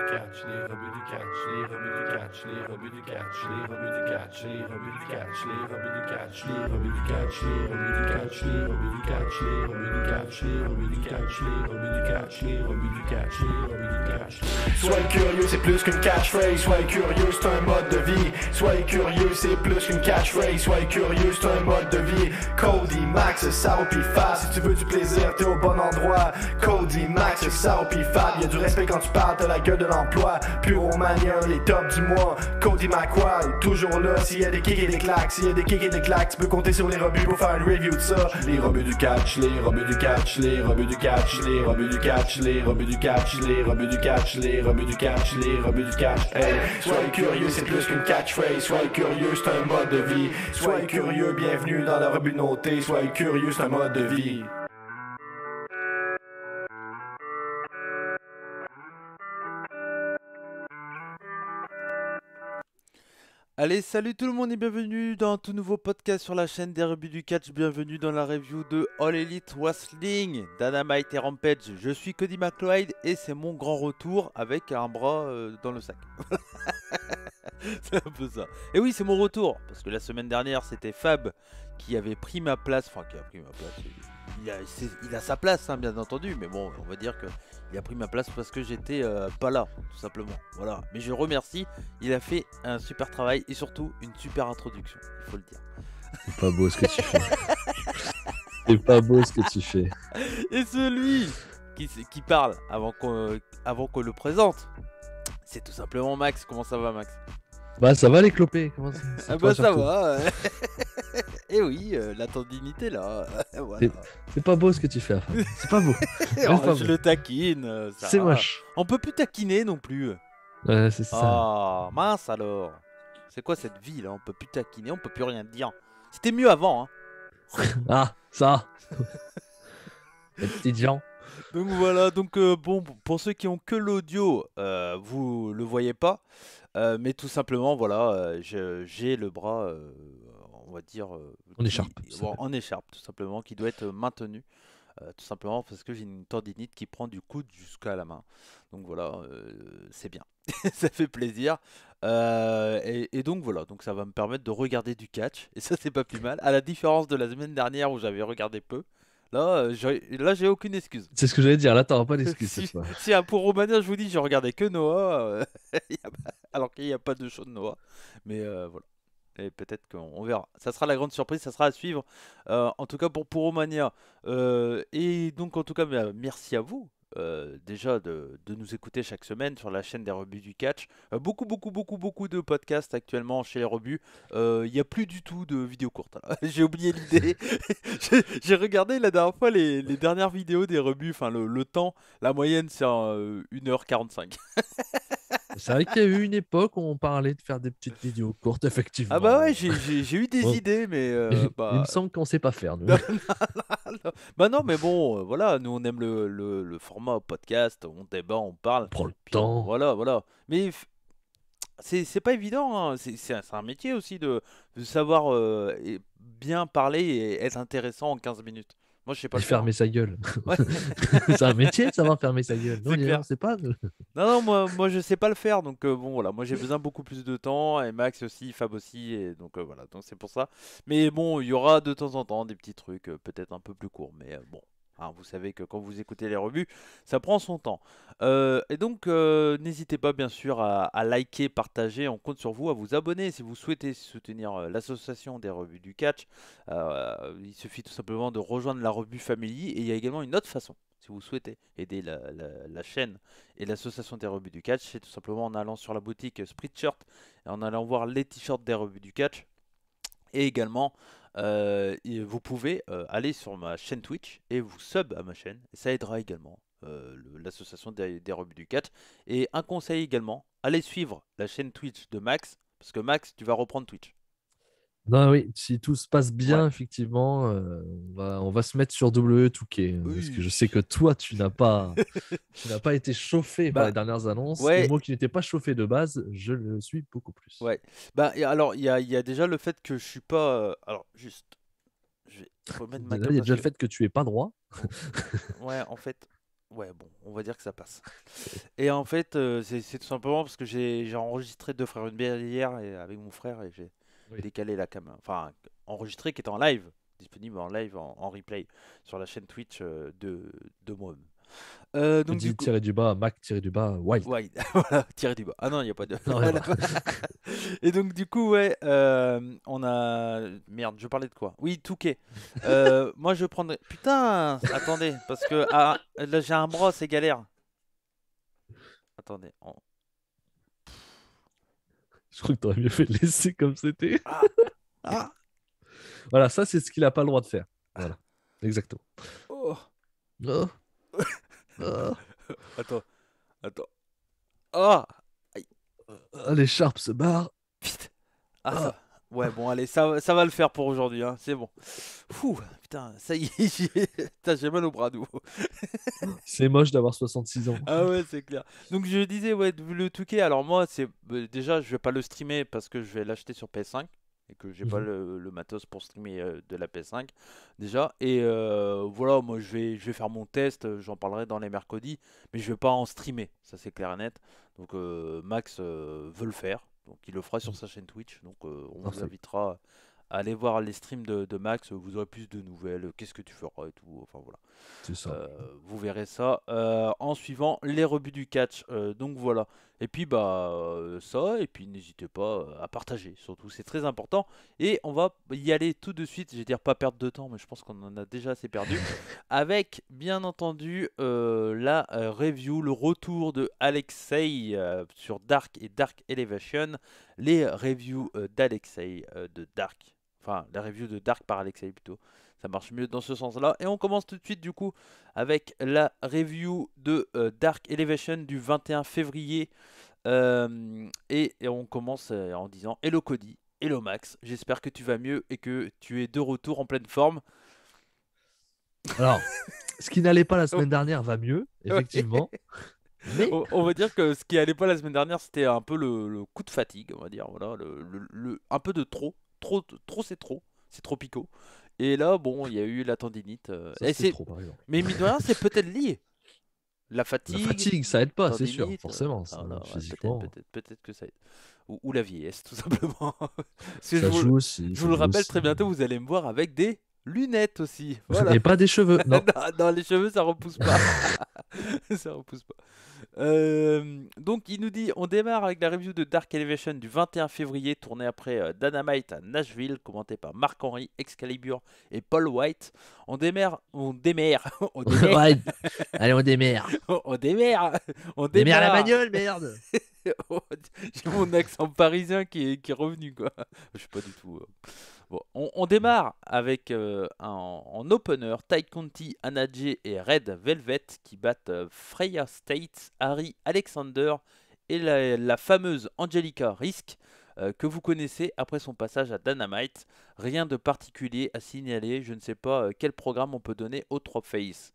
catch, les rebuts du catch, les rebuts du catch, les rebuts du catch, les rebuts du catch, les rebuts du catch, les rebuts du catch, les rebuts du catch, les rebuts du catch, les rebuts du catch, les rebuts du catch, les rebuts du catch, les rebuts du catch, les rebuts du catch, les rebuts du catch. Soyez curieux, c'est plus qu'une catchphrase. Soyez curieux, c'est un mode de vie. Soyez curieux, c'est plus qu'une catchphrase. Soyez curieux, c'est un mode de vie. Cody, Max, Sao pis Fab. Si tu veux du plaisir, t'es au bon endroit. Cody, Max, Sao pis Fab. Y'a du respect quand tu parles, t'as la gueule de l'emploi. Puromania, les tops du mois. Cody McQuarrie, toujours là. S'il y a des kicks et des claques, s'il y a des kicks et des claques, tu peux compter sur les rebuts pour faire une review de ça. Les rebuts du catch, les rebuts du catch, les rebuts du catch, les rebuts du catch, les rebuts du catch, les rebuts du catch, les rebuts du catch, les rebuts du catch. Hey, soyez curieux, c'est plus qu'une catchphrase. Soyez curieux, c'est un mode de vie. Soyez curieux, bienvenue dans la rebut notée. Soyez curieux, c'est un mode de vie. Allez, salut tout le monde et bienvenue dans un tout nouveau podcast sur la chaîne des rebuts du catch. Bienvenue dans la review de All Elite Wrestling, Dynamite et Rampage. Je suis Cody McLeod et c'est mon grand retour avec un bras dans le sac. C'est un peu ça. Et oui, c'est mon retour parce que la semaine dernière c'était Fab qui avait pris ma place. Enfin, qui a pris ma place. Il a sa place, hein, bien entendu, mais bon, on va dire que il a pris ma place parce que j'étais pas là, tout simplement. Voilà. Mais je remercie, il a fait un super travail et surtout une super introduction, il faut le dire. C'est pas beau ce que tu fais. C'est pas beau ce que tu fais. Et celui qui parle avant qu'on le présente, c'est tout simplement Max. Comment ça va, Max? Bah ça va les clopés. Comment ça, Ah bah ça va. Et oui, la tendinité là. Voilà. C'est pas beau ce que tu fais. C'est pas beau. Oh, je le taquine. Ça c'est va. moche. On peut plus taquiner non plus. Ouais, c'est ça. Ah, mince alors. C'est quoi cette vie là? On peut plus taquiner, on peut plus rien dire. C'était mieux avant, hein. Ah, ça. Les petites gens. Donc voilà, donc bon, pour ceux qui ont que l'audio, vous le voyez pas. Mais tout simplement, voilà, j'ai le bras, on va dire, En écharpe. en écharpe, tout simplement, qui doit être maintenu. Tout simplement parce que j'ai une tendinite qui prend du coude jusqu'à la main. Donc voilà, c'est bien. Ça fait plaisir. Et donc voilà, donc ça va me permettre de regarder du catch. Et ça, c'est pas plus mal. À la différence de la semaine dernière où j'avais regardé peu. Là, j'ai aucune excuse. C'est ce que j'allais dire. Là, t'auras pas d'excuse cette fois. Si pour Romania, je vous dis, j'ai regardé que Noah, alors qu'il n'y a pas de show de Noah. Mais voilà. Et peut-être qu'on verra. Ça sera la grande surprise, ça sera à suivre. En tout cas pour Romania. Et donc en tout cas, merci à vous. Déjà de nous écouter chaque semaine sur la chaîne des rebuts du catch. Beaucoup de podcasts actuellement chez les rebuts. Il n'y a plus du tout de vidéos courtes. J'ai oublié l'idée. J'ai regardé la dernière fois les dernières vidéos des rebuts. Enfin le temps, la moyenne c'est 1h45. C'est vrai qu'il y a eu une époque où on parlait de faire des petites vidéos courtes, effectivement. Ah bah ouais, j'ai eu des idées, mais Il me semble qu'on sait pas faire, nous. Bah non, mais bon, voilà, nous on aime le format podcast, on débat, on parle. On prend le Puis temps. voilà. Mais c'est pas évident, hein. C'est un métier aussi de savoir bien parler et être intéressant en 15 minutes. Moi, je sais pas Et le faire. fermer sa gueule. Ouais. C'est un métier de savoir fermer sa gueule. Non, C'est clair. c'est pas. Non, moi je sais pas le faire, donc bon voilà, moi j'ai besoin beaucoup plus de temps, et Max aussi, Fab aussi, et donc voilà, donc c'est pour ça. Mais bon, il y aura de temps en temps des petits trucs, peut-être un peu plus courts, mais bon, hein, vous savez que quand vous écoutez les revues, ça prend son temps. Et donc n'hésitez pas bien sûr à liker, partager, on compte sur vous, à vous abonner si vous souhaitez soutenir l'association des revues du catch. Il suffit tout simplement de rejoindre la revue Family, et il y a également une autre façon. Si vous souhaitez aider la chaîne et l'association des rebuts du catch, c'est tout simplement en allant sur la boutique Spreadshirt et en allant voir les t-shirts des rebuts du catch. Et également, vous pouvez aller sur ma chaîne Twitch et vous sub à ma chaîne. Et ça aidera également l'association des rebuts du catch. Et un conseil également, allez suivre la chaîne Twitch de Max, parce que Max, tu vas reprendre Twitch. Non, oui, si tout se passe bien, Ouais. effectivement, on va se mettre sur WWE2K. Parce que je sais que toi, tu n'as pas été chauffé par les dernières annonces. ouais. Et moi qui n'étais pas chauffé de base, je le suis beaucoup plus. Ouais. Bah, et alors, il y a déjà le fait que je suis pas. Alors, juste. Je vais remettre ma Il y gomme a parce déjà que- le fait que tu es pas droit. Ouais, en fait. Ouais, bon, on va dire que ça passe. Et en fait, c'est tout simplement parce que j'ai enregistré Deux frères une bière hier avec mon frère et j'ai Oui. décalé la caméra. Enfin, enregistré qui est en live, disponible en live, en replay, sur la chaîne Twitch de moi. Donc du Dit coup, tiré du bas, Mac tiré du bas, Wild. ouais, voilà, tiré du bas. Ah non, il n'y a pas de. Non, mais voilà. Et donc du coup, ouais, on a. Merde, je parlais de quoi? Oui, Touquet. Moi, je prendrais. Putain, attendez, parce que là, j'ai un bras, c'est galère. Attendez. Je crois que t'aurais mieux fait de laisser comme c'était. Ah, Ah. Voilà, ça, c'est ce qu'il a pas le droit de faire. Voilà, exactement. oh, Oh, oh. attends, attends. Ah, aïe, Ah, l'écharpe se barre. putain. Ah, ça Ah. va. Ouais, bon, allez, ça va le faire pour aujourd'hui, hein, c'est bon. Fou, putain, ça y est, putain, j'ai mal au bras, nous. C'est moche d'avoir 66 ans. Ah ouais, c'est clair. Donc je disais, ouais, le Touquet, alors moi, déjà, je vais pas le streamer parce que je vais l'acheter sur PS5 et que j'ai pas Mhm. le matos pour streamer de la PS5 déjà. Et voilà, moi, je vais faire mon test, j'en parlerai dans les mercredis, mais je vais pas en streamer, ça c'est clair et net. Donc Max veut le faire, donc il le fera sur sa chaîne Twitch. Donc on vous Parfait. invitera à aller voir les streams de Max, vous aurez plus de nouvelles, qu'est-ce que tu feras et tout, enfin voilà. C'est ça. Vous verrez ça en suivant les rebuts du catch. Donc voilà. Et puis bah ça, et puis n'hésitez pas à partager, surtout c'est très important. Et on va y aller tout de suite, je vais dire pas perdre de temps, mais je pense qu'on en a déjà assez perdu. Avec bien entendu la review, le retour de Alexei sur Dark et Dark Elevation. Les reviews d'Alexei de Dark. Enfin, la review de Dark par Alexei plutôt. Ça marche mieux dans ce sens-là. Et on commence tout de suite du coup avec la review de Dark Elevation du 21 février. Et on commence en disant Hello Cody, hello Max, j'espère que tu vas mieux et que tu es de retour en pleine forme. Alors, ce qui n'allait pas la Oh, semaine dernière va mieux, ouais. effectivement. Mais On va dire que ce qui allait pas la semaine dernière, c'était un peu le coup de fatigue, on va dire. Voilà, un peu de trop. Trop c'est trop picot. Et là, bon, il y a eu la tendinite. ça, c'était trop, par exemple. Mais mine de rien, c'est peut-être lié. La La fatigue, fatigue, ça aide pas, c'est sûr, tendinite, forcément. ah Ça, là, ouais, physiquement, peut-être que ça aide. Ou la vieillesse, tout simplement. Parce que ça joue aussi. je Ça vous le joue rappelle, aussi. très bientôt, vous allez me voir avec des lunettes aussi. Voilà. Et pas des cheveux, non. Non, non, les cheveux, ça repousse pas. Ça repousse pas. Donc il nous dit, on démarre avec la review de Dark Elevation du 21 février, tournée après Dynamite à Nashville, commenté par Marc-Henri, Excalibur et Paul White. On démarre, on démarre, on démarre, Ouais. Allez, on démerde. on démarre, on Démerde la démarre. bagnole, merde. J'ai mon accent parisien qui est revenu quoi. Je suis pas du tout. Bon, on démarre avec en opener Ty Conti, Anadje et Red Velvet qui battent Freya State, Harry Alexander et la fameuse Angelica Risk que vous connaissez après son passage à Dynamite. Rien de particulier à signaler, je ne sais pas quel programme on peut donner aux trois faces.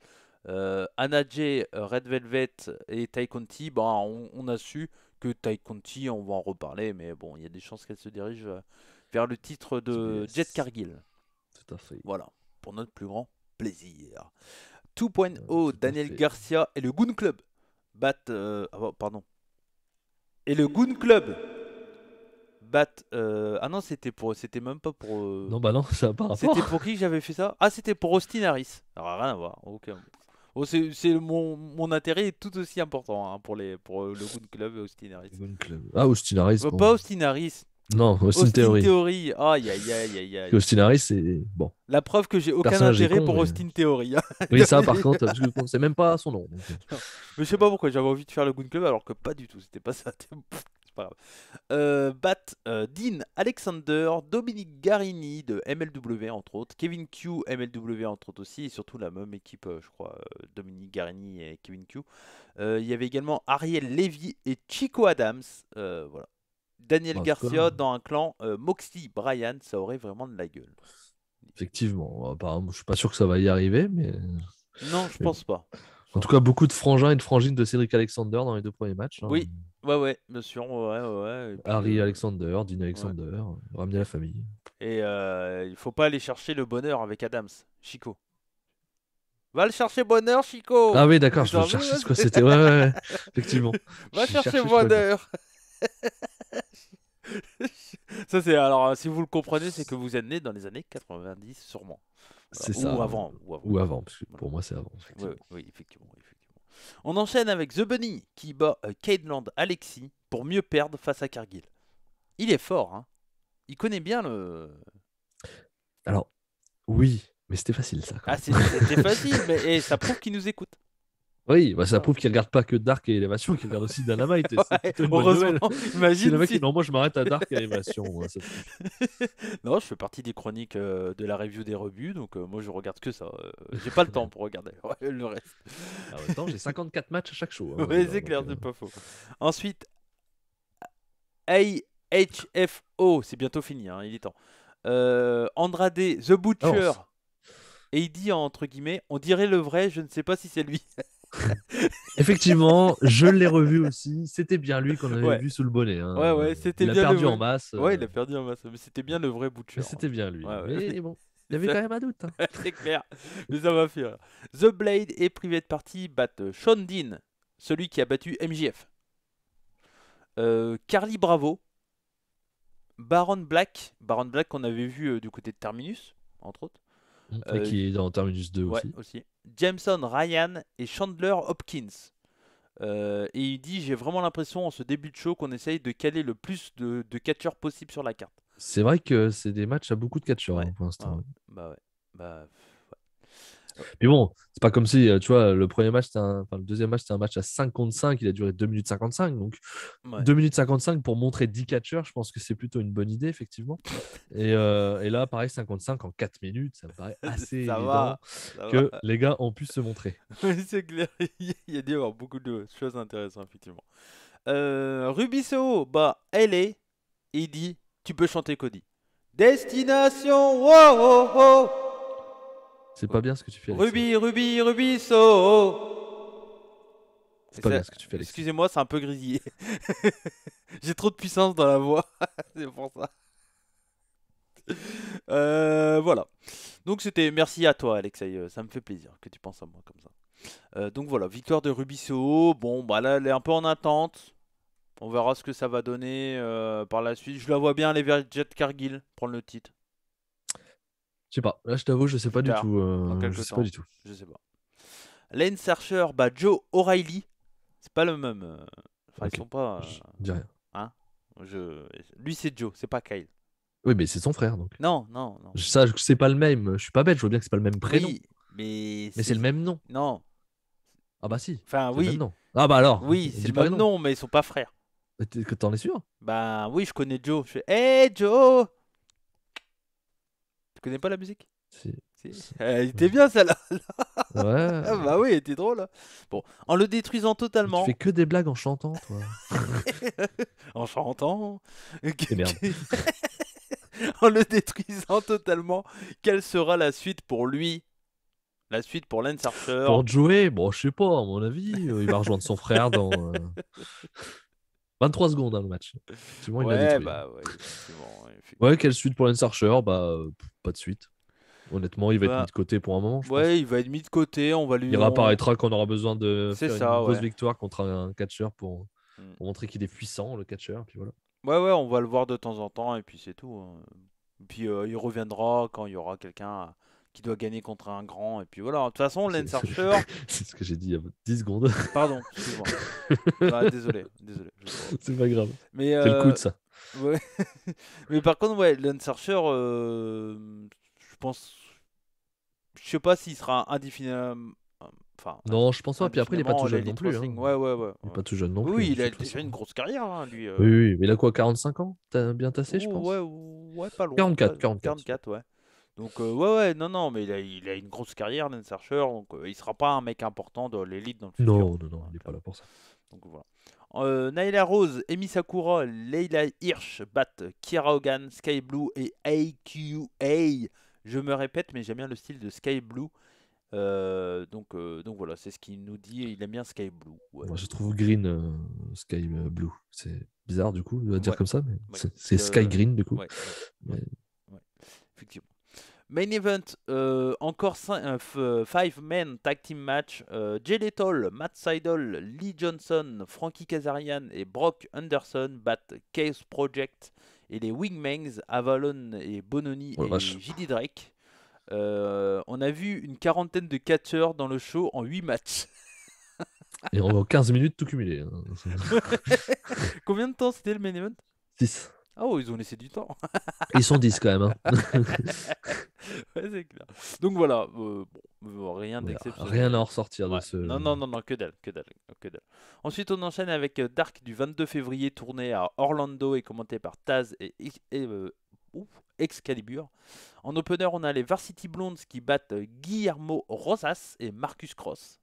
Anadje, Red Velvet et Ty Conti, bah, on a su que Ty Conti, on va en reparler, mais bon, il y a des chances qu'elle se dirige vers le titre de Yes. Jet Cargill. Tout à fait. Voilà, pour notre plus grand plaisir. 2.0, Tout à Daniel fait. Garcia et le Goon Club battent. Pardon. Et le Goon Club battent. Ah non, c'était même pas pour. Non, bah non, ça n'a pas rapport. C'était pour qui que j'avais fait ça? Ah, c'était pour Austin Harris. Alors, rien à voir. Ok. Oh, mon intérêt est tout aussi important hein, pour le Goon Club et Austin Harris. Ah, Austin Harris. Bon. Pas Austin Harris. Non, Austin Theory. Theory. Aïe, aïe, aïe, aïe, aïe. Austin Harris, c'est bon. La preuve que j'ai aucun Personnage est intérêt con, pour mais- Austin Theory. Hein. Oui, ça, par contre, parce que c'est même pas son nom. Donc, Mais je sais pas pourquoi j'avais envie de faire le Goon Club alors que pas du tout. C'était pas ça. C'est pas grave. Dean Alexander, Dominique Garini de MLW entre autres, Kevin Q MLW entre autres aussi, et surtout la même équipe, je crois, Dominique Garini et Kevin Q. Il y avait également Ariel Levy et Chico Adams. Voilà. Daniel en tout Garcia cas, dans un clan Moxley Bryan, ça aurait vraiment de la gueule. effectivement, apparemment, je suis pas sûr que ça va y arriver, mais Non, je pense pas. en tout cas, beaucoup de frangins et de frangines de Cédric Alexander dans les deux premiers matchs. Hein. Oui, ouais, bien sûr, ouais. Et puis, Harry Alexander, Dean Alexander, ramener la famille. Et il faut pas aller chercher le bonheur avec Adams, Chico. Va le chercher bonheur, Chico. Ah oui, d'accord, Vous je avez cherchais vu, ce que c'était. Ouais, effectivement. va J'ai chercher cherché, je trouvais pas. bonheur. Ça, c'est alors, si vous le comprenez, c'est que vous êtes né dans les années 90, sûrement. Voilà. C'est ça. Ou avant, ou avant. Ou avant, parce que Voilà. pour moi, c'est avant, Oui, effectivement. oui, effectivement, effectivement. On enchaîne avec The Bunny qui bat Cadeland Alexis pour mieux perdre face à Cargill. Il est fort, hein. Il connaît bien le. Alors, oui, mais c'était facile, ça, quand Ah, même. c'était facile, mais ça prouve qu'il nous écoute. Oui, bah, ça Ah. prouve qu'il regarde pas que Dark et Élévation, qu'il regarde aussi Dynamite. Et c'est Ouais, plutôt une bonne heureusement, nouvelle. Si imagine le mec si. dit non, moi je m'arrête à Dark et Élévation. Moi, Non, je fais partie des chroniques de la review des rebuts, donc moi je regarde que ça. J'ai pas le temps pour regarder le reste. En même temps, j'ai 54 matchs à chaque show. Hein, Ouais, déjà, c'est donc, clair, c'est pas faux. Ensuite, AHFO, c'est bientôt fini, hein, il est temps. Andrade, The Butcher. Oh. Et il dit entre guillemets, on dirait le vrai, je ne sais pas si c'est lui. Effectivement, je l'ai revu aussi. C'était bien lui qu'on avait Ouais. vu sous le bonnet. Hein. Ouais, c'était Il a bien perdu le en vrai. masse. Ouais, il a perdu en masse, mais c'était bien le vrai Butcher. Mais c'était bien lui. Ouais, ouais. Mais bon, il y avait quand même un doute. Hein. C'est clair, mais ça m'a fait rire. The Blade et Private Party battent Sean Dean, celui qui a battu MJF. Carly Bravo, Baron Black qu'on avait vu du côté de Terminus, entre autres. Et qui est dans Terminus 2 Ouais, aussi. Jameson Ryan et Chandler Hopkins. Et il dit, j'ai vraiment l'impression en ce début de show qu'on essaye de caler le plus de catcheurs possible sur la carte. C'est vrai que c'est des matchs à beaucoup de catcheurs Ouais. hein, pour l'instant. Ouais. Bah ouais. Bah, Mais bon, c'est pas comme si, tu vois, le premier match, le deuxième match, c'était un match à 5 contre 5, il a duré 2 minutes 55. Donc, ouais. 2 minutes 55 pour montrer 10 catcheurs, je pense que c'est plutôt une bonne idée, effectivement. Et là, pareil, 55 en 4 minutes, ça me paraît assez Ça évident va, que les gars ont pu se montrer. c'est clair, il y a dû y avoir beaucoup de choses intéressantes, effectivement. Ruby Soho, bah, elle est, et il dit, tu peux chanter Cody. Destination, wow, oh, oh. C'est pas bien ce que tu fais, Alexis. Ruby Soho. C'est pas bien ce que tu fais, Alexis. Excusez-moi, c'est un peu grésillé. J'ai trop de puissance dans la voix, c'est pour ça. Voilà. Donc c'était merci à toi, Alexei. Ça me fait plaisir que tu penses à moi comme ça. Donc voilà, victoire de Ruby Soho. Bon, bah là, elle est un peu en attente. On verra ce que ça va donner par la suite. Je la vois bien aller vers Jet Cargill prendre le titre. Je sais pas. Là, je t'avoue, je sais pas du Tard, tout. dans quelques Je sais temps. pas du tout. Je sais pas. Lane Searcher, bah Joe O'Reilly. C'est pas le même. Enfin, Ok. ils sont pas. Je dis rien. Hein Lui, c'est Joe, c'est pas Kyle. Oui, mais c'est son frère, donc. Non. Ça, c'est pas le même. Je suis pas bête, je vois bien que c'est pas le même prénom. Oui, mais c'est le même nom. Non. Ah bah si. Enfin, C'est oui. le même nom. Ah bah alors. Oui, dis c'est le pas même que non. nom, mais ils sont pas frères. Que t'en es sûr? Bah oui, je connais Joe. Je fais Hey Joe! Tu connais pas la musique? Si. Elle était bien celle-là. Ouais. Ah bah oui, elle était drôle. Hein. Bon, en le détruisant totalement. Tu fais que des blagues en chantant, toi. En chantant. Et merde. En le détruisant totalement, quelle sera la suite pour lui? La suite pour Lance Archer? Pour Joey, bon, je sais pas, à mon avis, il va rejoindre son frère dans 23 secondes, hein, le match. Effectivement, il l'a Ouais, détruit. bah ouais, effectivement. Ouais, quelle suite pour Lance Archer? Bah, pas de suite. Honnêtement, il va être mis de côté pour un moment, je pense. Ouais, il va être mis de côté. On va lui. Il réapparaîtra quand on aura besoin de C'est faire ça, une grosse ouais. victoire contre un catcheur pour montrer qu'il est puissant, le catcheur. Puis voilà. Ouais, on va le voir de temps en temps et puis c'est tout. Hein. Puis il reviendra quand il y aura quelqu'un qui doit gagner contre un grand. Et puis voilà. De toute façon, Lance Archer. C'est ce que j'ai dit il y a 10 secondes. Pardon, excuse-moi. Ah, désolé. C'est pas grave. Mais, c'est le coup de ça. Ouais. Mais par contre, ouais, Lance Archer, je pense. Je sais pas s'il sera indéfiniment. Enfin, non, je pense pas. Puis après, il est pas tout jeune non plus. Hein. Ouais. Il est pas tout jeune non plus. Oui, il a déjà une grosse carrière, hein, lui. Oui, mais il a quoi, 45 ans? T'as bien tassé, je pense. Ouais, pas loin. 44, ouais. Donc, ouais, non, mais il a une grosse carrière, Lance Archer, donc il sera pas un mec important dans l'élite dans le futur. Non, il est pas là pour ça. Donc voilà. Nyla Rose, Emi Sakura, Leila Hirsch battent Kiera Hogan, Sky Blue et AQA. Je me répète, mais j'aime bien le style de Sky Blue. Donc voilà, c'est ce qu'il nous dit. Il aime bien Sky Blue. Ouais. Moi, je trouve Green Sky Blue. C'est bizarre du coup de dire comme ça, mais c'est Sky Green du coup. Ouais. Effectivement. Main event, encore 5-man tag team match. Jay Lethal, Matt Sydal, Lee Johnson, Frankie Kazarian et Brock Anderson battent Chaos Project et les Wingmans, Avalon et Bononi Oh la et vache. JD Drake. On a vu une quarantaine de catcheurs dans le show en 8 matchs. Et en 15 minutes, tout cumulé. Hein. Combien de temps c'était le main event? 6. Ah oh, ils ont laissé du temps. Ils sont 10 quand même. Hein. Ouais, c'est clair. Donc voilà, rien Ouais, d'exceptionnel. rien à en ressortir de Ouais. ce. Non, que dalle, que dalle, que dalle. Ensuite, on enchaîne avec Dark du 22 février, tourné à Orlando et commenté par Taz et Excalibur. En opener, on a les Varsity Blondes qui battent Guillermo Rosas et Marcus Cross.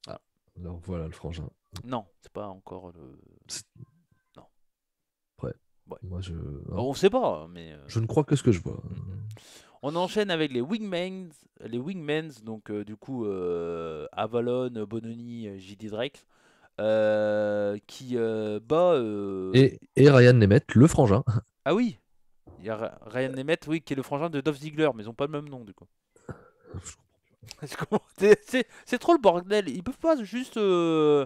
Alors voilà le frangin. Non, c'est pas encore le. Non. Ouais. Ouais. Moi, On sait pas, mais. Je ne crois que ce que je vois. On enchaîne avec les Wingmans, donc du coup Avalon, Bononi, JD Drake, qui bat. Et Ryan Nemeth, le frangin. Ah oui, il y a Ryan Nemeth, oui, qui est le frangin de Dolph Ziggler, mais ils ont pas le même nom du coup. C'est trop le bordel, ils peuvent pas juste. Il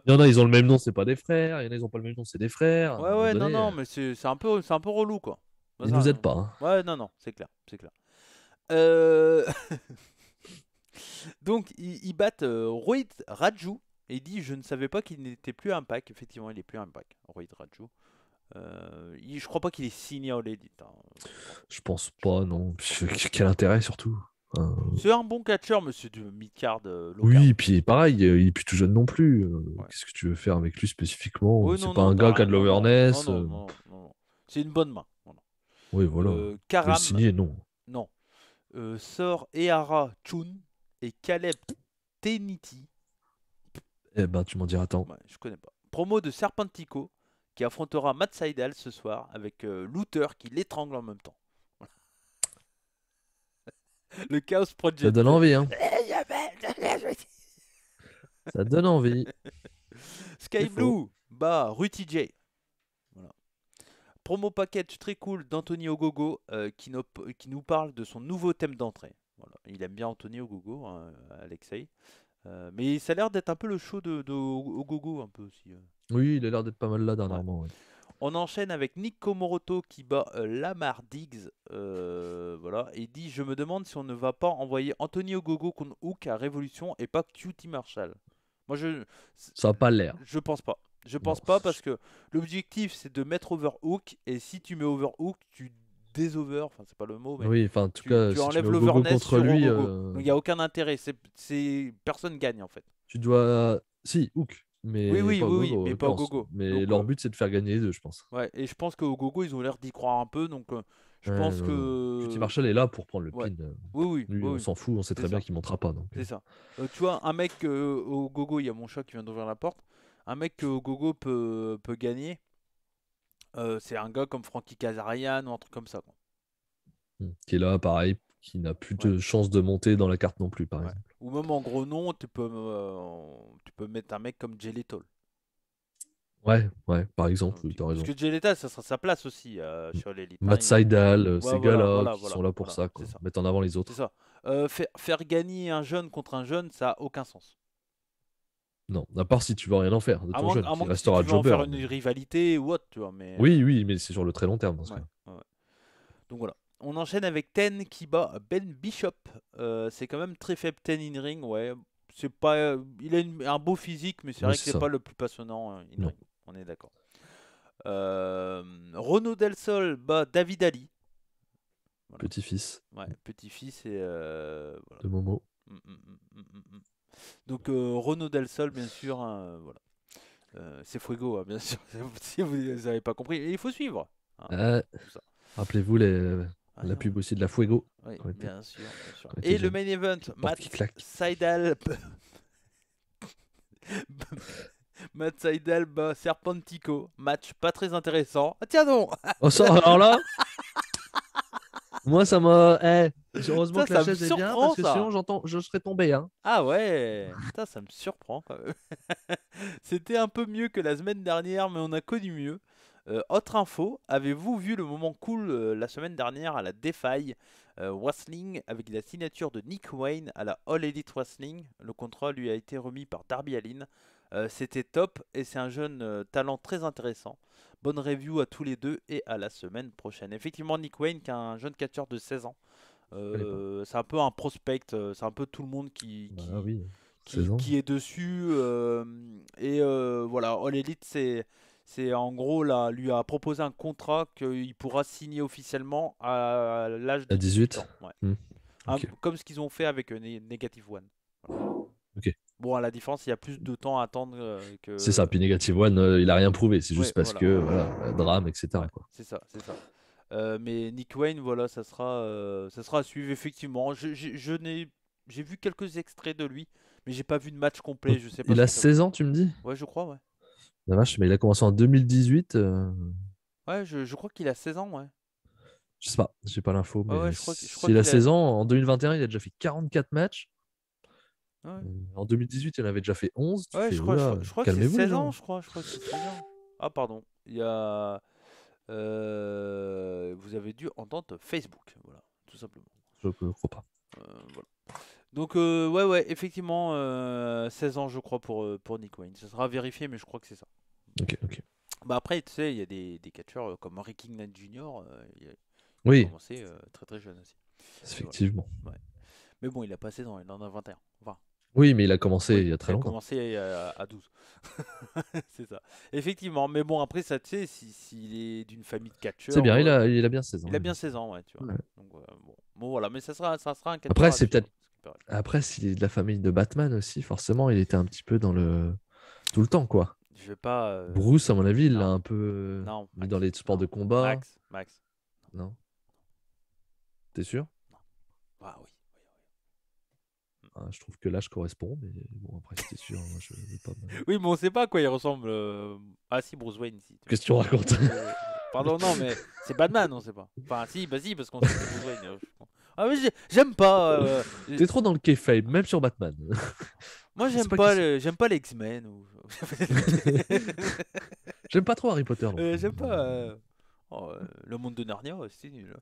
y en a, ils ont le même nom, c'est pas des frères. Il y en a, ils ont pas le même nom, c'est des frères. À un moment Ouais, donné, non, mais c'est un peu relou quoi. Ils nous aident pas. Hein. Ouais, non, c'est clair. Donc ils battent Rohit Raju et il dit je ne savais pas qu'il n'était plus à Impact. Effectivement, il est plus à Impact, Rohit Raju. Je crois pas qu'il est signé à All Elite. Hein. Je pense pas, non. Quel intérêt surtout. Hein. C'est un bon catcheur, monsieur du mid-card local. Oui, puis pareil, il est plus tout jeune non plus. Ouais. Qu'est-ce que tu veux faire avec lui spécifiquement? Oui, C'est non, pas non, un gars qui a de non, l'overness. non. C'est une bonne main. Voilà. Oui, voilà. Le Karam, signer, non. non. Sor Ehara Chun et Caleb Teniti. Eh ben, tu m'en diras tant. Ouais, je connais pas. Promo de Serpentico qui affrontera Matt Sydal ce soir avec Luther qui l'étrangle en même temps. Voilà. Le Chaos Project. Ça donne envie, hein. Ça donne envie. Sky Blue bat Rudy J. Voilà. Promo package très cool d'Anthony Ogogo qui nous parle de son nouveau thème d'entrée. Voilà. Il aime bien Anthony Ogogo, hein, Alexei. Mais ça a l'air d'être un peu le show de Ogogo un peu aussi. Oui, il a l'air d'être pas mal là dernièrement. Ouais. On enchaîne avec Nick Komoroto qui bat Lamar Diggs. Voilà. Et il dit je me demande si on ne va pas envoyer Anthony Ogogo contre Hook à Révolution et pas QT Marshall. Moi ça n'a pas l'air. Je pense pas. Je pense pas parce que l'objectif c'est de mettre over Hook et si tu mets over Hook, tu désover, enfin c'est pas le mot, mais oui, enfin en tout cas, tu si enlèves tu mets Ogogo l'overness contre sur lui, Ogogo. Donc il y a aucun intérêt. Personne gagne en fait. Tu dois, si Hook, mais oui, pas Ogogo. mais pas Ogogo. Mais Donc, leur but c'est de faire gagner les deux, je pense. Ouais, et je pense qu'Ogogo ils ont l'air d'y croire un peu, donc je pense que. QT Marshall est là pour prendre le Ouais. pin. Oui. Lui, on s'en fout, on sait très bien qu'il montera pas. C'est ça. Tu vois, un mec au gogo, il y a mon chat qui vient d'ouvrir la porte. Un mec au gogo peut gagner. C'est un gars comme Frankie Kazarian ou un truc comme ça. Quoi. Qui est là, pareil, qui n'a plus de chance de monter dans la carte non plus, par exemple. Ou même en gros nom, tu peux mettre un mec comme Jay Lethal. Ouais, par exemple, oui, t'as raison. Parce que Jay Lethal, ça sera sa place aussi sur l'élite. Matt Sydal, ces gars-là qui sont là pour ça, ça. Mettre en avant les autres. C'est ça. Faire gagner un jeune contre un jeune, ça n'a aucun sens. Non, à part si tu veux rien en faire de ton jeune, qui si restera tu veux jobber. en faire une rivalité ou autre, tu vois. Mais, oui, mais c'est sur le très long terme dans ce cas. Donc voilà. On enchaîne avec Ten qui bat Ben Bishop. C'est quand même très faible Ten in ring, ouais. C'est pas, il a un beau physique, mais c'est vrai que c'est pas le plus passionnant in ring. On est d'accord. Renaud Del Sol bat David Ali. Voilà. Petit-fils. Ouais, petit-fils et voilà. De Momo. Donc Renaud Del Sol, bien sûr, hein, voilà. C'est Fuego, hein, bien sûr. Si vous n'avez pas compris, et il faut suivre. Hein, rappelez-vous la pub aussi de la Fuego. Oui, bien sûr. Et le main event, Matt Sydal. Matt Sydal bat Serpentico. Match pas très intéressant. Ah, tiens donc. Oh ça, alors là. Moi ça m'a. Heureusement que la chaise est bien parce que sinon je serais tombé. Hein. Ah ouais. Putain, ça me surprend quand même. C'était un peu mieux que la semaine dernière, mais on a connu mieux. Autre info, avez-vous vu le moment cool la semaine dernière à la Defy Wrestling avec la signature de Nick Wayne à la All Elite Wrestling? Le contrat lui a été remis par Darby Allin. C'était top et c'est un jeune talent très intéressant. Bonne review à tous les deux et à la semaine prochaine. Effectivement, Nick Wayne, qui est un jeune catcheur de 16 ans. C'est un peu un prospect, c'est un peu tout le monde Ah oui, 16 ans. qui est dessus. Voilà, All Elite, c'est en gros là, lui a proposé un contrat qu'il pourra signer officiellement à l'âge À de 18 18. ans. Ouais. Ok. Comme ce qu'ils ont fait avec Negative One. Ok. Bon, à la différence, il y a plus de temps à attendre que. C'est ça. Puis Negative One, il a rien prouvé. C'est juste Ouais, parce voilà. que voilà, drame, etc. Ouais, quoi. c'est ça, c'est ça. Mais Nick Wayne, voilà, ça sera à suivre effectivement. J'ai vu quelques extraits de lui, mais j'ai pas vu de match complet. Je sais pas Il ce a que ça veut 16 dire. ans, tu me dis? Ouais, je crois, ouais. La vache, mais il a commencé en 2018. Ouais, je crois qu'il a 16 ans, ouais. Je sais pas, j'ai pas l'info, Ouais, mais ouais, je crois s'il a qu'il a. 16 ans, en 2021, il a déjà fait 44 matchs. Ouais, En 2018, il en avait déjà fait 11. Tu ouais, fais, oula, je crois que c'est calmez-vous les 16 ans, gens. je crois. Je crois que c'est 16 ans. Ah, pardon. Il y a. Vous avez dû entendre Facebook, voilà, tout simplement. Je ne crois pas. Voilà. Donc, ouais, effectivement, 16 ans, je crois, pour Nick Wayne. Ça sera vérifié, mais je crois que c'est ça. Ok, ok. Bah après, tu sais, il y a des catcheurs comme Ricky Knight Jr. Il a Oui, commencé très très jeune aussi. Et voilà. effectivement. Ouais. Mais bon, il a pas 16 ans, il en a 21. Enfin, Oui, mais il a commencé oui, il y a très il a longtemps. commencé à 12. C'est ça. Effectivement, mais bon, après, ça, tu sais, s'il est d'une famille de C'est catcheurs, bien, il a bien 16 ans. il a bien 16 ans, ouais, tu vois. Ouais. Donc, bon, voilà, mais ça sera un catcheur Après, à c'est suivre. peut-être. Après, s'il est de la famille de Batman aussi, forcément, il était un petit peu dans le. Tout le temps, quoi. Je vais pas. Bruce, à mon avis, il l'a Non, un peu non, mis Max. dans les sports de Non. combat. Max. Non? T'es sûr? Non. Ah oui. Ah, je trouve que l'âge correspond, mais bon, après, si t'es sûr, moi, je vais pas. Oui, mais on sait pas à quoi il ressemble. Ah si, Bruce Wayne, si. Qu'est-ce que tu racontes? Pardon, non, mais c'est Batman, on sait pas. Enfin, si, bah si, parce qu'on sait que c'est Bruce Wayne. Ah, mais j'aime pas. T'es trop dans le kayfabe, même sur Batman. Moi, Je sais pas qui c'est. j'aime pas les X-Men. J'aime pas trop Harry Potter non plus. J'aime pas. Le monde de Narnia, c'est nul.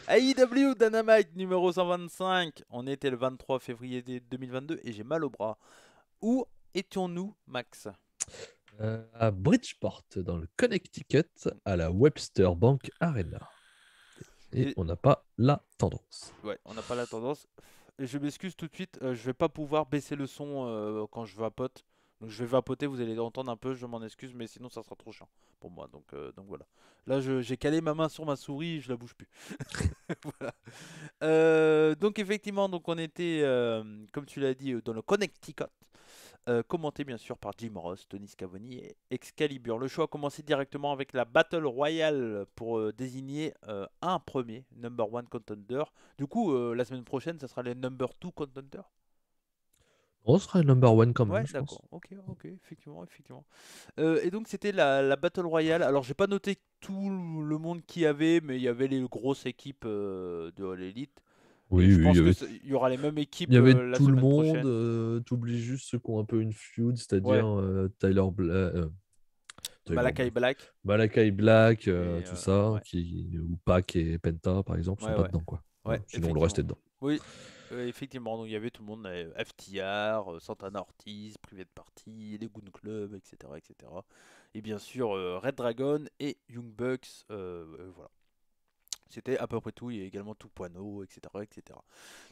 AEW Dynamite numéro 125. On était le 23 février 2022 et j'ai mal au bras. Où étions-nous, Max? À Bridgeport, dans le Connecticut, à la Webster Bank Arena. Et on n'a pas la tendance. Ouais, on n'a pas la tendance. Je m'excuse tout de suite, je vais pas pouvoir baisser le son quand je vapote. Donc je vais vapoter, vous allez entendre un peu, je m'en excuse, mais sinon ça sera trop chiant pour moi. Donc voilà. Là, j'ai calé ma main sur ma souris, je la bouge plus. Voilà. Donc effectivement, donc on était, comme tu l'as dit, dans le Connecticut. Commenté bien sûr par Jim Ross, Tony Schiavone et Excalibur. Le show a commencé directement avec la Battle Royale pour désigner un premier number one contender. Du coup, la semaine prochaine, ça sera les number two contenders. On sera le number one quand même, Ouais, je pense. d'accord. Ok, effectivement. Et donc c'était la Battle Royale. Alors j'ai pas noté tout le monde qu'il y avait, mais il y avait les grosses équipes de All Elite. Oui, Et je oui, pense il y avait, qu'il y aura les mêmes équipes il y avait la tout le semaine monde. prochaine. T'oublies juste ceux qui ont un peu une feud, Ouais, c'est-à-dire Malakai Black. Malakai Black, Et, tout ça, ouais. ou Pac et Penta, par exemple, sont pas Ouais. dedans, quoi. Ouais, Sinon, le reste est dedans. Oui, effectivement. Donc il y avait tout le monde, FTR, Santana Ortiz, Private Party, les Goon Club, etc., etc. Et bien sûr Red Dragon et Young Bucks. Voilà. C'était à peu près tout. Il y a également Tupuano, etc., etc.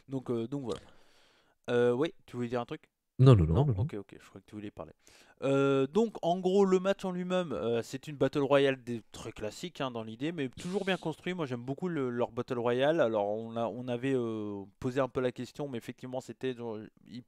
Donc voilà. Oui, tu voulais dire un truc? Non. Non, ok, je crois que tu voulais parler. Donc en gros le match en lui-même, c'est une Battle Royale très classique dans l'idée, mais toujours bien construit. Moi j'aime beaucoup leur Battle Royale. Alors on avait posé un peu la question, mais effectivement c'était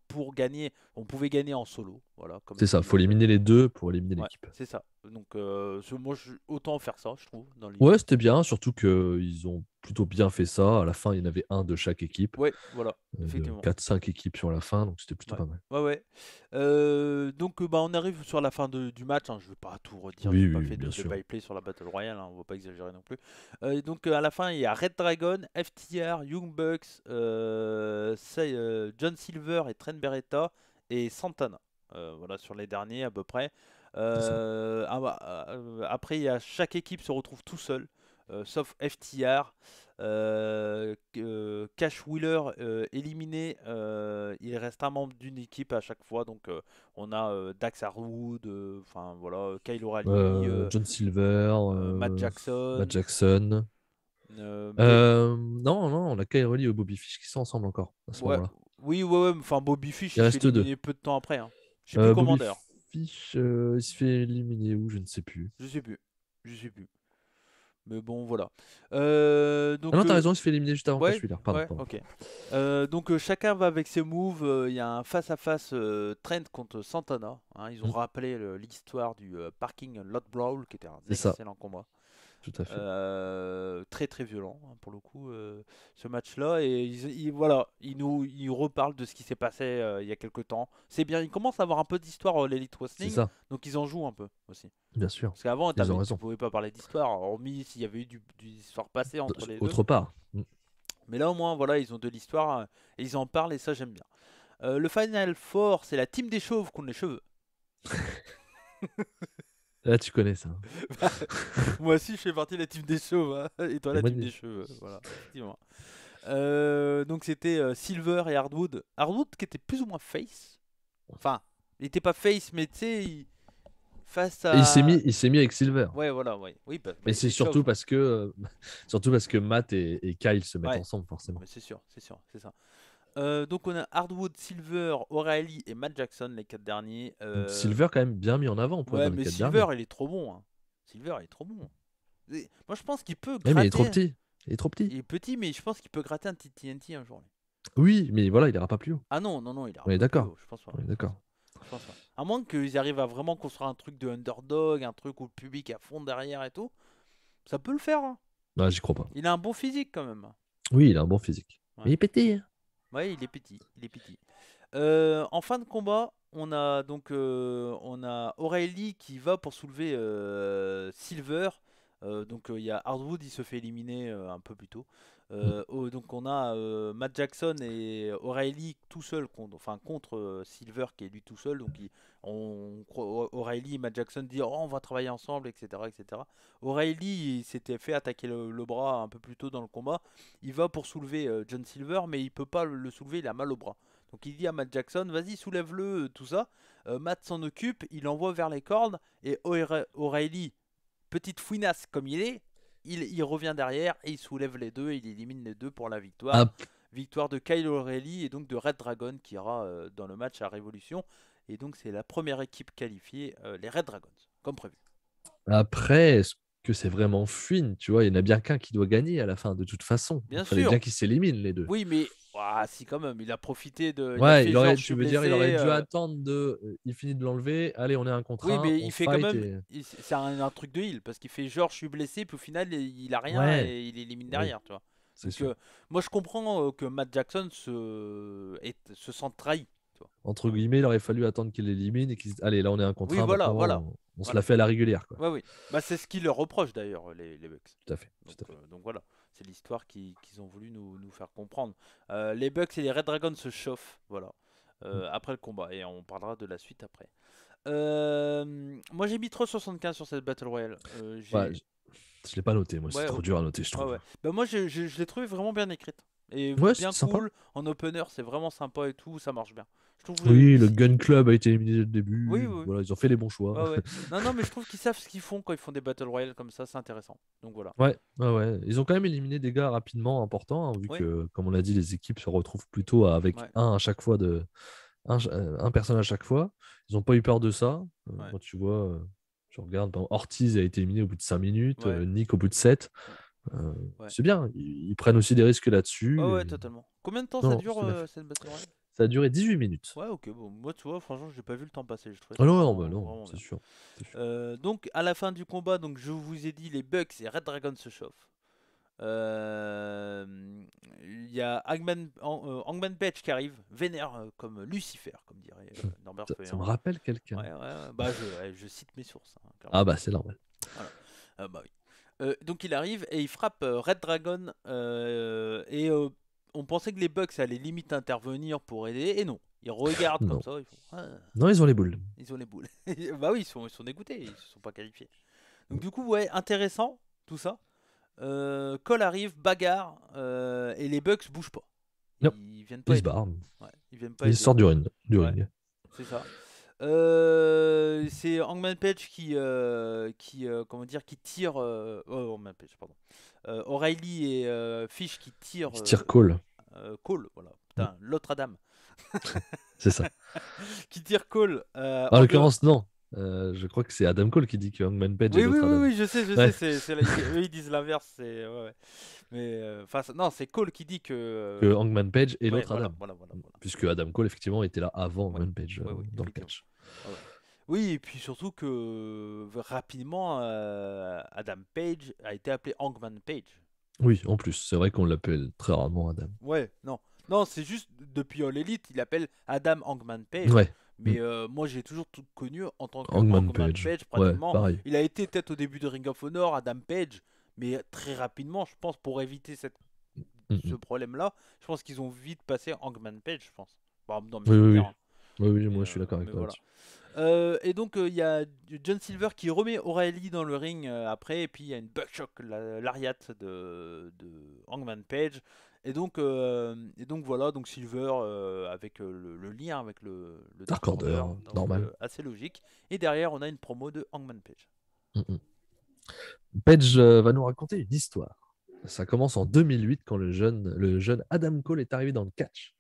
pour gagner, on pouvait gagner en solo. Voilà, comme C'est ça, faut éliminer les deux pour éliminer ouais, l'équipe. c'est ça. Donc moi autant faire ça, je trouve, dans Ouais, l'idée. c'était bien, surtout qu'ils ont plutôt bien fait ça. À la fin, il y en avait un de chaque équipe. Ouais, voilà, effectivement. 4-5 équipes sur la fin, donc c'était plutôt Ouais. pas mal. Ouais. Donc on arrive sur la fin du match. Je vais pas tout redire. Oui, J'ai pas oui, fait de bien sûr. play-by-play sur la Battle Royale. On va pas exagérer non plus. Donc à la fin, il y a Red Dragon, FTR, Young Bucks, John Silver et Trent Beretta et Santana. Voilà sur les derniers à peu près. Après, chaque équipe se retrouve tout seul, sauf FTR. Cash Wheeler éliminé, il reste un membre d'une équipe à chaque fois. Donc, on a Dax Harwood, enfin voilà, Kyle O'Reilly, John Silver, Matt Jackson. Matt Jackson. Non, on a Kyle O'Reilly et Bobby Fish qui sont ensemble encore à ce moment-là. Oui, ouais, enfin Bobby Fish, Il il se reste fait éliminer peu de temps après. Hein. Je sais plus comment Bobby d'ailleurs. Fish, il se fait éliminer où? Je ne sais plus. Je sais plus. Mais bon, voilà. Donc, Ah non, t'as raison, il se fait éliminer juste avant ouais, Cash Wheeler. Pardon. ok. Donc, chacun va avec ses moves. Il y a un face-à-face Trent contre Santana. Hein, ils ont rappelé l'histoire du parking lot brawl qui était un excellent combat. Tout à fait. Très très violent hein, pour le coup ce match-là, et voilà, ils reparlent de ce qui s'est passé il y a quelques temps. C'est bien, ils commencent à avoir un peu d'histoire l'Elite Wrestling, donc ils en jouent un peu aussi. Bien sûr. Parce qu'avant, tu pouvais pas parler d'histoire, hormis s'il y avait eu du histoire passée entre les deux. Autre part. Mais là au moins, voilà, ils ont de l'histoire et ils en parlent, et ça j'aime bien. Le Final Four, c'est la team des chauves contre les cheveux. Là, tu connais ça. Moi aussi, je fais partie de la team des chauves. Hein. Et toi, la team des cheveux. Voilà, effectivement. Donc, c'était Silver et Hardwood. Hardwood qui était plus ou moins face. Enfin, il était pas face, mais tu sais, face à. Et il s'est mis avec Silver. Ouais, voilà, ouais. Oui, mais c'est surtout parce que Matt et Kyle se mettent ensemble, forcément. Mais c'est sûr, c'est ça. Donc on a Hardwood, Silver, O'Reilly et Matt Jackson, les 4 derniers. Silver quand même bien mis en avant pour mais Silver il est trop bon. Hein. Silver il est trop bon. Moi je pense qu'il peut gratter. Mais il est trop petit. Il est petit, mais je pense qu'il peut gratter un petit TNT un jour. Oui, mais voilà, il ira pas plus haut. Ah non, il ira pas plus haut. Je pense pas. On est d'accord. À moins qu'ils arrivent à vraiment construire un truc de underdog, un truc où le public est à fond derrière et tout, ça peut le faire. Hein. Non, j'y crois pas. Il a un bon physique quand même. Oui, il a un bon physique. Ouais. Mais il est petit. Hein. Ouais, il est petit. En fin de combat, on a O'Reilly qui va pour soulever Silver. Donc il y a Hardwood, il se fait éliminer un peu plus tôt. Donc on a Matt Jackson et O'Reilly tout seul contre Silver qui est lui tout seul. Donc O'Reilly et Matt Jackson disent on va travailler ensemble, etc. O'Reilly il s'était fait attaquer le bras un peu plus tôt dans le combat. Il va pour soulever John Silver, mais il peut pas le soulever, il a mal au bras. Donc il dit à Matt Jackson, vas-y soulève-le, tout ça. Matt s'en occupe, il envoie vers les cordes, et O'Reilly, petite fouinasse comme il est, il revient derrière et il soulève les deux, et il élimine les deux pour la victoire. Victoire de Kyle O'Reilly et donc de Red Dragon qui ira dans le match à Révolution. Et donc c'est la première équipe qualifiée, les Red Dragons, comme prévu. Après, est-ce que c'est vraiment fine, tu vois? Il n'y en a bien qu'un qui doit gagner à la fin, de toute façon. Il fallait bien qu'ils s'éliminent les deux. Oui, mais si quand même, il a profité de. Ouais, il aurait dû attendre il finit de l'enlever. Allez, on est un contre un. Oui, mais il fait quand même. C'est un truc de heal parce qu'il fait genre je suis blessé, puis au final il a rien et il élimine derrière, tu vois. Donc, moi je comprends que Matt Jackson se sente trahi. Entre guillemets, il aurait fallu attendre qu'il l'élimine et qu'il allez, là on est un contre un. Voilà. On se l'a fait à la régulière, quoi. Oui. Bah, c'est ce qu'ils leur reprochent d'ailleurs, les Bucks. Tout à fait. Donc voilà, c'est l'histoire qu'ils ont voulu nous faire comprendre. Les Bucks et les Red Dragons se chauffent, voilà, après le combat, et on parlera de la suite après. Moi j'ai mis 3,75 sur cette Battle Royale. Je l'ai pas noté, moi, c'est trop dur à noter, je trouve. Bah, moi je l'ai trouvé vraiment bien écrite. Et bien cool, sympa. en opener, c'est vraiment sympa et tout, ça marche bien. Le Gun Club a été éliminé dès le début. Oui. Voilà, ils ont fait les bons choix. Non, mais je trouve qu'ils savent ce qu'ils font quand ils font des Battle Royale comme ça, c'est intéressant. Donc voilà. Ouais. Ils ont quand même éliminé des gars rapidement importants, hein, vu que, comme on l'a dit, les équipes se retrouvent plutôt avec un à chaque fois, un personne à chaque fois. Ils n'ont pas eu peur de ça. Quand tu vois, je regarde, Ortiz a été éliminé au bout de 5 minutes, Nick au bout de 7. C'est bien, ils prennent aussi des risques là-dessus. Ouais, totalement. Combien de temps ça dure cette Battle Royale? Ça a duré 18 minutes. Ouais, ok. Bon, moi, tu vois, franchement, j'ai pas vu le temps passer. Non, c'est sûr. Donc, à la fin du combat, donc, je vous ai dit, les Bucks et Red Dragon se chauffent. Il y a Hangman Page qui arrive, vénère comme Lucifer, comme dirait Norbert Feuillant. Ça me rappelle quelqu'un. Bah, je cite mes sources. Hein, bah, c'est normal. Voilà. Bah oui. Donc, il arrive et il frappe Red Dragon et on pensait que les Bucks allaient limite intervenir pour aider, et non. Ils regardent Non. comme ça, ils font ah, Non, ils ont les boules. ils ont les boules. Bah oui, ils sont dégoûtés, ils se sont pas qualifiés. Donc du coup, ouais, intéressant tout ça. Cole arrive, bagarre, et les Bucks bougent pas. Non. Ils viennent pas Ils se aider. barrent. Ouais, ils viennent pas Ils aider. sortent du ring. Ouais. C'est ça. C'est Hangman Page comment dire, qui tire. Hangman Page, pardon. O'Reilly et Fish qui tirent. Ils se tirent Cole. Cole, voilà. Putain, l'autre Adam. C'est ça. Qui tire Cole. En l'occurrence, non. Je crois que c'est Adam Cole qui dit que Hangman Page est Oui, l'autre Adam. oui, je sais. Ouais. Eux, ils disent l'inverse. Ouais. Mais non, c'est Cole qui dit que. Que Hangman Page est Ouais, l'autre Adam. voilà. Puisque Adam Cole, effectivement, était là avant Ouais. Hangman Page Ouais, dans le effectivement. catch. Ouais. Oui, et puis surtout que rapidement, Adam Page a été appelé Hangman Page. Oui, en plus, c'est vrai qu'on l'appelle très rarement Adam. Ouais, non, c'est juste depuis All Elite, il appelle Adam Hangman Page. Ouais. Mais moi, j'ai toujours tout connu en tant que Hangman Hangman Page. Page, Ouais, pratiquement. pareil. Il a été peut-être au début de Ring of Honor, Adam Page, mais très rapidement, je pense, pour éviter ce problème-là, je pense qu'ils ont vite passé Hangman Page, je pense. Bon, dans mes Oui, souvenirs, hein. Oui, Mais, moi je suis d'accord avec mais toi. voilà. Et donc il y a John Silver qui remet O'Reilly dans le ring après, et puis il y a une buckshot, l'Ariat de Hangman Page. Et donc voilà, donc Silver avec le lien avec le Dark Order, donc, normal. assez logique. Et derrière, on a une promo de Hangman Page. Page va nous raconter une histoire. Ça commence en 2008 quand le jeune Adam Cole est arrivé dans le catch.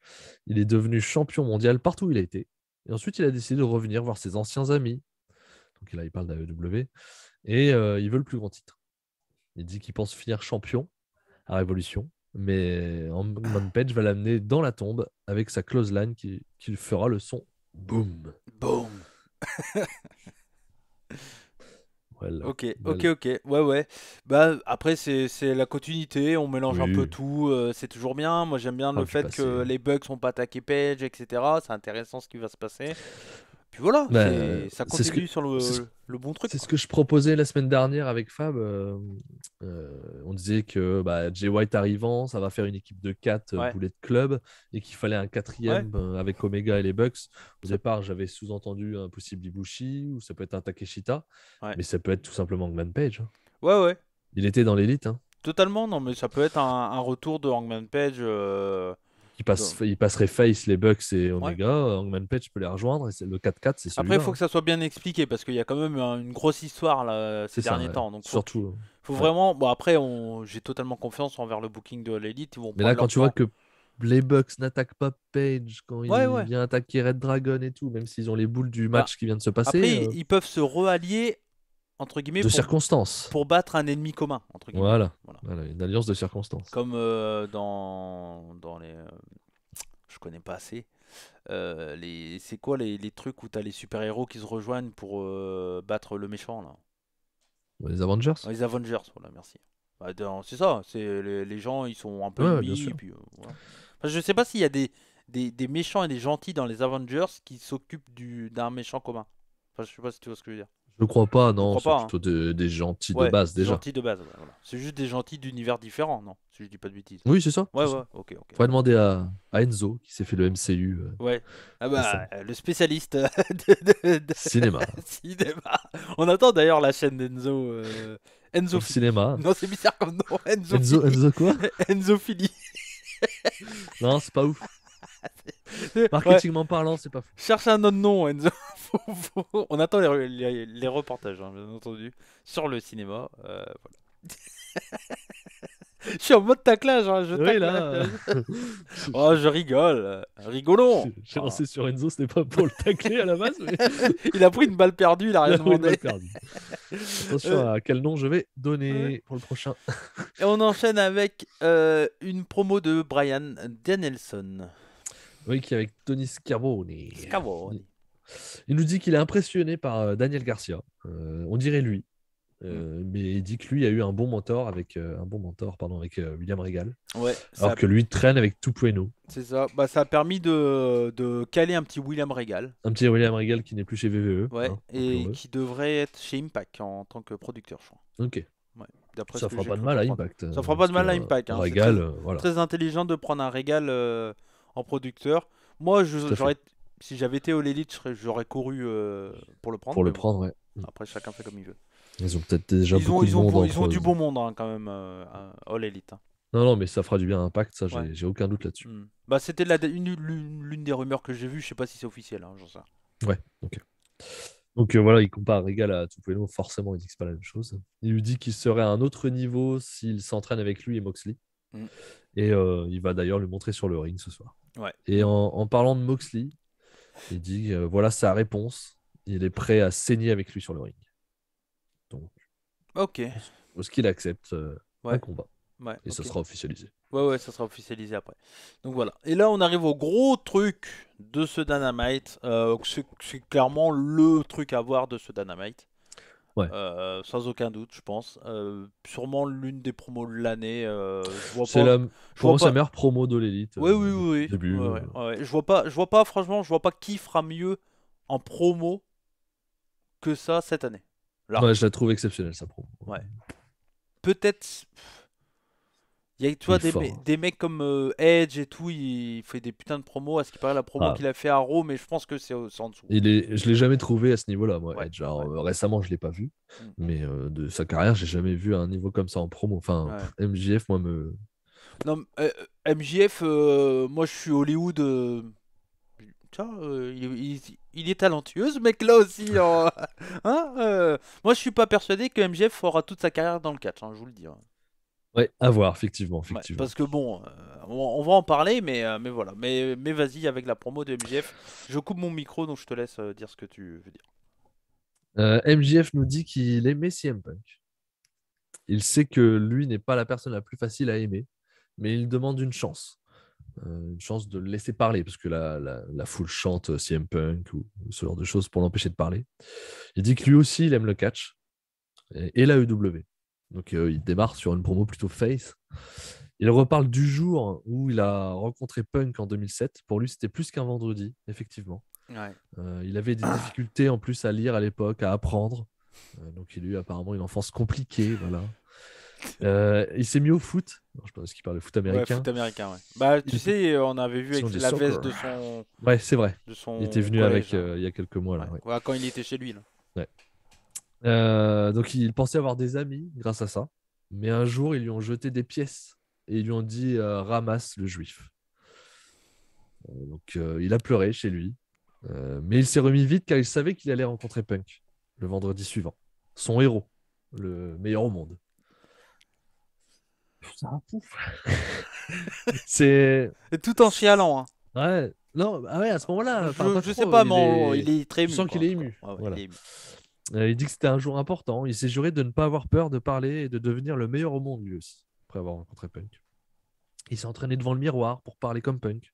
Il est devenu champion mondial partout où il a été. Et ensuite, il a décidé de revenir voir ses anciens amis. Donc là, il parle d'AEW. Et il veut le plus grand titre. Il dit qu'il pense finir champion à Révolution. Mais Hangman Page va l'amener dans la tombe avec sa clothesline qui fera le son boom. Boom. Voilà. Ok. Ouais. Bah après c'est la continuité, on mélange un peu tout, c'est toujours bien. Moi j'aime bien le fait que les Bucks n'ont pas attaqué Page, etc. C'est intéressant ce qui va se passer. Puis voilà, ça continue sur le bon truc. C'est ce que je proposais la semaine dernière avec Fab. On disait que Jay White arrivant, ça va faire une équipe de 4 Bullet Club et qu'il fallait un 4e avec Omega et les Bucks. Au départ, j'avais sous-entendu un possible Ibushi ou ça peut être un Takeshita, mais ça peut être tout simplement Hangman Page. Ouais. Il était dans l'élite. Totalement, non, mais ça peut être un retour de Hangman Page. Il passerait face les Bucks et Omega, Hangman Page peut les rejoindre et le 4-4 c'est celui-là. Après il faut que ça soit bien expliqué parce qu'il y a quand même une grosse histoire là, ces derniers temps. Donc surtout. Faut vraiment. Bon après j'ai totalement confiance envers le booking de l'élite. Mais là quand tu vois que les Bucks n'attaquent pas Page quand il vient attaquer Red Dragon et tout, même s'ils ont les boules du match qui vient de se passer. Après ils peuvent se reallier entre guillemets de circonstances pour battre un ennemi commun entre guillemets. Voilà, une alliance de circonstances. Comme dans les je connais pas assez. C'est quoi les trucs où t'as les super-héros qui se rejoignent pour battre le méchant là? Les Avengers. Les Avengers, voilà, merci. C'est ça, c'est les gens ils sont un peu ennemis. Et puis, voilà. Enfin, je sais pas s'il y a des méchants et des gentils dans les Avengers qui s'occupent d'un méchant commun. Enfin, je sais pas si tu vois ce que je veux dire. Je crois pas, non, c'est plutôt des gentils de base déjà. Gentils de base, voilà. C'est juste des gentils d'univers différents, non? Si je dis pas de bêtises. Oui, c'est ça. Ouais, ok. Faudrait demander à Enzo qui s'est fait le MCU. Ouais. Le spécialiste de cinéma. On attend d'ailleurs la chaîne d'Enzo. Enzo Cinéma. Non, c'est bizarre comme nom. Enzo quoi? Enzo Philly. Non, c'est pas ouf. Marketingment parlant, c'est pas fou. Cherche un autre nom, Enzo. On attend les reportages, hein, bien entendu, sur le cinéma. Voilà. Je suis en mode taclage, hein, je rigole. Rigolons. J'ai lancé sur Enzo, c'était pas pour le tacler à la base. Mais... il a pris une balle perdue, il a rien demandé. Attention à quel nom je vais donner pour le prochain. Et on enchaîne avec une promo de Bryan Danielson. Oui, qui est avec Tony Schiavone. Il nous dit qu'il est impressionné par Daniel Garcia. On dirait lui. Mais il dit que lui a eu un bon mentor avec William Regal. Ouais, alors que lui traîne avec Tupueno. C'est ça. Ça a permis de caler un petit William Regal. Un petit William Regal qui n'est plus chez VVE. Ouais, et qui devrait être chez Impact en tant que producteur, je crois. Ok. Ouais. Ça fera pas de mal à Impact. Ça fera pas de mal à Impact. Regal, c'est très intelligent de prendre un Regal en producteur. Moi, Si j'avais été All Elite, j'aurais couru pour le prendre. Pour le mais bon, prendre, ouais. après, chacun fait comme il veut. Ils ont peut-être déjà Ils ont, beaucoup de ils ont, monde ils ont entre du eux. bon monde hein, quand même, à All Elite. Hein. Non, mais ça fera du bien à Impact, ça, Ouais. j'ai aucun doute là-dessus. Bah, c'était l'une des rumeurs que j'ai vues, je sais pas si c'est officiel, hein, j'en sais rien. Ouais, ok. Donc voilà, il compare Regal à Tupuelo, forcément, il dit que c'est pas la même chose. Il lui dit qu'il serait à un autre niveau s'il s'entraîne avec lui et Moxley. Mm. Et il va d'ailleurs lui montrer sur le ring ce soir. Ouais. Et en parlant de Moxley, il dit voilà sa réponse. Il est prêt à saigner avec lui sur le ring. Donc, Ok. ce qu'il accepte Ouais. un combat. Ouais, Et ça ok. sera officialisé. Ouais, ça sera officialisé après. Donc voilà. Et là, on arrive au gros truc de ce Dynamite. C'est clairement le truc à voir de ce Dynamite. Ouais. Sans aucun doute, je pense. Sûrement l'une des promos de l'année. Je vois C'est pas. pour moi, c'est la meilleure promo de l'élite. Oui. Début. Ouais. Je vois pas, franchement, je vois pas qui fera mieux en promo que ça cette année. Là. Ouais, je la trouve exceptionnelle, sa promo. Ouais. Peut-être. Il y a tu vois, Il est fort. des mecs comme Edge et tout, il fait des putains de promos. À ce qui paraît, la promo qu'il a fait à Raw, mais je pense que c'est en dessous. Je l'ai jamais trouvé à ce niveau-là, moi. Ouais, Edge. Alors, ouais. récemment, je l'ai pas vu, Mm. mais de sa carrière, j'ai jamais vu à un niveau comme ça en promo. Enfin, MJF, moi, me. Non, MJF, moi je suis Hollywood. Tiens, il est talentueux ce mec là aussi. Hein, moi je suis pas persuadé que MJF fera toute sa carrière dans le catch, hein, je vous le dis. Hein. Ouais, à voir, effectivement. Ouais, parce que bon, on va en parler, mais voilà. Mais vas-y avec la promo de MJF. Je coupe mon micro, donc je te laisse dire ce que tu veux dire. MJF nous dit qu'il aimait CM Punk. Il sait que lui n'est pas la personne la plus facile à aimer, mais il demande une chance. Une chance de le laisser parler, parce que la foule chante CM Punk ou ce genre de choses pour l'empêcher de parler. Il dit que lui aussi, il aime le catch et la EW. Donc il démarre sur une promo plutôt face. Il reparle du jour où il a rencontré Punk en 2007. Pour lui, c'était plus qu'un vendredi, effectivement. Ouais. Il avait des difficultés en plus à lire à l'époque, à apprendre. Donc il a eu apparemment une enfance compliquée. Voilà. Il s'est mis au foot. Non, je pense qu'il parle de foot américain. Ouais, foot américain, ouais. Bah, tu sais, on avait vu avec la veste de son. Ouais, c'est vrai. Il était venu collège, avec il y a quelques mois. Là, ouais. Quand il était chez lui. Là. Ouais. Donc il pensait avoir des amis grâce à ça. Mais un jour, ils lui ont jeté des pièces et ils lui ont dit ramasse le juif. Donc il a pleuré chez lui. Mais il s'est remis vite car il savait qu'il allait rencontrer Punk le vendredi suivant. Son héros, le meilleur au monde. C'est tout en chialant. Hein. Ouais. Non, ah ouais, à ce moment-là. Je sais pas, mais il est très ému. Je sens qu'il est ému. Ouais, voilà. Il est ému. Il dit que c'était un jour important. Il s'est juré de ne pas avoir peur de parler et de devenir le meilleur au monde lui aussi, après avoir rencontré Punk. Il s'est entraîné devant le miroir pour parler comme Punk.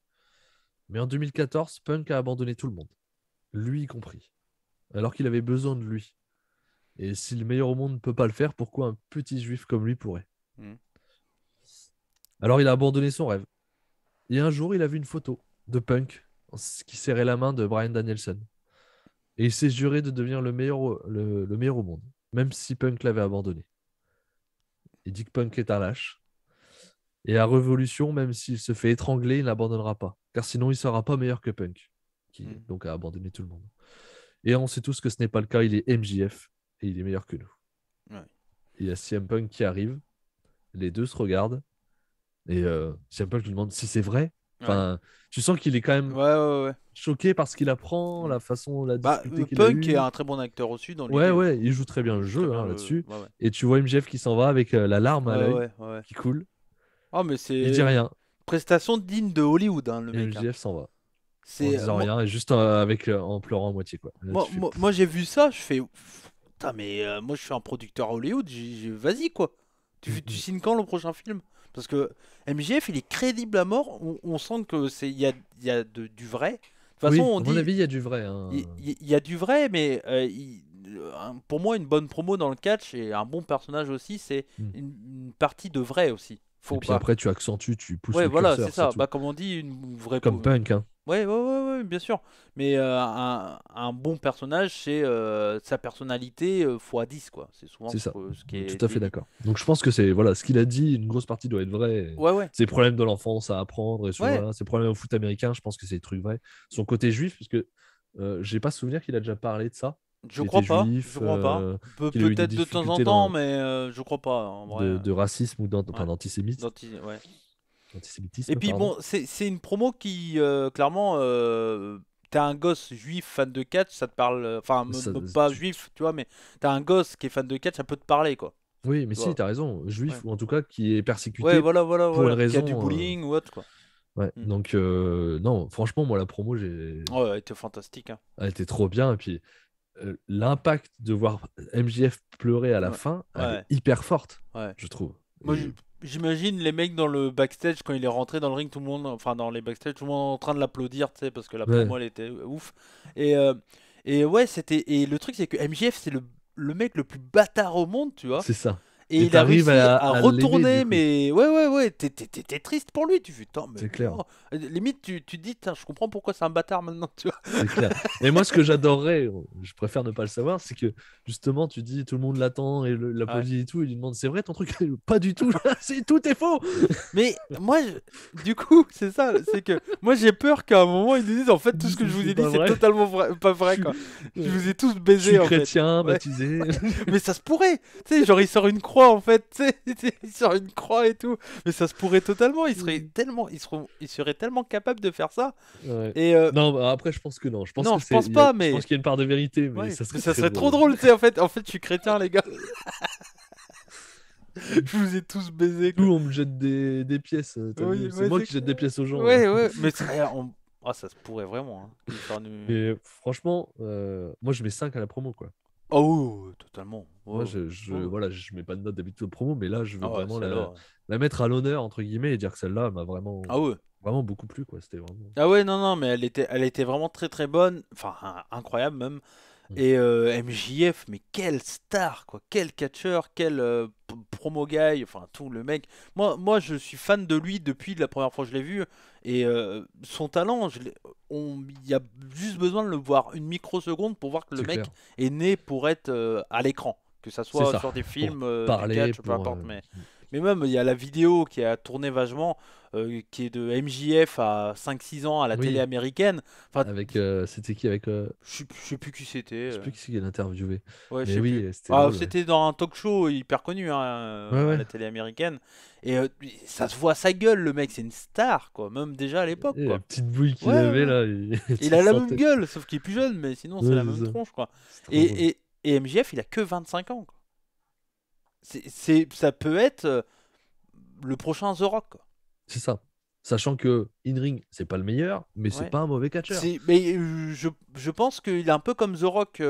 Mais en 2014, Punk a abandonné tout le monde, lui y compris, alors qu'il avait besoin de lui. Et si le meilleur au monde ne peut pas le faire, pourquoi un petit juif comme lui pourrait ? Alors il a abandonné son rêve. Et un jour, il a vu une photo de Punk qui serrait la main de Bryan Danielson. Et il s'est juré de devenir le meilleur au monde, même si Punk l'avait abandonné. Il dit que Punk est un lâche. Et à Révolution, même s'il se fait étrangler, il n'abandonnera pas. Car sinon, il ne sera pas meilleur que Punk, qui donc a abandonné tout le monde. Et on sait tous que ce n'est pas le cas. Il est MJF et il est meilleur que nous. Ouais. Il y a CM Punk qui arrive. Les deux se regardent. Et CM Punk lui demande si c'est vrai. Enfin, tu sens qu'il est quand même choqué par ce qu'il apprend, la façon, la difficulté qu'il a eu. Punk est un très bon acteur aussi dans l'idée. Ouais, il joue très bien le jeu là-dessus. Et tu vois MJF qui s'en va avec la larme à l'œil qui coule. Oh, mais c'est il dit rien. Prestation digne de Hollywood, hein, le mec. MJF s'en va. En disant rien, et juste en pleurant à moitié. Quoi. Là, moi j'ai vu ça, je fais putain, mais moi je suis un producteur à Hollywood, vas-y quoi. Tu signes quand le prochain film? Parce que MJF il est crédible à mort, on sent que il y a du vrai. De toute façon, on dit, à mon avis, il y a du vrai. Hein. Il y a du vrai, mais pour moi, une bonne promo dans le catch et un bon personnage aussi, c'est une partie de vrai aussi. Et puis après, tu accentues, tu pousses le curseur. C'est ça. Bah, comme on dit, une vraie comme Punk. Hein. Ouais, bien sûr. Mais un bon personnage, c'est sa personnalité fois 10, quoi. C'est souvent C'est ça. ce qui Tout est à fait dit. d'accord. Donc je pense que c'est voilà, ce qu'il a dit, une grosse partie doit être vrai. Ouais. Ses problèmes de l'enfance à apprendre, et Ouais, voilà, ses problèmes au foot américain, je pense que c'est des trucs vrais. Son côté juif, parce que j'ai pas souvenir qu'il a déjà parlé de ça, je qu'il était crois pas. juif, Je crois pas. qu'il a eu des Peut-être de temps en difficultés temps, mais je crois pas, en vrai. de racisme ou Ouais. enfin, Ouais. Et d'antisémitisme, puis pardon. bon, c'est une promo qui, clairement, t'es un gosse juif fan de catch, ça te parle. Enfin, Ça- pas tu- juif, tu vois, mais t'as un gosse qui est fan de catch, ça peut te parler, quoi. Oui, mais Tu si, vois. t'as raison, Ouais. juif, ou en tout cas qui est Ouais, persécuté pour une voilà. Qu'il y a du raison. bullying ou autre, quoi. Ouais, Hmm. donc non, franchement, moi, la promo, Ouais, elle était fantastique, hein. elle était trop bien. Et puis, l'impact de voir MJF pleurer à la Ouais. fin, elle est Ouais. hyper forte, Ouais. je trouve. Moi, j'imagine les mecs dans le backstage quand il est rentré dans le ring, tout le monde, enfin dans les backstage, tout le monde en train de l'applaudir, tu sais, parce que la Ouais, promo elle était ouf. Et, euh, et ouais, et le truc c'est que MJF c'est le mec le plus bâtard au monde, tu vois. c'est ça. Et Et il a t'arrives réussi à à l'aimer, du retourner, coup. mais ouais, t'es triste pour lui. Tu fais, putain, mais C'est clair. non. Limite, tu te dis, je comprends pourquoi c'est un bâtard maintenant, tu vois. C'est clair. Et moi, ce que j'adorerais, je préfère ne pas le savoir, c'est que justement, tu dis tout le monde l'attend et Ouais. l'applaudit et tout, il lui demande c'est vrai ton truc? Pas du tout, c'est tout est faux. Mais moi, du coup, c'est ça, c'est que moi j'ai peur qu'à un moment ils nous disent en fait tout ce que je vous C'est ai dit pas c'est vrai. totalement pas Je vrai suis, quoi. Je ouais. vous ai tous Je baisé suis en fait. chrétien, Ouais. baptisé. Mais ça se pourrait, tu sais, genre il sort une croix en fait, tu sais, il sort une croix et tout. Mais ça se pourrait totalement, ils seraient tellement capables de faire ça. Ouais. Et Non, bah, après, je pense que non. Je pense non, que je pense pas, je mais pense qu'il y a une part de vérité, mais ouais, ça mais serait ça très serait trop drôle. drôle, tu sais, en fait, je suis chrétien les gars. Je vous ai tous baisé Nous, quoi. on me jette des pièces. T'as Oui, vu? C'est ouais, moi c'est qui jette des pièces aux gens. ouais, mais ah, ça se pourrait vraiment hein, qu'il sorte Mais franchement, moi, je mets 5 à la promo, quoi. Oh, oui, totalement. Moi, Ouais, ouais. voilà, je mets pas de note d'habitude aux promos, mais là, je veux Ah ouais, vraiment celle-là. la mettre à l'honneur, entre guillemets, et dire que celle-là m'a Ah ouais. vraiment beaucoup plu, quoi. C'était vraiment. Ah ouais, non, mais elle était vraiment très très bonne. Enfin, incroyable même. Mm. Et MJF, mais quel star, quoi. Quel catcheur, quel promo guy. Enfin, tout le mec. Moi, je suis fan de lui depuis la première fois que je l'ai vu. Et son talent, il y a juste besoin de le voir une microseconde pour voir que le C'est clair. mec est né pour être à l'écran. Que ça C'est soit ça. sur des Pour films, du parler, catch, peu importe. Mais. mm. Mais même, il y a la vidéo qui a tourné vachement, qui est de MJF à 5-6 ans à la télé Oui, américaine. Enfin, avec. C'était qui avec. je sais plus qui c'était. Je sais plus qui c'est qui l'a interviewé. Ouais, je Mais sais plus. oui, c'était Ah, drôle. Ouais, c'était dans un talk show hyper connu hein, ouais. à Ouais. la télé américaine. Et ça se voit sa gueule, le mec, c'est une star, quoi. Même déjà à l'époque, Et la quoi. petite bouille qu'il Ouais, avait ouais. là, Il tu a la même sentais. gueule, sauf qu'il est plus jeune, mais sinon c'est Ouais, la même c'est ça. tronche, quoi. C'est trop drôle. Et MJF, il a que 25 ans, quoi. Ça peut être le prochain The Rock, quoi. C'est ça. Sachant que In-Ring, c'est pas le meilleur, mais c'est Ouais. pas un mauvais catcheur. Mais je pense qu'il est un peu comme The Rock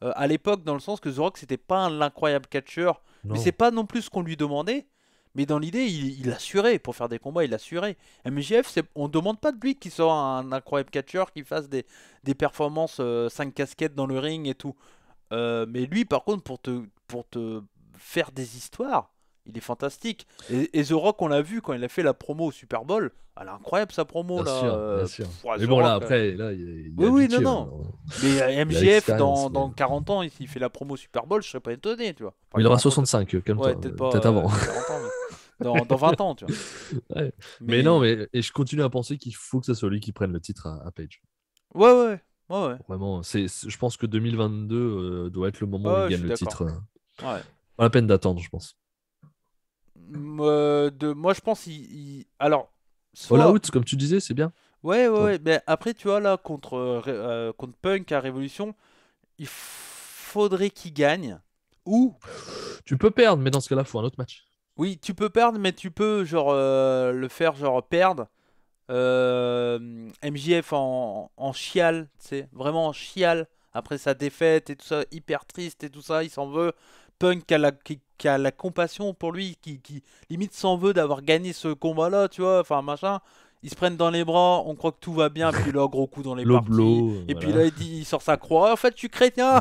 à l'époque, dans le sens que The Rock, c'était pas l'incroyable catcheur, mais c'est Non. pas non plus ce qu'on lui demandait. Mais dans l'idée, il assurait pour faire des combats, il assurait. MJF, on demande pas de lui qu'il soit un incroyable catcheur, qu'il fasse des performances 5 casquettes dans le ring et tout. Mais lui, par contre, pour te faire des histoires, il est fantastique. Et The Rock, on l'a vu quand il a fait la promo au Super Bowl. Elle est incroyable sa promo Bien là. sûr, bien sûr. Ouais, Mais The bon, là, Rock, après, là, il est oui, non, habitué non. maintenant. Mais Il a MJF, l'expérience, dans mais 40 ans, s'il fait la promo Super Bowl, je serais pas étonné, tu vois. Enfin, il aura 40 ans, 65, ouais, calme-toi. peut-être pas Peut-être avant. 40 ans, mais dans 20 ans, tu vois. Ouais. Mais non, Mais et je continue à penser qu'il faut que ce soit lui qui prenne le titre à Page. ouais. Vraiment, je pense que 2022 doit être le moment où il Ouais, je gagne suis le d'accord. titre. Ouais. Pas la peine d'attendre, je pense. Moi, je pense alors, All soit Out, comme tu disais, c'est bien. Toi. ouais. Mais après, tu vois là contre Punk à Révolution, il faudrait qu'il gagne. Ou Tu peux perdre, mais dans ce cas-là, il faut un autre match. oui, tu peux perdre, mais tu peux genre le faire genre perdre. MJF en chial, tu sais, vraiment en chial après sa défaite et tout ça, hyper triste et tout ça, il s'en veut. Punk qui a la compassion pour lui, qui limite s'en veut d'avoir gagné ce combat-là, tu vois, enfin machin. Ils se prennent dans les bras, on croit que tout va bien, puis là, gros coup dans les Low parties. blow, Et puis voilà. là, il sort sa croix. En fait, je suis chrétien.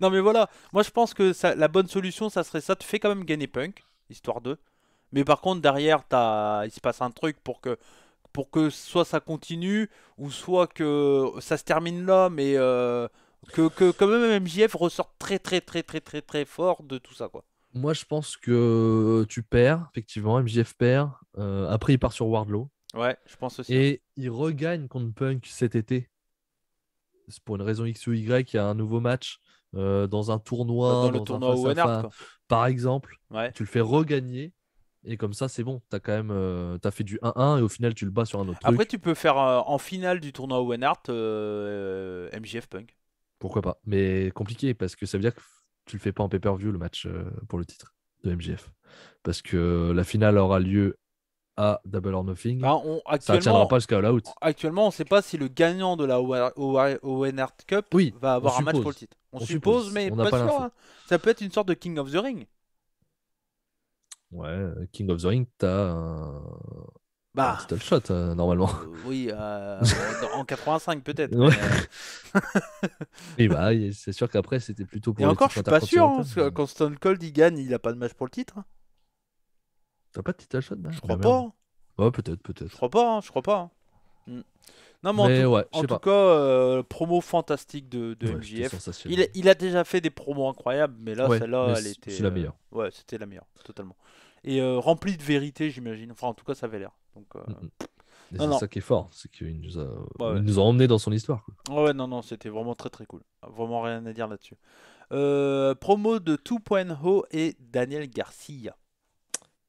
Non, mais voilà, moi je pense que la bonne solution, ça serait ça. Tu fais quand même gagner Punk, histoire de. Mais par contre, derrière, il se passe un truc pour que soit ça continue, ou soit que ça se termine là, mais que quand même MJF ressort très très très très très très fort de tout ça, quoi. Moi, je pense que tu perds, effectivement. MJF perd. Après, il part sur Wardlow. Ouais, je pense aussi. Et il regagne contre Punk cet été. C'est pour une raison X ou Y. Il y a un nouveau match dans un tournoi. Dans le un tournoi Owen face-à-face, Hart, quoi. par exemple. Ouais. Tu le fais regagner. Et comme ça, c'est bon. T'as quand même t'as fait du 1-1 et au final, tu le bats sur un autre Après, truc. tu peux faire en finale du tournoi Owen Hart MJF Punk. Pourquoi pas? Mais compliqué parce que ça veut dire que tu le fais pas en pay-per-view le match pour le titre de MJF. Parce que la finale aura lieu à Double or Nothing. Bah, Ça ne tiendra pas jusqu'à All Out. Actuellement, on ne sait pas si le gagnant de la Owen Hart Cup Oui, va avoir on un match suppose. pour le titre. On suppose, suppose, mais on n'a pas pas sûr. l'info. Hein. Ça peut être une sorte de King of the Ring. Ouais, King of the Ring, t'as un Bah, title shot normalement. oui, en 85 peut-être. Ouais. Mais... Et bah, c'est sûr qu'après, c'était plutôt pour Et le encore, je titre suis pas sûr. Hein, parce intercontinental. que quand Stone Cold il gagne, il a pas de match pour le titre. Hein. T'as pas de title shot là? Je crois Ah, pas. merde. Ouais, peut-être. Je crois pas. Hein, je crois pas. Hein. Mm. Non, mais Mais ouais, je en sais tout pas. cas, promo fantastique de Ouais, c'était MJF. sensationnel. Il a déjà fait des promos incroyables, mais là, Ouais, celle-là, mais elle était. c'est la meilleure. Ouais, c'était la meilleure, totalement. Et remplie de vérité, j'imagine. Enfin, en tout cas, ça avait l'air. Donc, Et non, c'est non. ça qui est fort, c'est qu'il nous a, Ouais, il nous a emmenés dans son histoire, quoi. ouais, non, c'était vraiment très très cool. Vraiment rien à dire là-dessus. Promo de 2.0 et Daniel Garcia.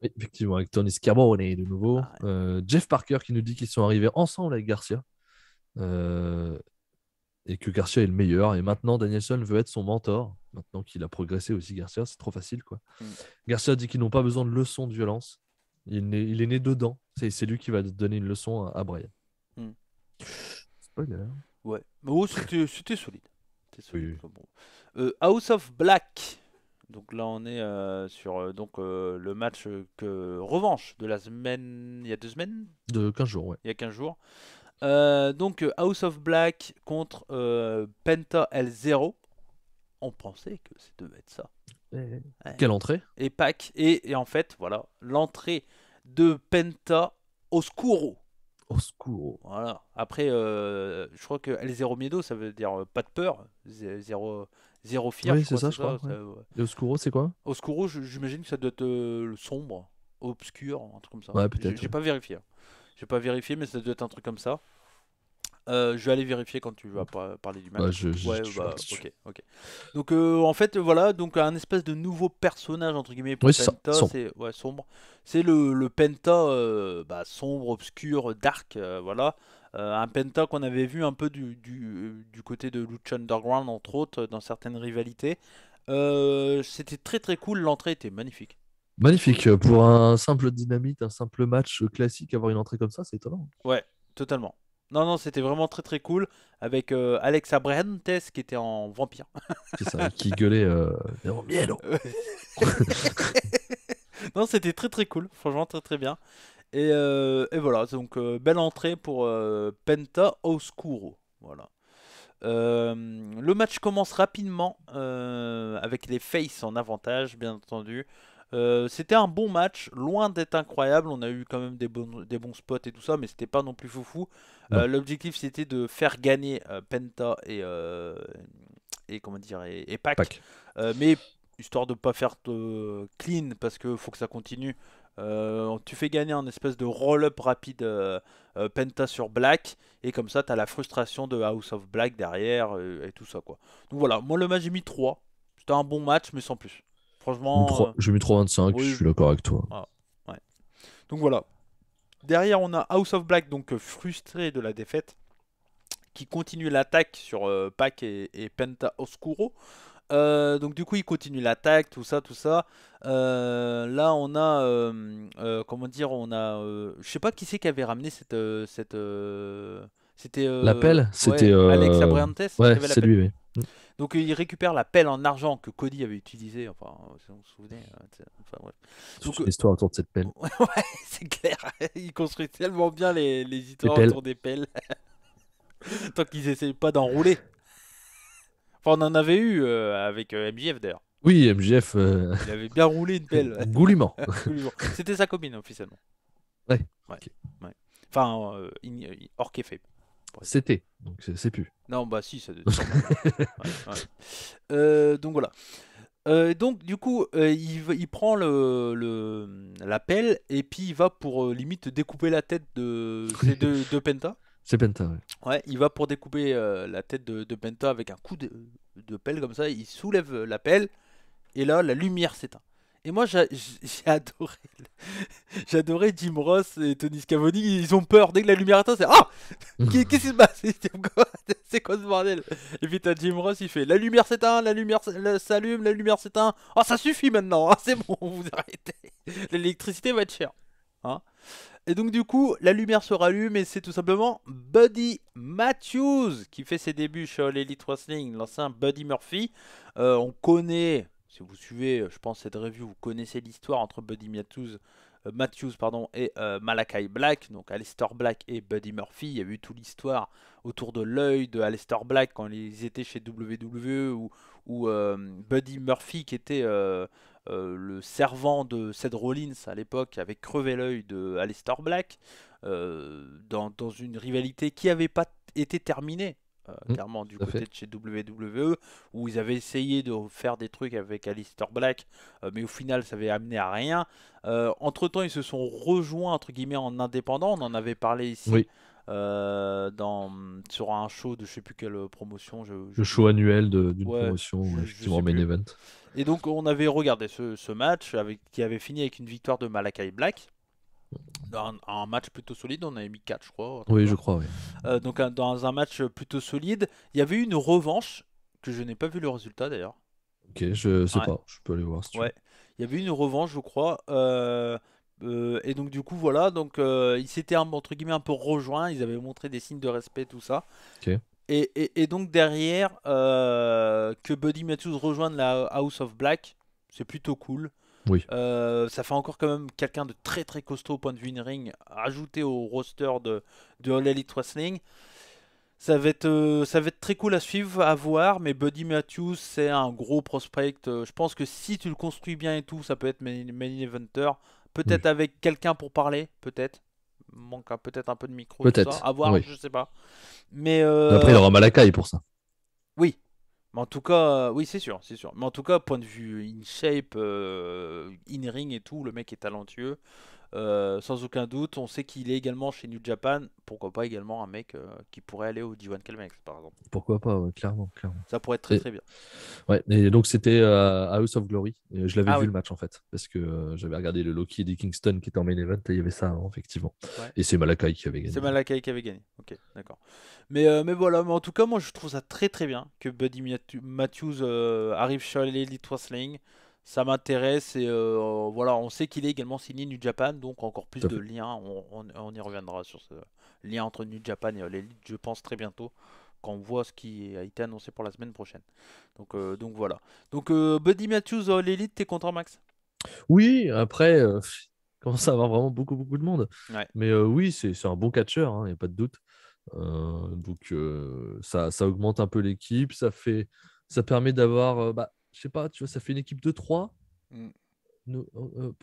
Oui, effectivement, avec Tony Schiavone de nouveau. Ah, Jeff Parker qui nous dit qu'ils sont arrivés ensemble avec Garcia. Et que Garcia est le meilleur. Et maintenant, Danielson veut être son mentor. Maintenant qu'il a progressé aussi, Garcia, c'est trop facile, quoi. Garcia dit qu'ils n'ont pas besoin de leçons de violence. Il est né dedans. C'est lui qui va donner une leçon à Brian. Spoiler. Ouais, mais oh, c'était solide. C'était solide. Oui. Bon. House of Black. Donc là, on est sur le match revanche de la semaine. Il y a 2 semaines. De 15 jours, ouais. Il y a 15 jours. Donc House of Black contre Penta L0. On pensait que ça devait être ça. Ouais. Quelle entrée? Et Pac. Et en fait, voilà, l'entrée de Penta Oscuro. Oscuro. Voilà. Après, je crois que L0 Miedo, ça veut dire pas de peur. Zéro fear. Oui, je c'est ça, crois, je crois. ça, Ouais. ouais. Et Oscuro, c'est quoi? Oscuro, j'imagine que ça doit être le sombre, obscur, un truc comme ça. Ouais, peut-être. J'ai pas vérifié. J'ai pas vérifié, mais ça doit être un truc comme ça. Je vais aller vérifier quand tu vas parler du match. Bah, ok. Donc en fait voilà, donc un espèce de nouveau personnage entre guillemets pour Oui, c'est ça, Penta, sombre. c'est sombre. C'est le Penta sombre, obscur, dark, voilà. Un Penta qu'on avait vu un peu du côté de Lucha Underground entre autres dans certaines rivalités. C'était très très cool, l'entrée était magnifique. Magnifique. Pour un simple dynamite, un simple match classique, avoir une entrée comme ça, c'est étonnant. Ouais, totalement. Non, c'était vraiment très très cool avec Alex Abrahantes qui était en vampire. C'est ça, qui gueulait oh, mielo. Non, c'était très très cool, franchement très très bien. Et voilà, donc belle entrée pour Penta Oscuro. Voilà. Le match commence rapidement avec les faces en avantage, bien entendu. C'était un bon match, loin d'être incroyable. On a eu quand même des bons spots et tout ça, mais c'était pas non plus foufou. L'objectif c'était de faire gagner Penta et comment dire et Pac. Mais histoire de pas faire clean parce que faut que ça continue. Tu fais gagner un espèce de roll-up rapide Penta sur Black et comme ça t'as la frustration de House of Black derrière et tout ça quoi. Donc voilà, moi le match j'ai mis 3. C'était un bon match mais sans plus. Franchement, j'ai mis 3,25, oui, je suis d'accord avec toi. Ouais. Donc voilà. Derrière, on a House of Black, donc frustré de la défaite, qui continue l'attaque sur Pac et Penta Oscuro. Donc du coup, il continue l'attaque, tout ça. Là, on a, comment dire, je sais pas qui c'est qui avait ramené c'était L'appel, c'était Alex Abrahantes. Ouais, c'est lui, oui. Donc il récupère la pelle en argent que Cody avait utilisée, enfin, si on se souvenait. Enfin, ouais. Donc, une histoire autour de cette pelle. Ouais, c'est clair. Il construit tellement bien les histoires autour des pelles. Tant qu'ils essaient pas d'enrouler. Enfin, on en avait eu avec MJF d'ailleurs. Oui, MJF. Il avait bien roulé une pelle. Goulûment. C'était sa copine officiellement. Ouais. Okay. Ouais. Enfin, hors kayfabe. C'était, donc c'est plus. Non, bah si, ça. Donc voilà. Donc du coup, il prend l'appel et puis il va pour limite découper la tête de Penta. C'est Penta, ouais. Ouais, il va pour découper la tête de Penta avec un coup de pelle comme ça. Il soulève la pelle et là, la lumière s'éteint. Et moi, j'ai adoré, j'ai adoré Jim Ross et Tony Schiavone. Ils ont peur dès que la lumière éteint. C'est qu'est-ce qui se passe? C'est quoi ce bordel? Et puis t'as Jim Ross, il fait la lumière s'éteint, la lumière s'allume, la lumière s'éteint. Oh, ça suffit maintenant, hein, c'est bon, vous arrêtez. L'électricité va être chère. Hein. Et donc du coup, la lumière se rallume et c'est tout simplement Buddy Matthews qui fait ses débuts chez All Elite Wrestling, l'ancien Buddy Murphy. On connaît, si vous suivez, je pense, cette review, vous connaissez l'histoire entre Buddy Matthews et Malakai Black, donc Aleister Black et Buddy Murphy. Il y a eu toute l'histoire autour de l'œil de Aleister Black quand ils étaient chez WWE ou Buddy Murphy qui était le servant de Seth Rollins à l'époque avait crevé l'œil de Aleister Black dans une rivalité qui n'avait pas été terminée. Clairement du côté de chez WWE où ils avaient essayé de faire des trucs avec Aleister Black mais au final ça avait amené à rien. Entre temps ils se sont rejoints entre guillemets en indépendant, on en avait parlé ici sur un show de je sais plus quelle promotion, le show annuel d'une promotion effectivement main event. Et donc on avait regardé ce match qui avait fini avec une victoire de Malakai Black. Un match plutôt solide, on avait mis 4 je crois. Oui, je crois, oui. Donc dans un match plutôt solide, il y avait eu une revanche que je n'ai pas vu le résultat d'ailleurs. Ok, je sais pas, je peux aller voir si tu veux. Il y avait eu une revanche je crois. Et donc du coup voilà, donc ils s'étaient entre guillemets un peu rejoints, ils avaient montré des signes de respect, tout ça. Ok. Et donc derrière, que Buddy Matthews rejoigne la House of Black, c'est plutôt cool. Oui. Ça fait encore quand même quelqu'un de très très costaud au point de vue in-ring, ajouté au roster de All Elite Wrestling. Ça va être très cool à suivre, à voir, mais Buddy Matthews c'est un gros prospect. Je pense que si tu le construis bien et tout, ça peut être main eventer. Peut-être avec quelqu'un pour parler, peut-être. Manque peut-être un peu de micro, tout ça. À voir, je sais pas. Mais après, il aura Malakai pour ça. Oui. Mais en tout cas, oui, c'est sûr, c'est sûr. Mais en tout cas, point de vue in shape, in-ring et tout, le mec est talentueux. Sans aucun doute, on sait qu'il est également chez New Japan. Pourquoi pas également un mec qui pourrait aller au G1 Climax, par exemple. Pourquoi pas, clairement. Ça pourrait être très très bien. Ouais, et donc c'était House of Glory. Et je l'avais vu le match en fait, parce que j'avais regardé le Loki et Kingston qui était en main event et il y avait ça effectivement. Ouais. Et c'est Malakai qui avait gagné. C'est Malakai qui avait gagné. Ok, d'accord. Mais voilà, mais en tout cas, moi je trouve ça très très bien que Buddy Matthews arrive chez Elite Wrestling. Ça m'intéresse et voilà, on sait qu'il est également signé New Japan, donc encore plus de liens. On y reviendra sur ce lien entre New Japan et l'Elite, je pense très bientôt, quand on voit ce qui a été annoncé pour la semaine prochaine. Donc voilà. Donc Buddy Matthews, l'Elite, t'es content, Max? Oui, après, commence à avoir vraiment beaucoup de monde. Ouais. Mais oui, c'est un bon catcheur, il n'y a pas de doute. Donc ça augmente un peu l'équipe, ça permet d'avoir, je sais pas, tu vois, ça fait une équipe de 3.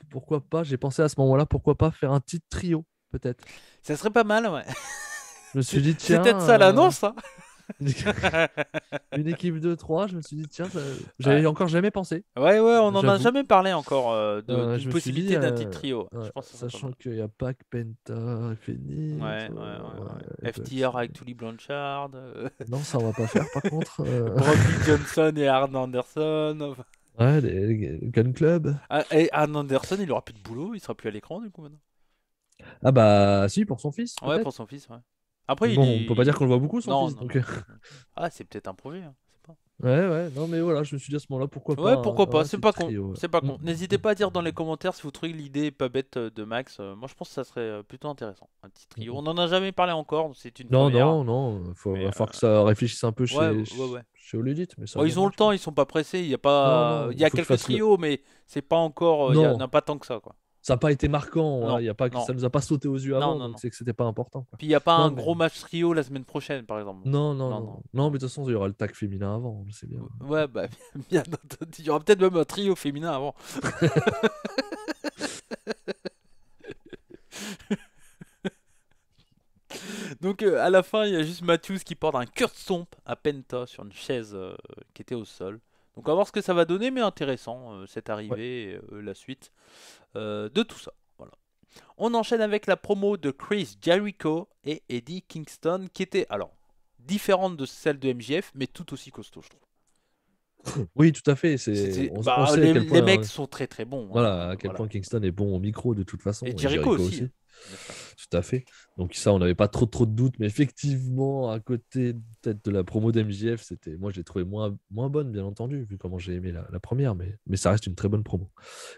Pourquoi pas, j'ai pensé à ce moment-là, pourquoi pas faire un petit trio, peut-être. Ça serait pas mal, ouais. Je me suis dit, tiens. C'est peut-être ça l'annonce, hein. Une équipe de 3, je me suis dit, tiens, j'avais encore jamais pensé. Ouais, on en a jamais parlé encore d'une possibilité d'un petit trio. Je pense sachant qu'il n'y a pas que Penta, Phoenix. FTR avec Tully Blanchard. Non, ça on va pas faire par contre. Brocky Johnson et Arn Anderson. Ouais, les Gun Club. Et Arn Anderson, il aura plus de boulot, il sera plus à l'écran du coup maintenant. Ah bah si, pour son fils. Ouais, pour son fils, ouais. Après, on peut pas dire qu'on le voit beaucoup, son fils. Donc... Ah, c'est peut-être un projet, hein. Ouais, non mais voilà, je me suis dit à ce moment-là, pourquoi pas. Ouais, pourquoi pas, c'est pas con. C'est pas con. N'hésitez pas à dire dans les commentaires si vous trouvez l'idée pas bête de Max. Moi, je pense que ça serait plutôt intéressant, un petit trio. On en a jamais parlé encore, c'est une première. Non, va falloir que ça réfléchisse un peu chez All Elite. Mais ça ils ont le temps, ils sont pas pressés. Il y a pas, il y a quelques trios, mais c'est pas encore, il n'y en a pas tant que ça, quoi. Ça n'a pas été marquant, ça nous a pas sauté aux yeux avant, donc c'est que c'était pas important. Quoi. Puis il n'y a pas un gros match trio la semaine prochaine, par exemple. Non, mais de toute façon, il y aura le tag féminin avant, je sais bien. Ouais, bien entendu. Il y aura peut-être même un trio féminin avant. Donc à la fin, il y a juste Matthews qui porte un Kurt Stomp à Penta sur une chaise qui était au sol. Donc on va voir ce que ça va donner, mais intéressant cette arrivée et la suite de tout ça. Voilà. On enchaîne avec la promo de Chris Jericho et Eddie Kingston qui était alors différente de celle de MJF, mais tout aussi costaud, je trouve. Oui, tout à fait. On sait à quel point, les mecs sont très très bons. Voilà, à quel point Kingston est bon au micro de toute façon. Et Jericho aussi. Tout à fait. Donc ça, on n'avait pas trop de doutes, mais effectivement, à côté peut-être de la promo d'MJF, moi je l'ai trouvé moins bonne, bien entendu, vu comment j'ai aimé la première, mais ça reste une très bonne promo.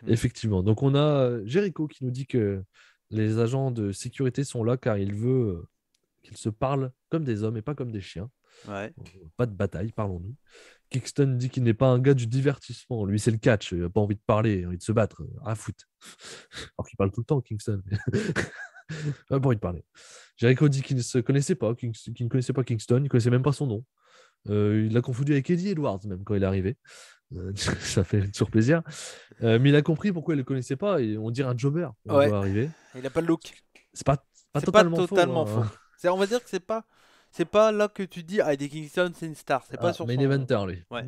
Effectivement. Donc on a Jericho qui nous dit que les agents de sécurité sont là car il veut qu'ils se parlent comme des hommes et pas comme des chiens. Ouais. Pas de bataille, parlons-nous. Kingston dit qu'il n'est pas un gars du divertissement. Lui, c'est le catch. Il n'a pas envie de parler, il a envie de se battre. À foutre. Alors qu'il parle tout le temps, Kingston. Pas envie de parler. Jericho dit qu'il ne se connaissait pas, qu'il ne connaissait pas Kingston, il ne connaissait même pas son nom. Il l'a confondu avec Eddie Edwards, même quand il est arrivé. Ça fait toujours plaisir. Mais il a compris pourquoi il ne le connaissait pas. Et on dirait un jobber. Il n'a pas le look. C'est pas totalement faux. On va dire que c'est pas là que tu dis Eddie Kingston c'est une star, c'est pas sur main eventer lui. Ouais.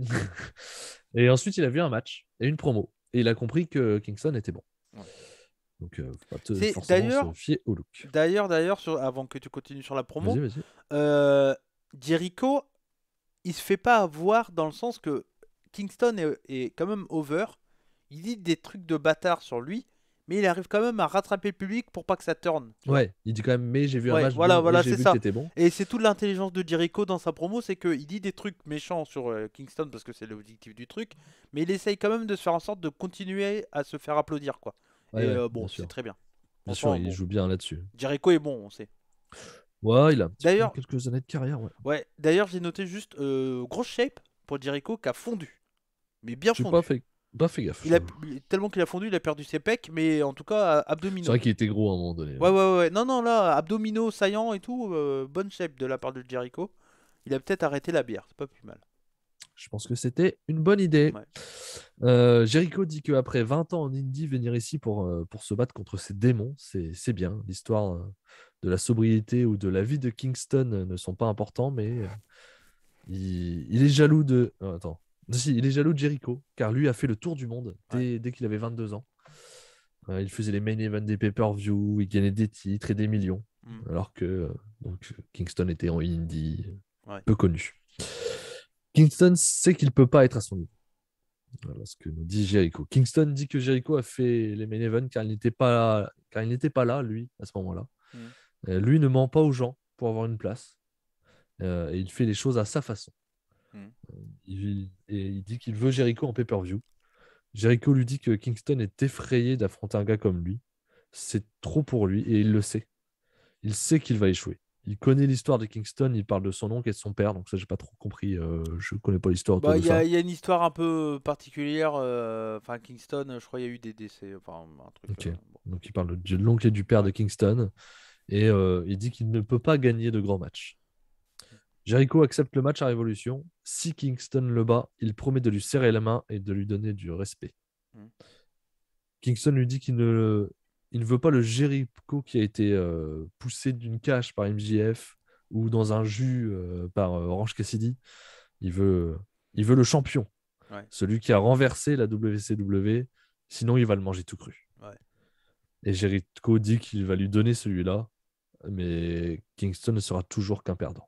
Et ensuite il a vu un match et une promo et il a compris que Kingston était bon. Ouais. Donc faut pas forcément se fier au look. D'ailleurs avant que tu continues sur la promo, vas-y. Jericho il se fait pas avoir dans le sens que Kingston est quand même over. Il dit des trucs de bâtard sur lui. Mais il arrive quand même à rattraper le public pour pas que ça tourne. Ouais, il dit quand même, mais j'ai vu un match j'ai vu que t'étais bon. Et c'est toute l'intelligence de Jericho dans sa promo, c'est qu'il dit des trucs méchants sur Kingston parce que c'est l'objectif du truc, mais il essaye quand même de se faire en sorte de continuer à se faire applaudir, quoi. C'est très bien. Bien sûr, il joue bien là-dessus. Jericho est bon, on sait. Ouais, il a quelques années de carrière. Ouais, d'ailleurs, j'ai noté juste grosse shape pour Jericho qui a fondu. Mais bien fondu. Pas fait gaffe. Tellement qu'il a fondu, il a perdu ses pecs, mais en tout cas, abdominaux. C'est vrai qu'il était gros à un moment donné. Ouais. Non, là, abdominaux saillants et tout, bonne shape de la part de Jericho. Il a peut-être arrêté la bière, c'est pas plus mal. Je pense que c'était une bonne idée. Ouais. Jericho dit qu'après 20 ans en Indie, venir ici pour se battre contre ses démons, c'est bien. L'histoire de la sobriété ou de la vie de Kingston ne sont pas importants, mais il est jaloux de... il est jaloux de Jericho, car lui a fait le tour du monde dès qu'il avait 22 ans. Il faisait les main events des pay-per-view, il gagnait des titres et des millions, alors que Kingston était en indie, peu connu. Kingston sait qu'il ne peut pas être à son niveau. Voilà ce que nous dit Jericho. Kingston dit que Jericho a fait les main events car il n'était pas là, lui, à ce moment-là. Lui ne ment pas aux gens pour avoir une place. Et il fait les choses à sa façon. Il dit qu'il veut Jericho en pay-per-view. Jericho lui dit que Kingston est effrayé d'affronter un gars comme lui. C'est trop pour lui et il le sait. Il sait qu'il va échouer. Il connaît l'histoire de Kingston, il parle de son oncle et de son père, donc ça j'ai pas trop compris. Je connais pas l'histoire autour de ça. Il y a une histoire un peu particulière. Kingston, je crois qu'il y a eu des décès. Un truc, Donc il parle de l'oncle et du père de Kingston et il dit qu'il ne peut pas gagner de grands matchs. Jericho accepte le match à Révolution. Si Kingston le bat, il promet de lui serrer la main et de lui donner du respect. Kingston lui dit qu'il ne veut pas le Jericho qui a été poussé d'une cage par MJF ou dans un jus par Orange Cassidy. Il veut le champion. Celui qui a renversé la WCW. Sinon, il va le manger tout cru. Et Jericho dit qu'il va lui donner celui-là. Mais Kingston ne sera toujours qu'un perdant.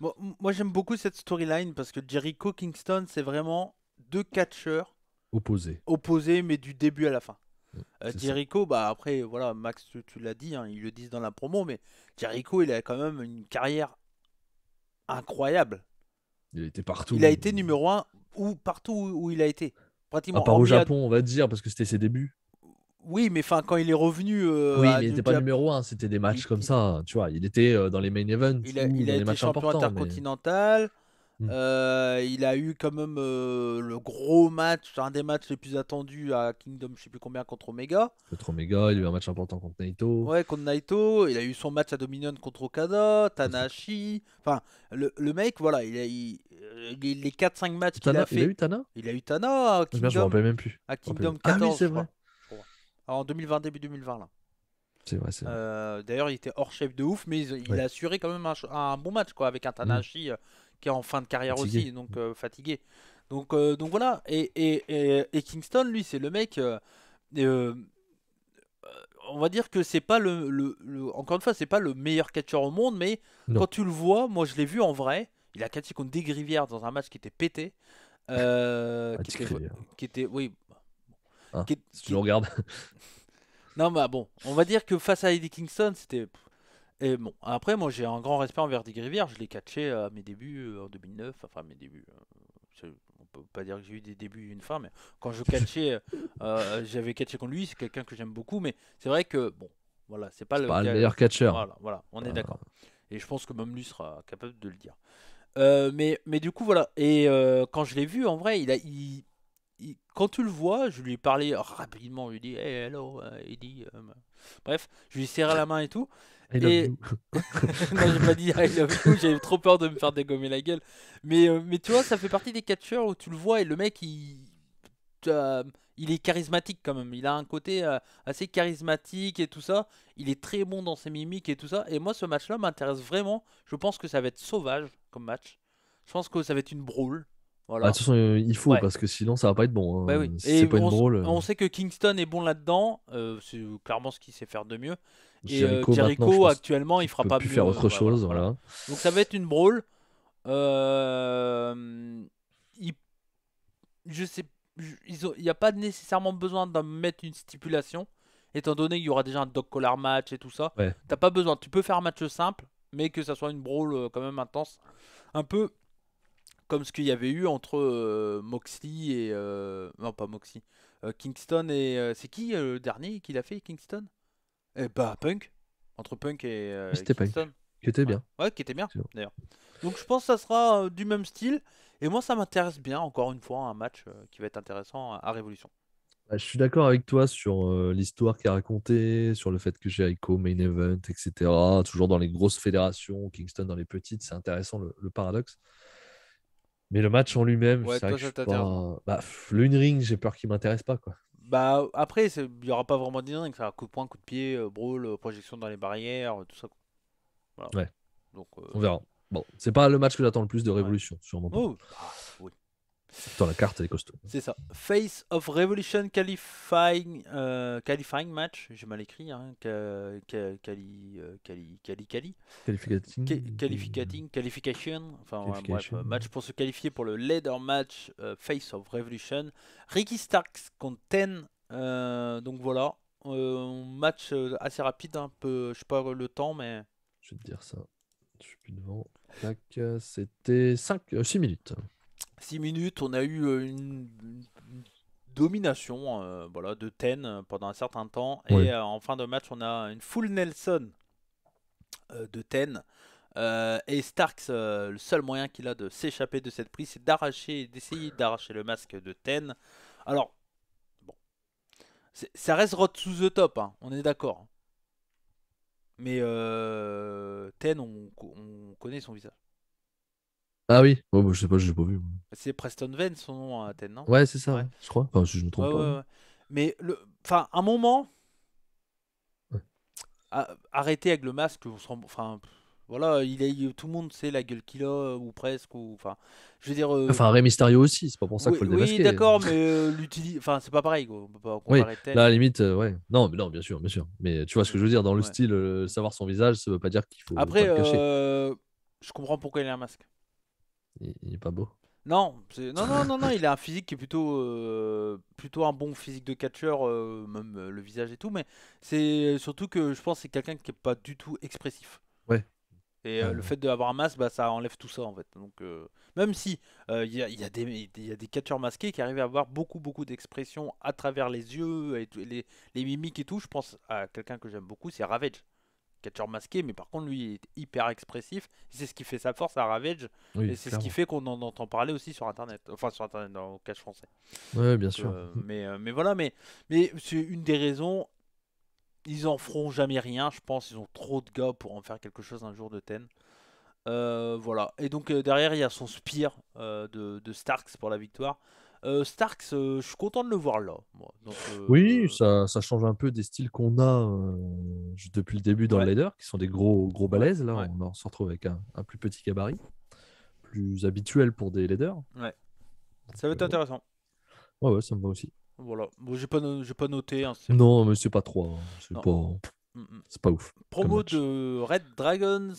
Bon, moi j'aime beaucoup cette storyline parce que Jericho Kingston c'est vraiment deux catcheurs opposés mais du début à la fin. Jericho, après voilà, Max tu l'as dit, ils le disent dans la promo, mais Jericho il a quand même une carrière incroyable. Il a été partout. Il a été numéro 1 partout où il a été. Pratiquement. À part au Japon, on va dire, parce que c'était ses débuts. Oui, mais quand il est revenu. Oui, mais il n'était pas numéro 1, c'était des matchs comme ça. Tu vois, il était dans les main events. Il a été champion intercontinental. Il a eu quand même le gros match, un des matchs les plus attendus à Kingdom, je sais plus combien, contre Omega. Contre Omega, il a eu un match important contre Naito. Ouais, contre Naito. Il a eu son match à Dominion contre Okada, Tanahashi. Enfin, le mec, voilà, les 4-5 matchs qu'il a fait. Il a eu Tana. Il a eu Tana à Kingdom. Je me rappelle même plus. À Kingdom 14. Ah oui, c'est vrai. En 2020, début 2020 là. C'est vrai, c'est vrai. D'ailleurs, il était hors shape de ouf, mais il a assuré quand même un bon match quoi, avec un Tanahashi qui est en fin de carrière Fatigué. aussi, donc fatigué. Donc voilà. Et Kingston, lui, c'est le mec. Euh, on va dire que c'est pas encore une fois, c'est pas le meilleur catcheur au monde, mais Non. quand tu le vois, moi je l'ai vu en vrai. Il a catché contre Des Rivières dans un match qui était pété. Ah, Qui Dick était, Rivière. qui était, oui, Hein, qui, est- si tu le qui- regardes. non, mais bon, on va dire que face à Eddie Kingston, c'était. Et bon, après, moi j'ai un grand respect envers Dick Rivière. Je l'ai catché à mes débuts en 2009, enfin mes débuts. On peut pas dire que j'ai eu des débuts et une fin, mais quand je catchais, j'avais catché contre lui. C'est quelqu'un que j'aime beaucoup, mais c'est vrai que bon, voilà, c'est pas C'est le pas le meilleur catcheur. voilà, voilà, on est Euh, d'accord. Et je pense que même lui sera capable de le dire. Mais du coup, voilà. Et quand je l'ai vu, en vrai, quand tu le vois, je lui ai parlé rapidement. Je lui ai dit, hey, hello, Eddie. Bref, je lui ai serré la main et tout. I love Et you. non, j'ai pas dit I love you, j'avais trop peur de me faire dégommer la gueule. Mais tu vois, ça fait partie des catcheurs où tu le vois et le mec, euh, il est charismatique quand même. Il a un côté assez charismatique et tout ça. Il est très bon dans ses mimiques et tout ça. Et moi, ce match-là m'intéresse vraiment. Je pense que ça va être sauvage comme match. Je pense que ça va être une brawl. Bah, de Voilà. toute façon, il faut, Ouais. parce que sinon, ça va pas être Bah bon. oui. Hein. Si Et c'est pas une brawl, on sait que Kingston est bon là-dedans. C'est clairement ce qu'il sait faire de mieux. Et Jericho, maintenant, je Jericho, pense actuellement, il qu'il fera peut pas plus faire mieux. autre Ouais, voilà, chose. voilà. Voilà. Donc ça va être une brawl. Euh, il- je sais, il n'y a pas nécessairement besoin de mettre une stipulation, étant donné qu'il y aura déjà un dog collar match et tout ça. Ouais. T'as pas besoin. Tu peux faire un match simple, mais que ça soit une brawl quand même intense. Un peu comme ce qu'il y avait eu entre Moxley et non pas Moxley, Kingston et c'est qui le dernier qu'il a fait Kingston? Bah Punk. Entre Punk et C'était Punk, Kingston. qui était Ouais. bien. Ouais, qui était bien C'est bon. d'ailleurs. Donc je pense que ça sera du même style. Et moi, ça m'intéresse bien, encore une fois, un match qui va être intéressant à Révolution. Bah, je suis d'accord avec toi sur l'histoire qui est racontée, sur le fait que Jericho, Main Event, etc. Toujours dans les grosses fédérations, Kingston dans les petites, c'est intéressant le paradoxe. Mais le match en lui-même, Ouais, c'est vrai toi, que je ça suis t'intéresse moins. pas. Bah, le in-ring, j'ai peur qu'il m'intéresse pas, quoi. Bah après, il n'y aura pas vraiment de ring, ça va coup de poing, coup de pied, brawl, projection dans les barrières, tout ça, quoi. Voilà. Ouais, Donc, on verra. Bon, c'est pas le match que j'attends le plus de ouais. Révolution, sûrement pas. Oh, bah, oui. Dans la carte, elle est costaud. C'est ça. Face of Revolution qualifying match. J'ai mal écrit. Hein. Qualification. Enfin, ouais, bref. Qualification. Match pour se qualifier pour le leader match Face of Revolution. Ricky Starks contre Ten. Donc voilà. Match assez rapide. Un peu, je sais pas le temps, mais. Je vais te dire ça. Je suis plus devant. Tac, c'était 6 minutes. 6 minutes, on a eu une domination voilà, de Ten pendant un certain temps. Ouais. Et en fin de match, on a une full Nelson de Ten. Et Starks, le seul moyen qu'il a de s'échapper de cette prise, c'est d'essayer d'arracher le masque de Ten. Alors, bon, ça reste Road to the Top, hein, on est d'accord. Mais Ten, on connaît son visage. Ah oui, oh, bah, je sais pas, je l'ai pas vu. C'est Preston Vane son nom à Ten, non? Ouais, c'est ça, Ouais. ouais, je crois. Enfin, si je me Ouais, trompe pas. ouais, ouais. Mais enfin, un moment, Ouais. arrêtez avec le masque. Enfin, voilà, tout le monde sait la gueule qu'il a ou presque. Enfin, je veux dire, Enfin, Rey Mysterio aussi, c'est pas pour ça qu'il oui, faut le oui, démasquer. d'accord, mais enfin, c'est pas pareil, quoi. On peut pas Oui, comparer là, à Ten. la limite, ouais. Non, mais non, bien sûr, bien sûr. Mais tu vois ce que je veux dire, dans le Ouais. style, savoir son visage, ça veut pas dire qu'il faut pas Après, le cacher. je comprends pourquoi il a un masque. Il est pas beau. Non, non, non, non, non, il a un physique qui est plutôt un bon physique de catcheur, même le visage et tout, mais c'est surtout que je pense que c'est quelqu'un qui est pas du tout expressif. Ouais. Et le fait d'avoir un masque, bah, ça enlève tout ça en fait. Donc, même si il y a des catcheurs masqués qui arrivent à avoir beaucoup, beaucoup d'expression à travers les yeux et les mimiques et tout, je pense à quelqu'un que j'aime beaucoup, c'est Ravage. Catcheur masqué, mais par contre, lui, il est hyper expressif. C'est ce qui fait sa force à Ravage. Et Oui, c'est ce qui clairement. fait qu'on en entend parler aussi sur Internet. Enfin, sur Internet, dans le catch français. Ouais, bien Donc, sûr. mais voilà, mais c'est une des raisons. Ils en feront jamais rien, je pense. Ils ont trop de gars pour en faire quelque chose un jour de Ten. Voilà. Et donc derrière, il y a son Spear de Starks pour la victoire. Starks, je suis content de le voir là. Moi. Donc, Oui, ça change un peu des styles qu'on a depuis le début dans le ouais, ladder, qui sont des gros ouais, balaises. Là, ouais, on se retrouve avec un plus petit gabarit, plus habituel pour des ladders. ouais. Ça va être Ouais, intéressant. ouais, ça me va aussi. Voilà. Bon, j'ai pas noté. Hein, Non, mais c'est pas trop. Non. Mm, mm. C'est pas ouf. comme Promo match. de Red Dragons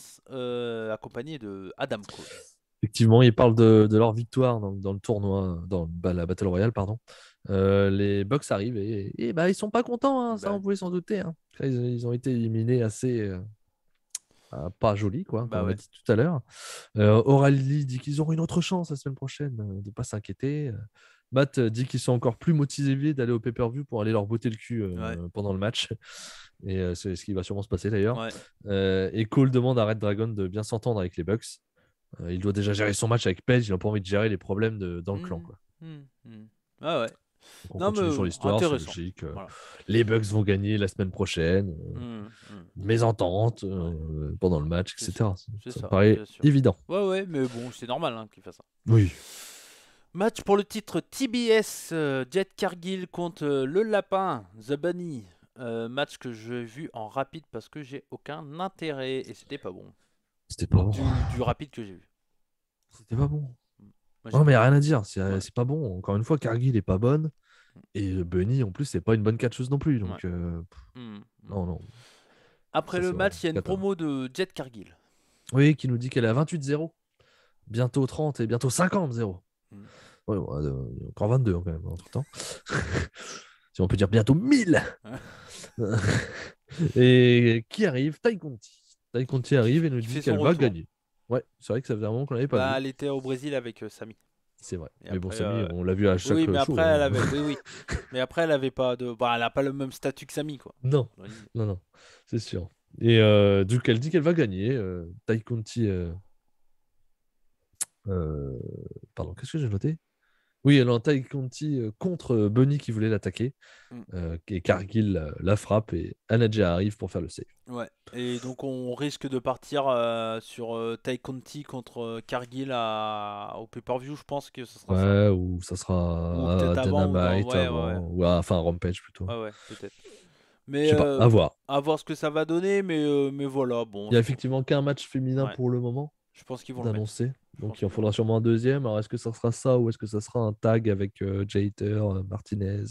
accompagné de Adam Cole. Effectivement, ils parlent de leur victoire dans le tournoi, dans la Battle Royale, pardon. Les Bucks arrivent et bah, ils sont pas contents, hein, ça Bah, on pouvait s'en douter. Hein. Ils ont été éliminés assez pas joli, quoi, bah comme on l'a ouais. dit tout à l'heure. O'Reilly dit qu'ils auront une autre chance la semaine prochaine, de pas s'inquiéter. Matt dit qu'ils sont encore plus motivés d'aller au pay-per-view pour aller leur botter le cul Ouais. pendant le match. Et c'est ce qui va sûrement se passer d'ailleurs. Ouais. Et Cole demande à Red Dragon de bien s'entendre avec les Bucks. Il doit déjà gérer son match avec Page, il n'a pas envie de gérer les problèmes dans le clan. Quoi. Ah ouais. Donc on Non, continue mais sur l'histoire, c'est intéressant. logique. Voilà. Les Bucks vont gagner la semaine prochaine. Mésentente pendant le match, C'est etc. C'est Ça ça, me paraît bien sûr. évident. Ouais, mais bon, c'est normal hein, qu'il fasse ça. Oui. Match pour le titre TBS, Jet Cargill contre le Lapin, The Bunny. Match que j'ai vu en rapide parce que j'ai aucun intérêt et c'était pas bon. C'était pas bon. Du rapide que j'ai vu. C'était pas bon. Moi, Non, mais y a rien à dire. Ouais. C'est pas bon. Encore une fois, Cargill est pas bonne. Et Bunny, en plus, c'est pas une bonne catcheuse non plus. Donc, non. Après Ça, le c'est match, il y a une cata. promo de Jet Cargill. Oui, qui nous dit qu'elle est à 28-0. Bientôt 30 et bientôt 50-0. Ouais, encore 22 quand même, entre temps. Si on peut dire bientôt 1000. Et qui arrive? Tai Conti. Tai Conti arrive et nous dit qu'elle va gagner. Ouais, c'est vrai que ça faisait un moment qu'on l'avait pas vu. Elle était au Brésil avec Sami. C'est vrai. Et mais après, bon, Sami, on l'a vu à chaque oui, mais show. après, Hein. elle avait... oui. Mais après, elle avait pas de... Bah, elle a pas le même statut que Sami, quoi. Non, c'est sûr. Et donc, elle dit qu'elle va gagner. Tai Conti... Pardon, qu'est-ce que j'ai noté? Oui, elle a un Tai Conti contre Bunny qui voulait l'attaquer. Et Cargill la frappe et Anaja arrive pour faire le save. Ouais, et donc on risque de partir sur Tai Conti contre Cargill au pay-per-view, je pense que ce sera ça. Ou ça sera Ou peut-être avant, Dynamite ouais. ou enfin Rampage plutôt. Ouais, peut-être. Je Mais sais pas, à voir. à voir ce que ça va donner, mais voilà, bon. Il y a effectivement qu'un match féminin pour le moment. Je pense qu'ils vont le mettre. Donc il en faudra sûrement un deuxième. Alors est-ce que ça sera ça ou est-ce que ça sera un tag avec Jater, Martinez,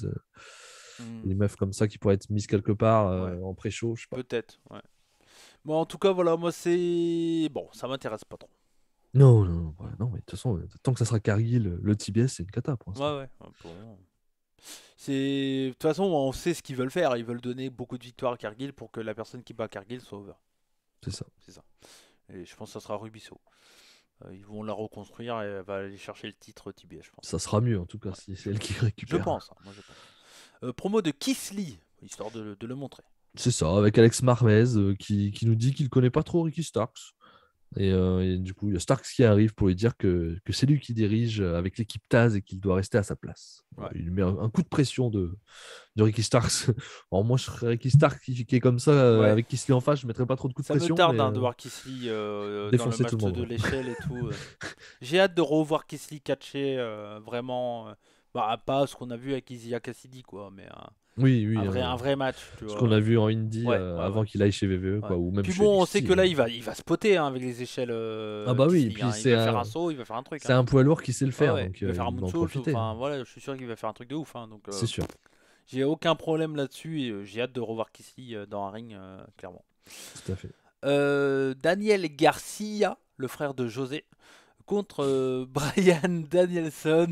des meufs comme ça qui pourraient être mises quelque part en pré-show, je sais pas. Peut-être, ouais. Bon, en tout cas, voilà, moi c'est... Bon, ça m'intéresse pas trop. Non, mais de toute façon, tant que ça sera Cargill, le TBS, c'est une cata pour l'instant. Ouais. Bon. De toute façon, on sait ce qu'ils veulent faire. Ils veulent donner beaucoup de victoires à Cargill pour que la personne qui bat Cargill soit over. C'est ça. Et je pense que ça sera Rubisso. Ils vont la reconstruire et elle va aller chercher le titre TBS, je pense. Ça sera mieux en tout cas si c'est elle qui récupère. Je pense. Promo de Keith Lee, histoire de le montrer. C'est ça, avec Alex Marvez qui nous dit qu'il connaît pas trop Ricky Starks. Et du coup, il y a Starks qui arrive pour lui dire que c'est lui qui dirige avec l'équipe Taz et qu'il doit rester à sa place. Ouais. Il met un coup de pression de Ricky Starks. Alors moi, je serais Ricky Starks qui est comme ça, avec Keith Lee en face, je ne mettrais pas trop de coups de pression. Ça me tarde de voir Keith Lee dans le match de l'échelle et tout. J'ai hâte de revoir Keith Lee catcher vraiment, pas ce qu'on a vu avec Isiah Cassidy, quoi, mais un vrai match. Ce qu'on a vu en Indie avant qu'il aille chez VVE. Quoi, ou même puis bon, on sait que là, il va spotter avec les échelles. Ah bah oui, puis il va faire un saut, il va faire un truc. C'est un poids lourd qui sait le faire. Donc, il va faire un moonsault. Voilà, je suis sûr qu'il va faire un truc de ouf. Donc, c'est sûr. J'ai aucun problème là-dessus et j'ai hâte de revoir Keith Lee dans un ring, clairement. Tout à fait. Daniel Garcia, le frère de José, contre Bryan Danielson.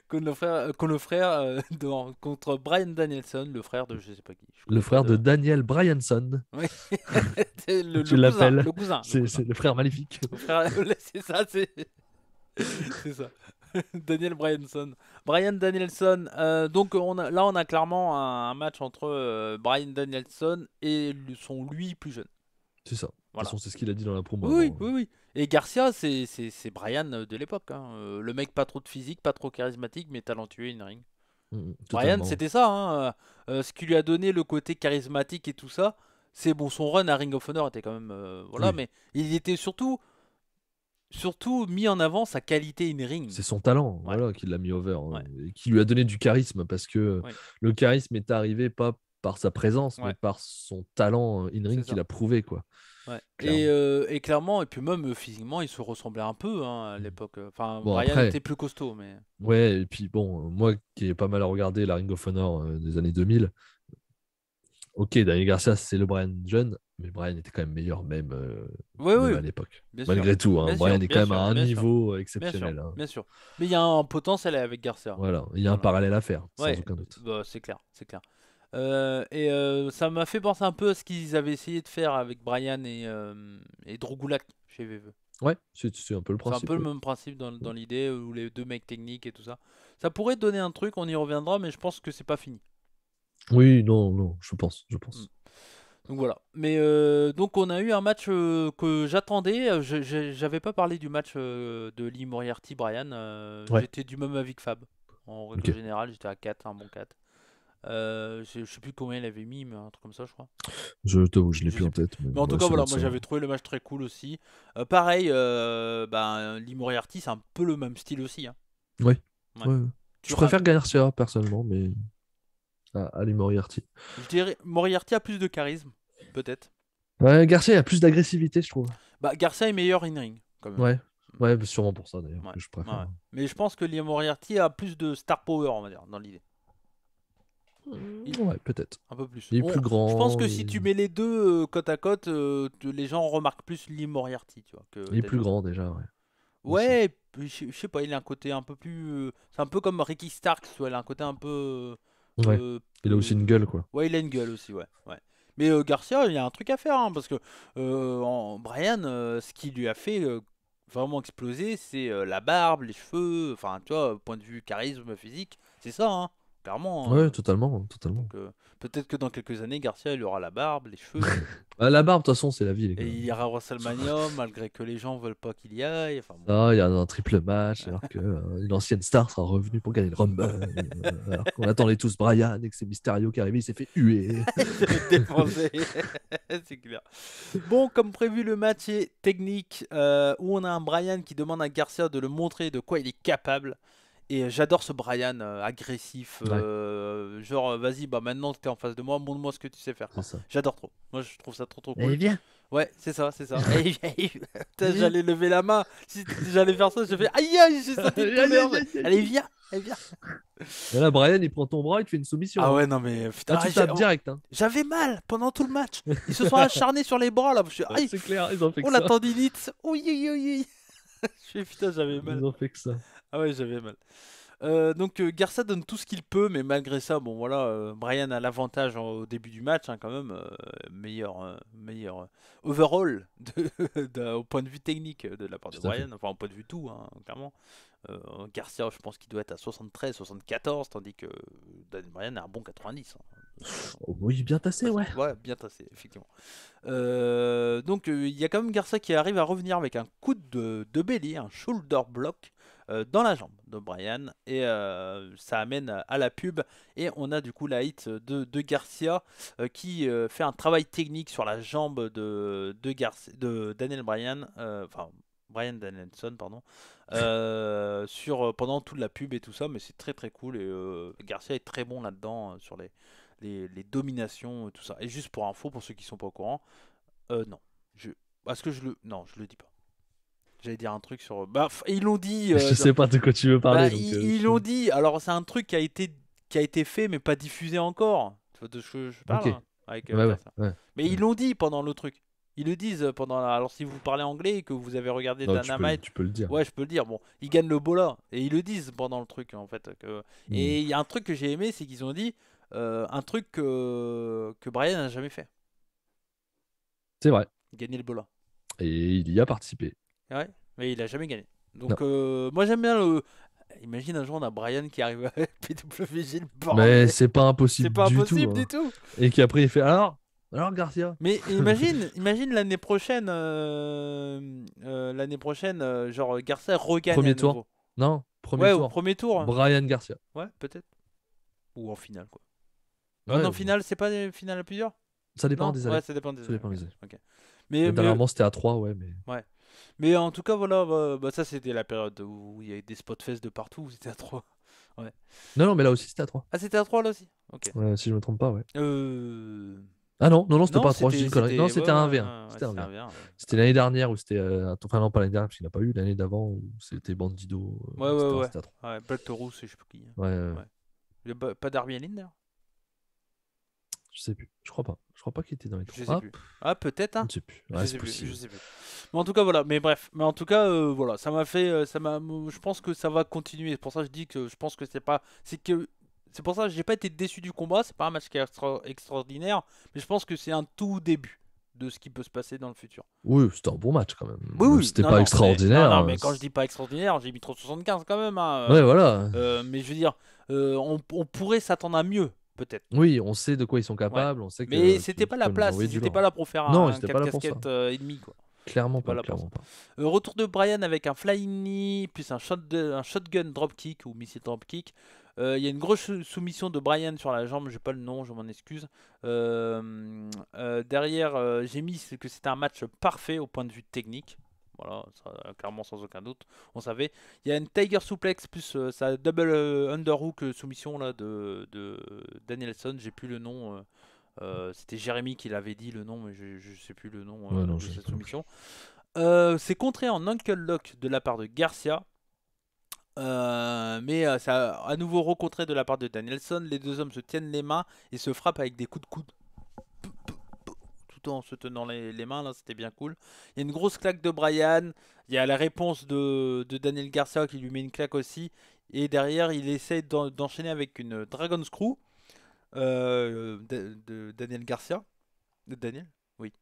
Contre Bryan Danielson, le frère de je sais pas qui. Le frère de Daniel Bryanson. Oui. Tu l'appelles. Le cousin. C'est le frère maléfique. C'est ça, c'est ça. Daniel Bryanson. Bryan Danielson. Donc on a clairement un match entre Bryan Danielson et lui plus jeune. C'est ça. Voilà. De toute façon, c'est ce qu'il a dit dans la promo. Oui. Et Garcia, c'est Bryan de l'époque. Hein. Le mec pas trop de physique, pas trop charismatique, mais talentueux in ring. Bryan, c'était ça. Hein. Ce qui lui a donné le côté charismatique et tout ça, c'est bon. Son run à Ring of Honor était quand même mais il était surtout surtout mis en avant sa qualité in-ring. C'est son talent, Ouais. voilà, qui l'a mis over, Ouais. et qui lui a donné du charisme, parce que Ouais. le charisme est arrivé pas par sa présence, mais Ouais. par son talent in-ring C'est ça. qu'il a prouvé, quoi. Ouais. Clairement. Et clairement, et puis même physiquement, il se ressemblait un peu à l'époque. Enfin, Bon, Brian après, était plus costaud, mais. ouais, et puis bon, moi qui ai pas mal regardé la Ring of Honor des années 2000, ok, Daniel Garcia, c'est le Brian jeune, mais Brian était quand même meilleur, même, Oui, même oui, à l'époque. bien sûr. Malgré tout, hein, Bien Brian sûr, est quand bien même à sûr, un bien sûr. niveau Bien sûr, exceptionnel, hein. bien sûr. Mais il y a un potentiel avec Garcia. Voilà, il y a un Voilà. parallèle à faire, sans Ouais, aucun doute. bah, c'est clair, c'est clair. Ça m'a fait penser un peu à ce qu'ils avaient essayé de faire avec Brian et Drew Gulak chez VV. Ouais, c'est un peu le C'est un principe. peu le Oui. même principe dans l'idée où les deux mecs techniques et tout ça. Ça pourrait donner un truc, on y reviendra, mais je pense que c'est pas fini. Oui, non, non, je pense. Mm. Donc voilà. Mais donc on a eu un match que j'attendais. J'avais pas parlé du match de Lee Moriarty Brian. Ouais. J'étais du même avis que Fab. En règle Ok. générale, j'étais à 4, un bon 4. Je sais plus combien il avait mis, mais un truc comme ça, je crois. Je t'avoue, je l'ai Je plus sais en plus. tête. Mais en tout ouais, cas, ça doit voilà, être moi ça. j'avais trouvé le match très cool aussi. Pareil, Lee Moriarty, c'est un peu le même style aussi. Hein. Ouais. Ouais. Ouais. Je préfère Garcia personnellement, mais à Lee Moriarty. Je dirais Moriarty a plus de charisme, peut-être. Ouais, Garcia a plus d'agressivité, je trouve. Bah, Garcia est meilleur in-ring, quand même. Ouais. Ouais, bah, sûrement pour ça d'ailleurs Ouais, que je préfère. ouais. Mais je pense que Lee Moriarty a plus de star power, on va dire, dans l'idée. Ouais, peut-être. Un peu plus. Il est plus grand. Je pense que si tu mets les deux côte à côte, les gens remarquent plus Lee Moriarty, tu vois, que Il est plus Daniel. grand déjà, ouais. Ouais, je sais pas, il a un côté un peu plus. C'est un peu comme Ricky Stark, tu vois, il a un côté un peu. Ouais. Il a aussi une gueule, quoi. Ouais, il a une gueule aussi, ouais. Mais Garcia, il y a un truc à faire, hein, parce que Brian, ce qui lui a fait vraiment exploser, c'est la barbe, les cheveux, enfin, tu vois, point de vue charisme physique, c'est ça, hein, clairement. Ouais, totalement. Donc, peut-être que dans quelques années, Garcia, il aura la barbe, les cheveux. La barbe, de toute façon, c'est la vie, les Et gars. il ira à WrestleMania malgré que les gens veulent pas qu'il y aille. Enfin, bon. Ah, il y a un triple match, alors que une ancienne star sera revenue pour gagner le Rumble. Alors qu'on attendait tous Brian et que c'est Mysterio qui est arrivé, il s'est fait huer. Il s'est fait défoncer. C'est clair. Bon, comme prévu, le match est technique où on a un Brian qui demande à Garcia de le montrer de quoi il est capable. Et j'adore ce Brian agressif, genre vas-y, bah maintenant que t'es en face de moi, montre-moi ce que tu sais faire. C'est ça. J'adore trop. Moi je trouve ça trop Eh cool. bien. Ouais, c'est ça, c'est ça. Putain, j'allais lever la main. Si j'allais faire ça, je fais aïe aïe, j'ai senti une douleur. Allez, viens, viens. Et là, Brian, il prend ton bras, il te fait une soumission. Ah ouais, non mais putain, tu tapes direct. Hein. j'avais mal pendant tout le match. Ils se sont acharnés sur les bras là. Je suis, aïe, C'est clair, ils ont fait oh que la ça. tendinite. Oui, oui, oui. Je suis putain, j'avais mal. Ils ont fait que ça. Ah ouais, j'avais mal. Donc Garcia donne tout ce qu'il peut, mais malgré ça, bon voilà, Brian a l'avantage au début du match, hein, quand même, meilleur overall au point de vue technique de la part de Tout à fait. Brian, enfin au point de vue tout, hein, clairement. Garcia, je pense qu'il doit être à 73, 74, tandis que Daniel Bryan est un bon 90. Hein. Oh, oui, bien tassé, ouais. Ouais, bien tassé, effectivement. Donc il y a quand même Garcia qui arrive à revenir avec un coup de bélier, un shoulder block dans la jambe de Brian, et ça amène à la pub, et on a du coup la hit de Garcia qui fait un travail technique sur la jambe de Daniel Bryan, enfin Bryan Danielson, pardon, pendant toute la pub et tout ça, mais c'est très très cool, et Garcia est très bon là-dedans sur les dominations et tout ça. Et juste pour info, pour ceux qui sont pas au courant, non, non, je le dis pas. J'allais dire un truc sur. Bah, ils l'ont dit. Je sais pas de quoi tu veux parler. Bah, ils l'ont dit. Alors, c'est un truc qui a été fait, mais pas diffusé encore. Tu vois de ce que je parle, Ok. hein, avec ouais. Mais ils l'ont dit pendant le truc. Ils le disent pendant. Alors, si vous parlez anglais et que vous avez regardé Non, Dynamite, tu peux le dire. ouais, je peux le dire. Bon, ils gagnent le Bola et ils le disent pendant le truc en fait. Et il y a un truc que j'ai aimé, c'est qu'ils ont dit un truc que Brian n'a jamais fait. C'est vrai. Gagner le Bola. Et il y a participé. Ouais, mais il a jamais gagné. Donc moi j'aime bien le. Imagine un jour on a Brian qui arrive à PWG le bordel. Mais c'est pas impossible. C'est pas du impossible tout, du hein. tout. Et qu'après il fait alors Garcia. Mais imagine l'année prochaine, genre Garcia regagne Premier à tour. nouveau. Non, premier Ouais, tour. au premier tour. Brian Garcia. Ouais, peut-être. Ou en finale quoi. Ouais, Non, en finale, c'est pas des finales à plusieurs. ça dépend Non, des ouais, années. ça dépend des Ça dépend années. des années. Ok. Mais Dernièrement c'était à 3, ouais, mais. ouais. Mais en tout cas, voilà, bah, ça c'était la période où il y avait des spots fest de partout, où c'était à 3. Ouais. Non, mais là aussi, c'était à 3. Ah, c'était à 3 là aussi? Ok. Ouais, si je me trompe pas, ouais. Euh... Ah non, non, non, c'était Non, pas à 3, je dis une connerie. Non, ouais, c'était un 1v1. ouais, C'était un c'était un 1v1. VR, ouais. C'était l'année dernière où c'était. Enfin, non, pas l'année dernière, parce qu'il n'a pas eu. L'année d'avant où c'était Bandido, Ouais, ouais, etc. ouais. C'était à 3. Ouais, Black Taurus, je sais plus qui. Ouais, Ouais. Il y a pas Darby Allin d'ailleurs? je sais plus. Je crois pas. Je crois pas qu'il était dans les Je 3. sais Ah, plus. Ah, peut-être, je hein? ne sais plus. Je Ouais, sais c'est plus, je possible. sais plus. Mais en tout cas, voilà. Mais bref. Mais en tout cas, voilà. Ça m'a fait. Je pense que ça va continuer. C'est pour ça que je dis que je pense que c'est pas. C'est pour ça que j'ai pas été déçu du combat. C'est pas un match qui est extraordinaire. Mais je pense que c'est un tout début de ce qui peut se passer dans le futur. Oui, c'était un bon match quand même. Oui, Même oui. si c'était Non, pas non, extraordinaire. non, mais quand je dis pas extraordinaire, j'ai mis 375 quand même, hein. Ouais, voilà. Mais je veux dire, on pourrait s'attendre à mieux, peut-être. Oui, on sait de quoi ils sont Ouais. capables. On sait Mais que c'était pas qu'ils la peuvent nous place, envoyer ils du étaient lourd. pas là pour faire Non, ils un étaient 4 pas là pour ça. casquettes et demi, quoi. Clairement Ils étaient pas pas, là pour clairement pas. Retour de Brian avec un flying knee, plus un shotgun dropkick ou missile dropkick. Il y a une grosse soumission de Brian sur la jambe, j'ai pas le nom, je m'en excuse. Derrière, j'ai mis que c'était un match parfait au point de vue technique. Voilà, ça, clairement sans aucun doute, on savait. Il y a une Tiger Suplex plus sa double underhook soumission là, de Danielson, j'ai plus le nom. C'était Jérémy qui l'avait dit le nom, mais je sais plus le nom Ouais, non, de je sais cette pas non plus. soumission. C'est contré en Ankle Lock de la part de Garcia. Mais ça a à nouveau recontré de la part de Danielson. Les deux hommes se tiennent les mains et se frappent avec des coups de coude. Tout en se tenant les mains, là, c'était bien cool. Il y a une grosse claque de Brian. Il y a la réponse de Daniel Garcia qui lui met une claque aussi. Et derrière, il essaie d'enchaîner avec une Dragon Screw de Daniel Garcia. De Daniel? Oui.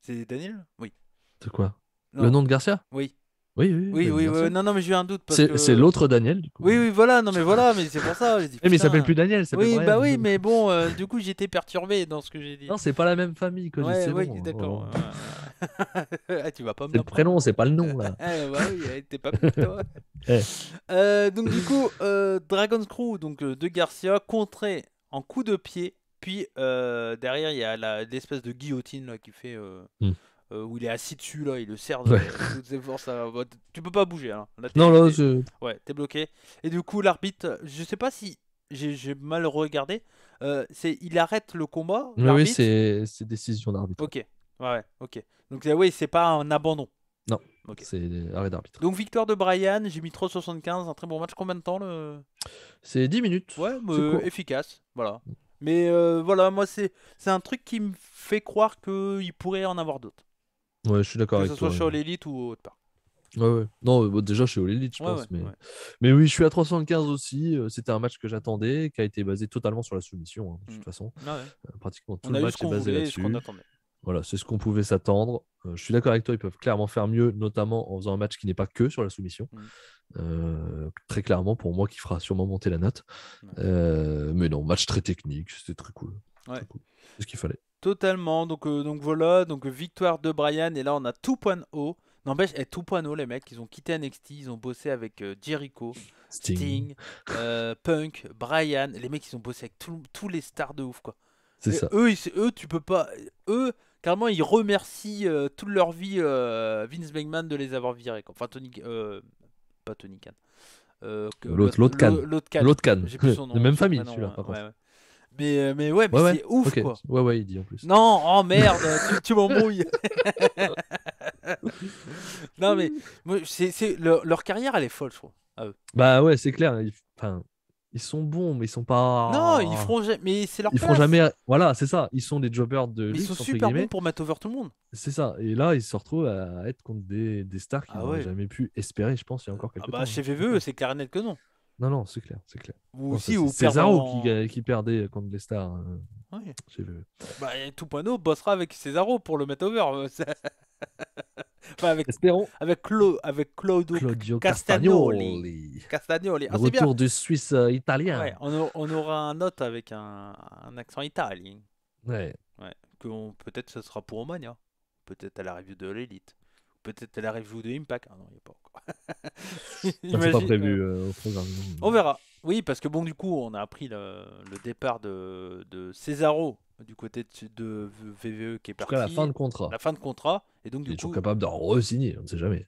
C'est Daniel? Oui. C'est quoi? Le Non. nom de Garcia? Oui. Oui, oui, Oui, Daniel oui, Garcia. non, mais j'ai eu un doute parce C'est que. l'autre Daniel, du coup. Oui, oui, voilà, non, mais voilà, mais c'est pour ça. J'ai dit, Eh, mais il s'appelle putain. plus Daniel, il s'appelle Oui, bah Brian. oui, mais bon, du coup, j'étais perturbé dans ce que j'ai dit. Non, c'est pas la même famille, Cody, Ouais, c'est ouais, bon. d'accord. Oh. Ah, tu vas pas me C'est le prénom, l'apprendre. c'est pas le nom, là. Bah oui, t'es pas plus que toi. Eh. Donc du coup, Dragon's Crew donc, de Garcia, contré en coup de pied. Puis derrière, il y a l'espèce de guillotine là, qui fait... où il est assis dessus, là, il le serre de Ouais. toutes ses forces. Tu peux pas bouger. Hein. Là, Non, là, ouais, t'es bloqué. Et du coup, l'arbitre, je sais pas si j'ai mal regardé, il arrête le combat, oui, l'arbitre. c'est décision d'arbitre. Ok, ouais, ok. Donc oui, c'est pas un abandon. Non, ok. C'est arrêt d'arbitre. Donc victoire de Brian, j'ai mis 3,75, un très bon match. Combien de temps C'est 10 minutes. Ouais, court. efficace, voilà. Mais voilà, moi c'est un truc qui me fait croire qu'il pourrait en avoir d'autres. Ouais, je suis d'accord Que avec ce soit toi. chez All Elite ou autre part. Ouais. Non, déjà chez All Elite, je pense. Ouais. Mais oui, je suis à 375 aussi. C'était un match que j'attendais, qui a été basé totalement sur la soumission, hein, de toute façon. Pratiquement tout On a le eu match ce qu'on est basé voulait et ce qu'on là-dessus. attendait. Voilà, c'est ce qu'on pouvait s'attendre. Je suis d'accord avec toi, ils peuvent clairement faire mieux, notamment en faisant un match qui n'est pas que sur la soumission. Très clairement, pour moi, qui fera sûrement monter la note. Mais non, match très technique, c'était très cool. Ouais. Très cool. C'est ce qu'il fallait. Totalement, donc voilà, donc victoire de Brian, et là on a 2.0. N'empêche, 2.0 les mecs, ils ont quitté NXT, ils ont bossé avec Jericho, Sting, Punk, Brian, les mecs ils ont bossé avec tous les stars de ouf quoi. C'est et ça. Eux, tu peux pas, carrément ils remercient toute leur vie Vince McMahon de les avoir virés quoi. Enfin pas Tony Khan. L'autre Khan. J'ai plus son nom. De même son famille prénom, celui-là par contre. ouais. Mais ouais, c'est ouf okay. quoi. Ouais, il dit en plus. Non, oh merde, tu m'embrouilles. Non mais leur carrière elle est folle je trouve. Bah ouais, c'est clair. Ils sont bons, mais ils sont pas. Non, ils feront jamais. Mais c'est leur Ils place. feront jamais. Voilà, c'est ça. Ils sont des jobbers de luxe. Ils sont super bons pour mettre over tout le monde. C'est ça. Et là, ils se retrouvent à être contre des stars qu'ils n'auraient jamais pu espérer, je pense, il y a encore quelques temps. Chez VVE, c'est clair et net que non. Non, c'est clair. Ou c'est Cesaro qui perdait contre les stars. Chez VVE. Bah, Tout.no bossera avec Cesaro pour le mettre over. Enfin, Espérons. Avec Claudio Castagnoli. Le retour du Suisse italien. Ouais, on aura un autre avec un accent italien. Ouais. Peut-être ce sera pour Omania. Peut-être à la review de l'Elite. Peut-être à la review de Impact. Ah non, il n'y a pas encore. C'est pas prévu au programme. On verra. Oui, parce que bon, du coup, on a appris le départ de Cesaro du côté de VVE qui est Jusqu'à la parti. fin de contrat. La fin de contrat. Et donc, Il du est toujours coup, capable de re-signer, on ne sait jamais.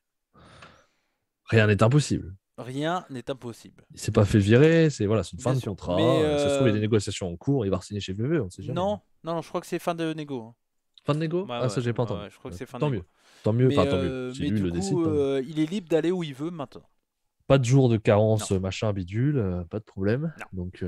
Rien n'est impossible. rien n'est impossible. Il s'est pas fait virer, c'est voilà, une Bien fin de sûr. contrat. Mais Ça se trouve, il y a des négociations en cours, il va signer chez VV, on ne sait jamais. non, non, je crois que c'est fin de négo. Hein. Fin de négo? Ouais, Ah, ça, j'ai pas ouais, entendu. ouais, je crois que c'est fin de Tant négo. mieux. Tant mieux, enfin tant mieux. Si Mais lui du le décide, coup, tant mieux. il est libre d'aller où il veut maintenant. Pas de jour de carence, Non. machin, bidule, pas de problème. Non. Donc,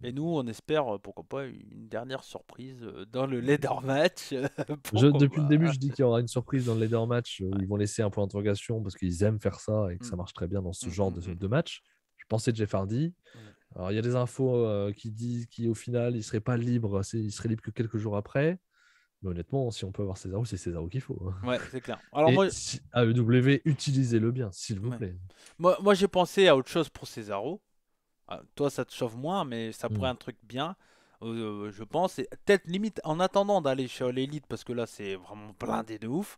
Et nous, on espère, pourquoi pas, une dernière surprise dans le leader match. depuis le début, Pas. je dis qu'il y aura une surprise dans le leader match. Ils vont laisser un point d'interrogation parce qu'ils aiment faire ça et que ça Mm. marche très bien dans ce Mm, genre mm, mm. de match. Je pensais Jeff Hardy. Ouais. Alors, il y a des infos qui disent qu'au final, il serait pas libre. Il serait libre que quelques jours après. Mais honnêtement, si on peut avoir Cesaro, c'est Cesaro qu'il faut. Ouais, c'est clair. Alors Et moi, AEW, utilisez-le bien, s'il vous ouais. plaît. moi j'ai pensé à autre chose pour Cesaro. Ah, toi, ça te chauffe moins, mais ça pourrait Mm. un truc bien. Je pense. Et peut-être limite en attendant d'aller chez l'élite, parce que là, c'est vraiment blindé de ouf.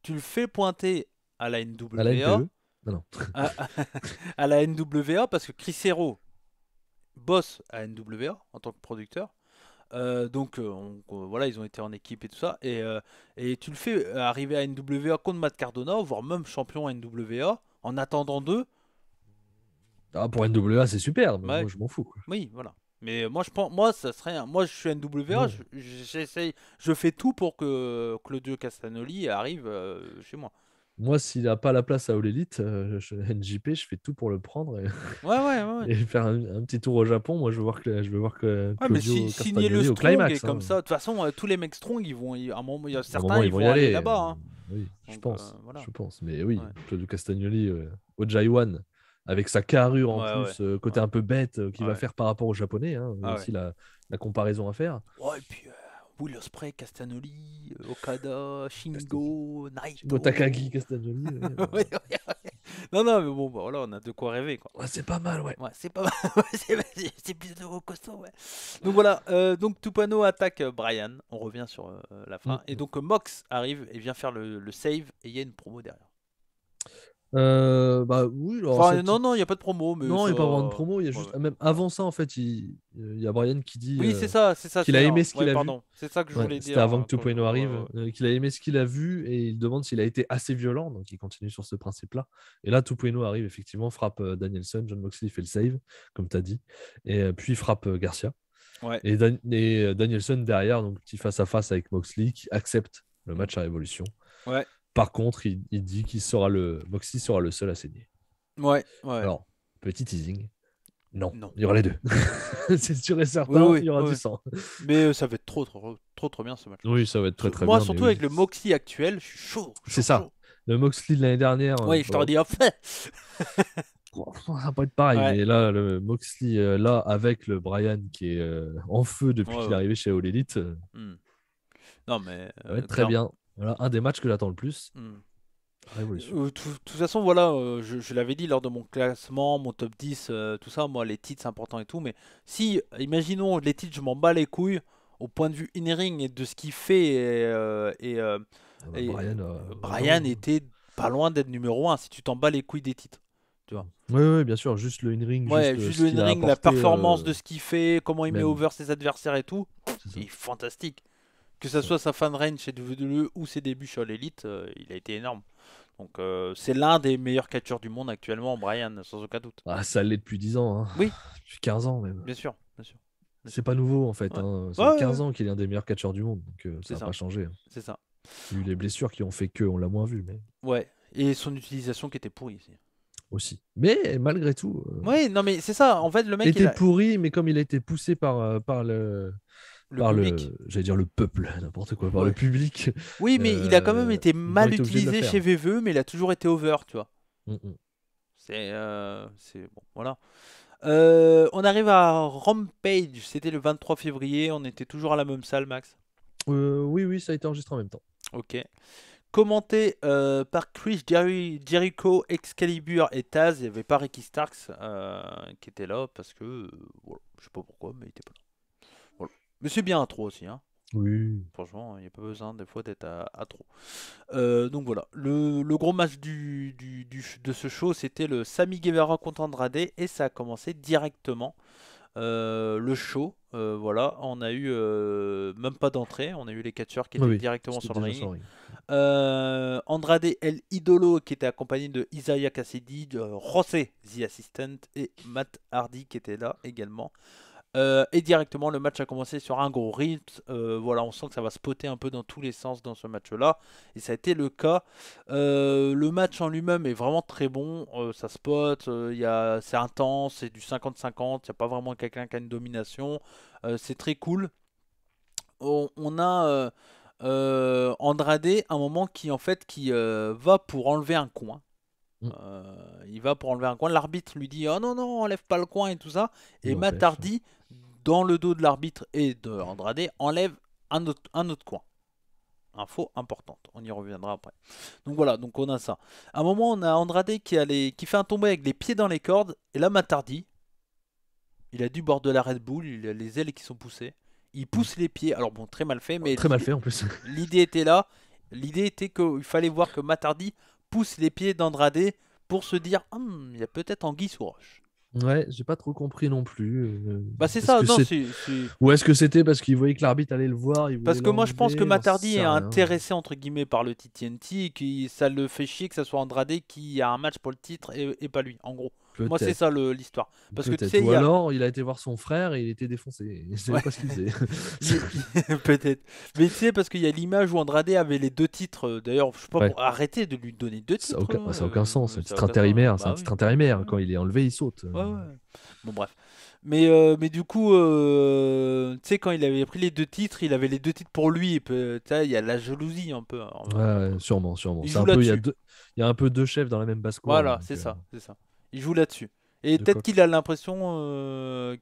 Tu le fais pointer à la À la NWA. NPE. Non. à, à la NWA, parce que Chris Hero bosse à NWA en tant que producteur. Donc voilà, ils ont été en équipe et tout ça. Et tu le fais arriver à NWA contre Matt Cardona, voire même champion NWA, en attendant d'eux. Ah, pour NWA, c'est super. Mais Ouais. moi, je m'en fous. Quoi. Oui, voilà. Mais moi, je pense, moi, ça serait, moi, je suis NWA, Non. j'essaye, je fais tout pour que Claudio Castagnoli arrive chez moi. Moi, s'il n'a pas la place à All Elite, NJP, je fais tout pour le prendre et, Ouais, ouais, ouais. et faire un petit tour au Japon. Moi, je veux voir que Ouais, mais Claudio signer le Castagnoli au strong et climax. comme hein. ça, de toute façon, tous les mecs strong, ils vont, à un moment, il y a À un certains, moment, ils vont aller là-bas. Hein. Oui, je Donc, pense. voilà. Je pense. Mais oui, Ouais. Claudio Castagnoli au J1, avec sa carrure en Ouais, plus, côté ouais. un peu bête qu'il va Ouais. faire par rapport aux Japonais. Hein, Ah aussi la comparaison à faire. Ouais, et puis Will Ospreay, Castagnoli, Okada, Shingo, Naito. Shingo Takagi, Castagnoli. Ouais, ouais. Non, non, mais bon, bah, voilà, on a de quoi rêver, quoi. Ouais, c'est pas mal, ouais. Ouais, c'est pas mal. C'est plutôt costaud, ouais. Donc voilà, donc Tupano attaque Brian. On revient sur la fin. Et donc Mox arrive et vient faire le save et il y a une promo derrière. Bah oui, alors Enfin, non, il n'y a pas de promo. Mais non, il ça... n'y a pas vraiment de promo. Il y a juste, ouais. même avant ça, en fait, il y a Brian qui dit Oui, c'est ça, qu'il a aimé ce qu'il ouais, a pardon. C'est ça que je vu. voulais C'était dire. avant que quand 2.0 arrive, ouais. qu'il a aimé ce qu'il a vu et il demande s'il a été assez violent. Donc il continue sur ce principe-là. Et là, 2.0 arrive, effectivement, frappe Danielson. John Moxley fait le save, comme tu as dit. Et puis frappe Garcia. Ouais. Et, Danielson derrière, donc petit face-à-face avec Moxley, qui accepte le match à Révolution. Ouais. Par contre, il dit Moxley sera le seul à saigner. Ouais. Alors, petit teasing. Non, Non. il y aura les deux. C'est sûr et certain, il y aura du sang. Mais ça va être trop bien ce match. Oui, ça va être très très Moi, bien. surtout avec le Moxley actuel, je suis chaud. C'est ça. Le Moxley de l'année dernière. Oui, je t'aurais dit hop. Ça va pas être pareil. Ouais. Mais là, le Moxley, là, avec le Brian qui est en feu depuis qu'il est arrivé chez All Elite, non, mais, ça va être très bien. Voilà, un des matchs que j'attends le plus. De toute façon, voilà, je l'avais dit lors de mon classement, mon top 10, tout ça, moi les titres c'est important et tout, mais si, imaginons les titres, je m'en bats les couilles au point de vue in-ring et de ce qu'il fait, Brian était pas loin d'être numéro 1 si tu t'en bats les couilles des titres, tu vois. Oui, bien sûr, juste le in-ring, juste le in-ring, la performance de ce qu'il fait, comment il met over ses adversaires et tout, il est fantastique. Que ça soit sa fin de règne chez WWE ou ses débuts sur l'élite, il a été énorme. Donc c'est l'un des meilleurs catcheurs du monde actuellement, Brian, sans aucun doute. Ah, ça l'est depuis 10 ans. Hein. Oui. Depuis 15 ans même. Bien sûr. C'est pas nouveau en fait. Ouais. Hein. Ça fait 15 ans qu'il est un des meilleurs catcheurs du monde. Donc ça n'a pas changé. C'est ça. Il y a eu les blessures qui ont fait que on l'a moins vu. Mais... Ouais. Et son utilisation qui était pourrie aussi. Mais malgré tout. Oui, non mais c'est ça. En fait, le mec était pourri, mais comme il a été poussé par le public. J'allais dire le peuple, n'importe quoi, par le public. Oui, mais il a quand même été mal utilisé chez VVE, mais il a toujours été over, tu vois. C'est bon, voilà. On arrive à Rampage, c'était le 23 février, on était toujours à la même salle, Max. Oui, ça a été enregistré en même temps. Ok. Commenté par Chris Jericho, Excalibur et Taz. Il n'y avait pas Ricky Starks qui était là parce que voilà, je sais pas pourquoi, mais il était pas là. Voilà. Mais c'est bien à trop aussi, hein. Oui. Franchement, il n'y a pas besoin des fois d'être à trop. Donc voilà, le gros match de ce show, c'était le Sammy Guevara contre Andrade et ça a commencé directement le show. Voilà, on a eu même pas d'entrée, on a eu les catcheurs qui étaient Oui, directement c'était sur le déjà sur ring. le ring. Andrade El Idolo qui était accompagné de Isaiah Cassidy, de José The Assistant et Matt Hardy qui était là également. Et directement le match a commencé sur un gros rythme. Voilà, on sent que ça va spotter un peu dans tous les sens dans ce match-là. Et ça a été le cas. Le match en lui-même est vraiment très bon. Ça spot, c'est intense, c'est du 50-50. Il n'y a pas vraiment quelqu'un qui a une domination. C'est très cool. On a Andrade, un moment qui en fait va pour enlever un coin. Mm. Il va pour enlever un coin. L'arbitre lui dit: oh non, non, enlève pas le coin et tout ça. Il Et Matt l'empêche. Hardy, dans le dos de l'arbitre et de Andrade, enlève un autre coin. Info importante, on y reviendra après. Donc voilà, donc on a ça. À un moment, on a Andrade qui fait un tombé avec les pieds dans les cordes. Et là, Matt Hardy, il a du bord de la Red Bull, il a les ailes qui sont poussées. Il pousse les pieds. Alors bon, très mal fait, mais Très mal fait en plus. l'idée était là. L'idée était qu'il fallait voir que Matt Hardy pousse les pieds d'Andrade pour se dire: il y a peut-être anguille sous roche. Ouais, j'ai pas trop compris non plus. Bah c'est Est-ce ça, que non, c'est... Ou est-ce que c'était parce qu'il voyait que l'arbitre allait le voir, il voulait parce que moi je pense que l'enlever, j'en Matt Hardy sais est rien. intéressé entre guillemets par le titre TNT et que ça le fait chier que ça soit Andrade qui a un match pour le titre et pas lui, en gros. Moi c'est Peut-être, ça l'histoire. Parce que tu peut-être. sais, Ou alors, il a été voir son frère et il était défoncé. Il savait Ouais. pas ce qu'il faisait. Peut-être. Mais tu sais, parce qu'il y a l'image où Andrade avait les deux titres. D'ailleurs, je sais pas, Ouais. pour arrêter de lui donner deux Ça titres. a aucun sens. C'est un Ça titre a aucun sens. intérimaire. C'est un Bah titre oui. intérimaire. Ouais, Quand il est enlevé, il saute. ouais, ouais. Bon, bref. Mais du coup, tu sais, quand il avait pris les deux titres, il avait les deux titres pour lui. Et tu sais, il y a la jalousie un peu. Ouais, sûrement, sûrement. Il C'est un joue peu, là-dessus. il y a un peu deux chefs dans la même basse-cour, là, Voilà, donc, c'est ça, c'est ça. Il joue là-dessus. Et de peut-être coq. qu'il a l'impression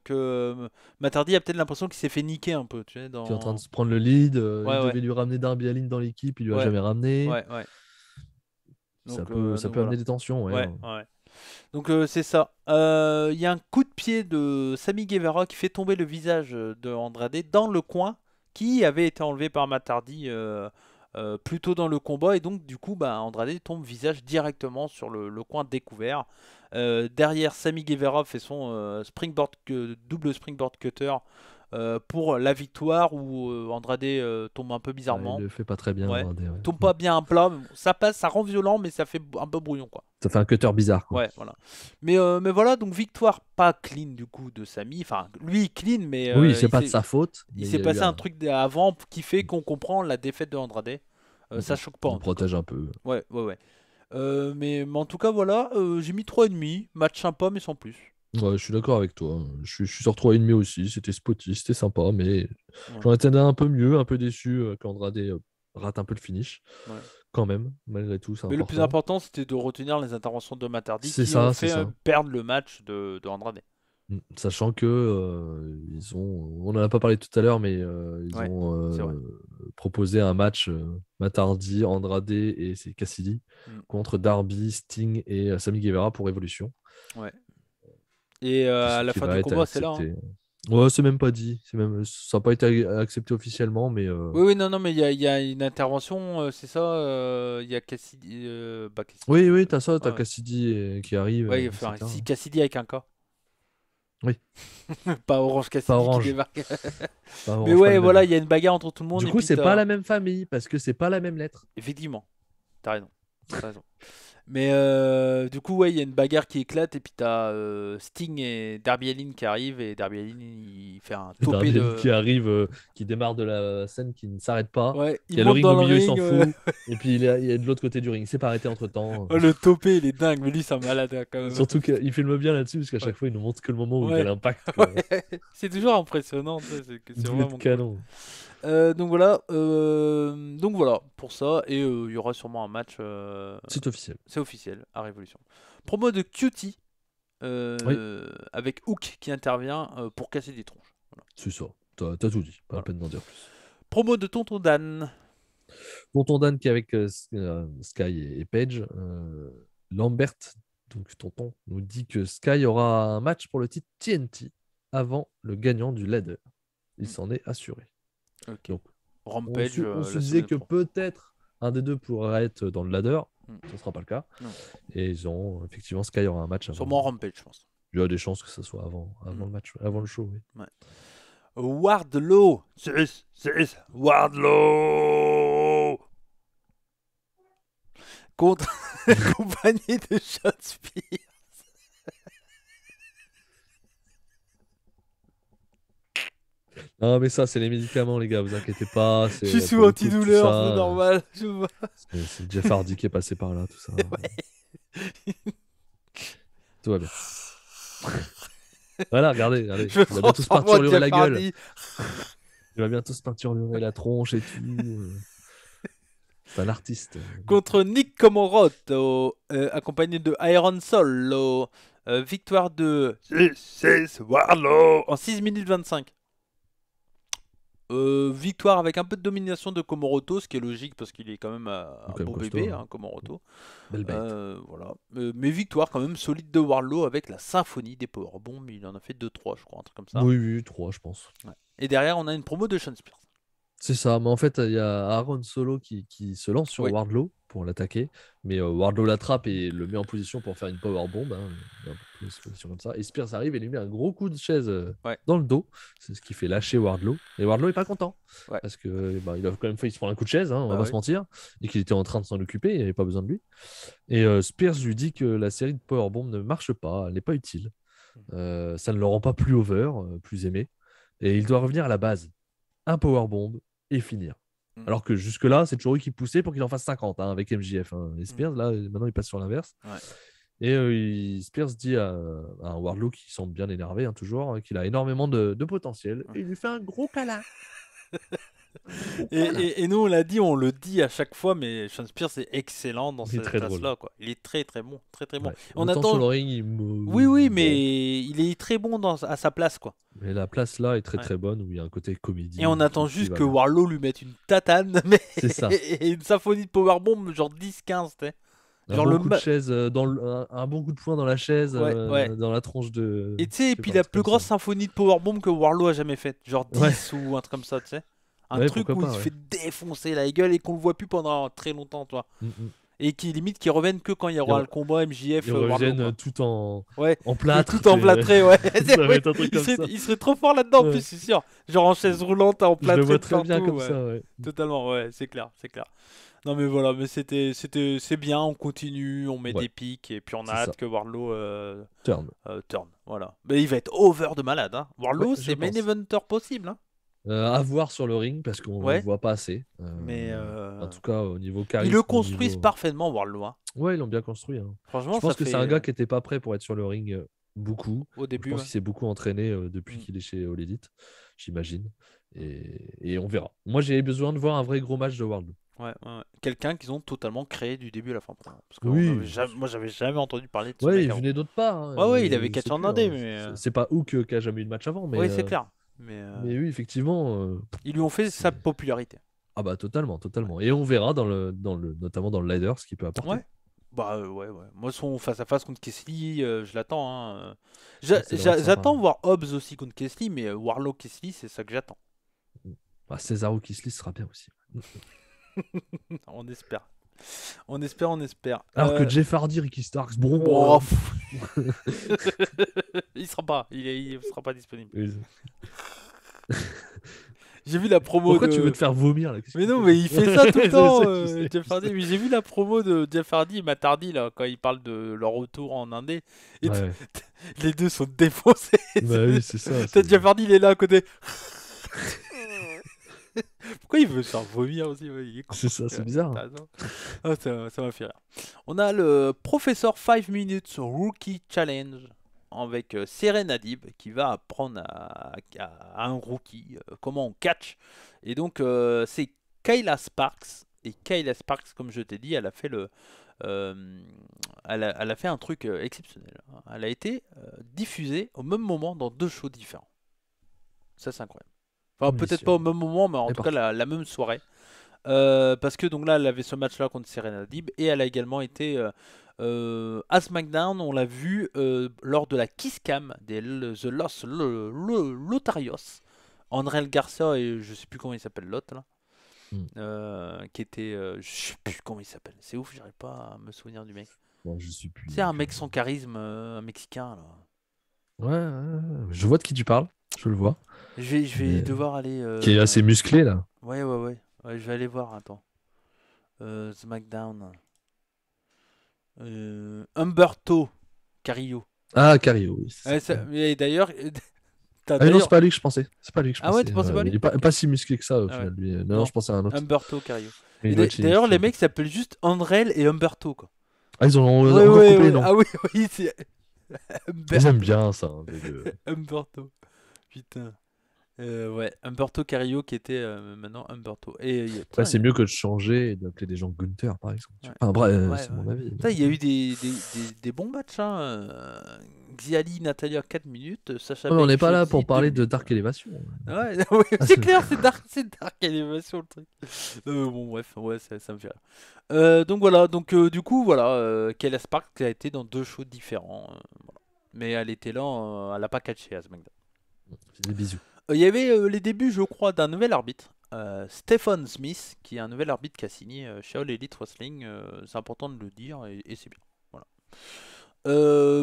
que Matardi a peut-être l'impression qu'il s'est fait niquer un peu, tu sais, Qui est en train de dans. se prendre le lead. Il Ouais, ouais, devait lui ramener Darby Allin dans l'équipe. Il lui a ouais, jamais ramené. ouais, ouais. Ça Donc peut amener voilà. des tensions. Ouais, Ouais, hein. ouais. Donc c'est ça. Il y a un coup de pied de Sammy Guevara qui fait tomber le visage de Andrade dans le coin qui avait été enlevé par Matardi plus tôt dans le combat. Et donc du coup, bah, Andrade tombe visage directement sur le coin découvert. Derrière, Sammy Guevara fait son double springboard cutter pour la victoire où Andrade tombe un peu Ouais, il bizarrement. le fait pas très bien, Ouais. Andrade, ouais. Tombe pas bien à plat. Mais bon, ça passe, ça rend violent, mais ça fait un peu brouillon, quoi. Ça fait un cutter bizarre, quoi. Ouais, voilà. Mais voilà, donc victoire pas clean du coup de Samy. Enfin, lui clean, mais Oui, c'est pas de sa faute, il mais il s'est y a eu passé un truc avant qui fait qu'on comprend la défaite de Andrade. Ça choque pas il en tout cas. protège un peu. Ouais, ouais, ouais. Mais en tout cas, voilà, j'ai mis 3,5. Match sympa, mais sans plus. Ouais, je suis d'accord avec toi. Je suis sur 3,5 aussi. C'était spotty, c'était sympa, mais Ouais, j'en étais un peu mieux, un peu déçu qu'Andrade rate un peu le finish. ouais. Quand même, malgré tout, c'est Mais le plus important. important, c'était de retenir les interventions de Matardi C'est qui ont ça, c'est fait ça. perdre le match de Andrade. Sachant que on n'en a pas parlé tout à l'heure, mais ils Ouais, ont c'est vrai. proposé un match Matardi, Andrade et c'est Cassidy Mm. contre Darby, Sting et Sammy Guevara pour Evolution, Ouais. Et à la qui fin va du être combat, c'est là, hein. accepté. Ouais, c'est même pas dit. Ça n'a pas été accepté officiellement, mais Oui, oui, non, non, mais il y a une intervention, c'est ça. Il y a Cassidy. Bah, Cassidy. oui, oui, t'as ça, Ouais, t'as ouais. Cassidy qui arrive, Ouais, enfin, etc. si Cassidy avec un K. Oui, Pas Orange pas Cassidy qui Orange, débarque. pas Mais Orange ouais, voilà, Palmade. il y a une bagarre entre tout le monde Du et coup, puis c'est pas t'as. la même famille parce que c'est pas la même lettre. Effectivement, t'as raison. T'as raison. Mais du coup, ouais, il y a une bagarre qui éclate et puis t'as Sting et Darby Allin qui arrivent et Darby Allin il fait un topé Darby Allin de. qui arrive, qui démarre de la scène, qui ne s'arrête pas. Ouais, il Il y a le monte ring dans au le milieu, il s'en ring. fout. Et puis il est de l'autre côté du ring. Il s'est pas arrêté entre temps. Oh, le topé, il est dingue, mais lui, c'est un malade hein, quand même. Surtout qu'il filme bien là-dessus, parce qu'à Ouais. chaque fois, il nous montre que le moment où il y a Ouais. l'impact, quoi. Ouais. C'est toujours impressionnant, tu sais, c'est D'où les vraiment cool. canons. Donc voilà pour ça et il y aura sûrement un match. C'est officiel. C'est officiel à Révolution. Promo de Cutie Oui, avec Hook qui intervient pour casser des tronches. Voilà. c'est ça. T'as tout dit. Pas la Voilà. peine d'en dire plus. Promo de Tonton Dan. Tonton Dan qui est avec Sky et Paige. Lambert, donc Tonton, nous dit que Sky aura un match pour le titre TNT avant le gagnant du ladder. Il s'en est assuré. Ok. Donc, Rampage on se la disait semaine que pro. peut-être un des deux pourrait être dans le ladder. Mm. Ce ne sera pas le cas. Non. Et ils ont effectivement Sky aura un match avant. Sûrement Rampage, je pense. Il y a des chances que ça soit avant le match, avant le show. Oui. Ouais. Wardlow. C'est Wardlow. Contre la compagnie de Sean Spears. Non, mais ça, c'est les médicaments, les gars, vous inquiétez pas. Je suis sous pour le coup, tout antidouleur, ça, c'est normal. Je vois. c'est Jeff Hardy qui est passé par là, tout ça. Tout va bien. Voilà, regardez. Je Il va bientôt se transforme en peinturer la Jeff gueule. Hardy. Il va bientôt se peinturer la tronche et tout. C'est un artiste. Contre Nick Comoroto, accompagné de Iron Solo. Victoire de Wardlow en 6 minutes 25. Victoire avec un peu de domination de Komoroto, ce qui est logique parce qu'il est quand même un même beau costaud, bébé, hein. hein, Komoroto. Belle bête. Voilà. Mais victoire quand même solide de Wardlow avec la symphonie des powerbombs. Il en a fait 2-3, je crois, un truc comme ça. Oui, 3, je pense. Ouais. Et derrière, on a une promo de Sean Spears. C'est ça, mais en fait, il y a Aaron Solo qui se lance sur Wardlow pour l'attaquer, mais Wardlow l'attrape et le met en position pour faire une powerbomb, hein, une position comme ça. Et Spears arrive et lui met un gros coup de chaise dans le dos, c'est ce qui fait lâcher Wardlow. Et Wardlow est pas content parce que il a quand même failli se prendre un coup de chaise, hein, on va pas se mentir, et qu'il était en train de s'en occuper, il n'y avait pas besoin de lui. Et Spears lui dit que la série de powerbomb ne marche pas, elle n'est pas utile, ça ne le rend pas plus over, plus aimé, et il doit revenir à la base. Un powerbomb et finir. Alors que jusque-là, c'est toujours lui qui poussait pour qu'il en fasse 50 hein, avec MJF. Hein. Et Spears, là, maintenant, il passe sur l'inverse. Ouais. Et Spears dit à Wardlow, qui semble bien énervé, hein, toujours, qu'il a énormément de potentiel. Et il lui fait un gros câlin. Et nous, on le dit à chaque fois, mais Sean Spears est excellent dans cette classe-là. Il est très très bon. Très, très bon. Ouais. On attend sur le ring, oui, mais il est très bon à sa place, quoi. Mais la place là est très très bonne, où il y a un côté comédie. Et on attend juste que Wardlow lui mette une tatane c'est ça. et une symphonie de powerbomb, genre 10-15, tu sais. Genre bon coup de chaise, un bon coup de poing dans la chaise, dans la tronche de. Et tu sais, puis la plus grosse symphonie de powerbomb que Wardlow a jamais faite, genre 10 ou un truc comme ça, tu sais. Un truc où il se fait défoncer la gueule et qu'on le voit plus pendant très longtemps, toi. Et qui limite qui reviennent que quand il y aura le combat MJF. Ils reviennent tout en plâtre. Tout en plâtré, ouais. Ça va être un truc comme ça. Il serait trop fort là-dedans, en plus, c'est sûr. Genre en chaise roulante, en plâtré. Je le vois très bien comme ça, ouais. Totalement, ouais, c'est clair. Non mais voilà, mais c'est bien, on continue, on met des pics et puis on a hâte que Wardlow turn. Voilà. Mais il va être over de malade, hein. Wardlow, c'est main eventer possible, hein. À voir sur le ring parce qu'on ne le voit pas assez. Mais en tout cas, au niveau charisme. Ils le construisent parfaitement, Wardlow. Hein. Ouais, ils l'ont bien construit. Hein. Franchement, je pense que c'est un gars qui n'était pas prêt pour être sur le ring beaucoup. Au début. Je pense qu'il s'est beaucoup entraîné depuis qu'il est chez All Elite, j'imagine. Et on verra. Moi, j'ai besoin de voir un vrai gros match de Wardlow. Ouais. Quelqu'un qu'ils ont totalement créé du début à la fin. Parce que moi, j'avais jamais entendu parler de ce mec. Ouais, il venait d'autre part. Hein, ouais, il avait catché en indé. Mais... C'est pas Hook qui a jamais eu de match avant. Mais, oui, c'est clair. Mais oui, effectivement. Ils lui ont fait sa popularité. Ah bah totalement. Et on verra notamment dans le ladder ce qu'il peut apporter. Ouais. Bah ouais. Moi, son face-à-face contre Kesley, je l'attends. Hein. J'attends voir Hobbs aussi contre Kesley, mais Wardlow Kesley, c'est ça que j'attends. Bah, Cesaro Kesley sera bien aussi. On espère. Alors que Jeff Hardy, Ricky Starks, il sera pas disponible. J'ai vu la promo. Pourquoi tu veux te faire vomir là? Mais non, mais il fait ça tout le temps, Jeff Hardy. Mais j'ai vu la promo de Jeff Hardy et Matt Hardy là, quand ils parlent de leur retour en Indé. Et les deux sont défoncés. Bah oui, c'est ça. T'as Jeff Hardy, il est là à côté. Pourquoi il veut se faire vomir aussi? C'est ça, c'est bizarre. Ça m'a fait rire. On a le Professor 5 Minutes Rookie Challenge avec Seren Adib qui va apprendre à un rookie comment on catch. Et donc c'est Kayla Sparks. Et Kayla Sparks, comme je t'ai dit, elle a fait elle a fait un truc exceptionnel. Elle a été diffusée au même moment dans 2 shows différents. Ça, c'est incroyable. Enfin, peut-être pas au même moment, mais en tout cas la même soirée. Parce que donc là, elle avait ce match-là contre Seren Adib et elle a également été à SmackDown. On l'a vu lors de la Kiss Cam des The Los Lotarios. André Garcia et je sais plus comment il s'appelle l'autre là. Qui était. Je sais plus comment il s'appelle. C'est ouf, j'arrive pas à me souvenir du mec. Bon, je suis plus. C'est un mec sans charisme, un Mexicain là. Je vois de qui tu parles. Je le vois. Je vais Mais- devoir aller. Qui est assez musclé là. Ouais, je vais aller voir. Attends. SmackDown. Humberto Carrillo. Ah, Cario, oui, c'est Ouais, ça. mais d'ailleurs, Ah mais non, c'est d'ailleurs. pas à lui que je pensais. C'est pas à lui que je Ah ouais, pensais. tu pensais pas à Il lui? est pas, Ok. pas si musclé que ça au Ah ouais. final, lui. Non, non, Non, je pensais à un autre. Humberto Carrillo. Mais Et il doit être d'ailleurs, chier les un peu. mecs s'appellent juste Andrel et Humberto, quoi. Ah, ils ont Ouais, encore ouais, coupé les ouais. noms. Ah oui, oui, c'est Ils aiment Humberto. bien ça, hein, Humberto. Putain. Ouais, Humberto Carrillo qui était maintenant Humberto. Et Après, tiens, c'est mieux que de changer et d'appeler des gens Gunther, par exemple. ouais, Enfin, bref, ouais, c'est ouais. mon avis. Putain, il y a eu des bons matchs, hein. Xiali, Natalia 4 minutes, Sacha Non, mais on n'est Banks, pas là Shotzi pour 2 parler de minutes. Dark Elevation. Ouais, ouais, c'est clair, c'est dark animation le truc. Non, mais bon, bref, ouais, ça me fait rire. Donc voilà, donc du coup, voilà, Kayla Sparks a été dans 2 shows différents. Voilà. Mais elle était là, elle a pas catché à SmackDown. Des bisous. Il y avait les débuts, je crois, d'un nouvel arbitre, Stephen Smith, qui est un nouvel arbitre qui a signé chez All Elite Wrestling. C'est important de le dire et c'est bien. Voilà.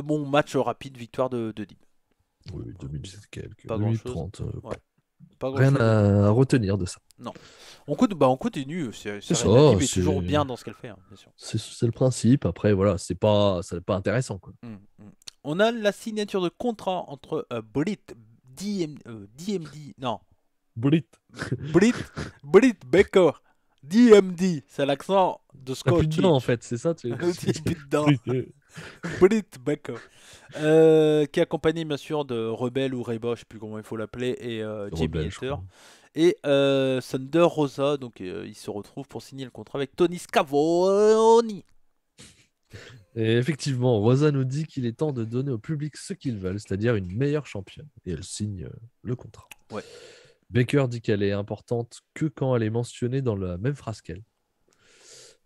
Bon, match rapide, victoire de Deeb. Oui, 2 minutes et quelques. Pas 2 grand minutes chose. 30. Ouais, pas grand Rien chose à dire. à retenir de ça. Non. On continue. C'est Serena ça, Deeb est toujours bien dans ce qu'elle fait, hein, bien sûr. c'est le principe. Après, voilà, c'est pas intéressant, quoi. On a la signature de contrat entre DMD, non, Brit. Britt Baker, DMD, c'est l'accent de T'as plus Scott de dents, en Cheech. fait, c'est ça Il y a plus dedans. Brit, Britt Baker, qui est accompagné bien sûr de Rebel ou Reba, je sais plus comment il faut l'appeler, et Jamie Rebelle, je Hater. crois. Et Thunder Rosa, donc il se retrouve pour signer le contrat avec Tony Schiavone. Et effectivement, Rosa nous dit qu'il est temps de donner au public ce qu'ils veulent, c'est-à-dire une meilleure championne. Et elle signe le contrat. Ouais. Baker dit qu'elle est importante que quand elle est mentionnée dans la même phrase qu'elle.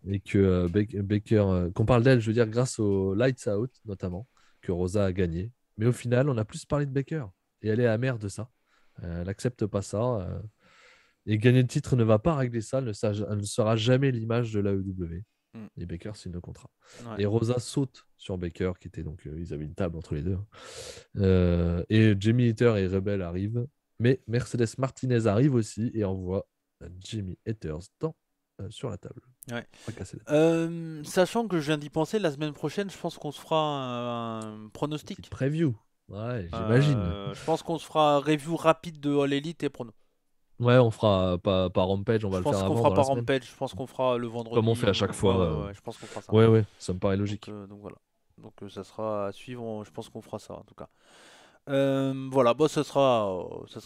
Et que Baker, qu'on parle d'elle, je veux dire, grâce au Lights Out, notamment, que Rosa a gagné. Mais au final, on a plus parlé de Baker. Et elle est amère de ça. Elle n'accepte pas ça. Et gagner le titre ne va pas régler ça. Elle ne sera jamais l'image de l'AEW. Et Baker signe le contrat. Ouais. Et Rosa saute sur Baker, qui était donc. Ils avaient une table entre les deux. Et Jamie Hater et Rebel arrivent. Mais Mercedes Martinez arrive aussi et envoie Jamie Haters sur la table. Ouais. Pas casser la table. Sachant que je viens d'y penser, la semaine prochaine, je pense qu'on se fera un pronostic. Petite preview. Ouais, j'imagine. Je pense qu'on se fera un review rapide de All Elite et prono. Ouais, on fera pas Rampage, on va Je le pense faire qu'on avant fera dans pas la semaine. Rampage, je pense qu'on fera le vendredi. Comme on fait à chaque fois. Ouais, je pense qu'on fera ça. Ouais, ça me paraît logique. Donc voilà. Donc ça sera à suivre, je pense qu'on fera ça en tout cas. Voilà, bon, ça sera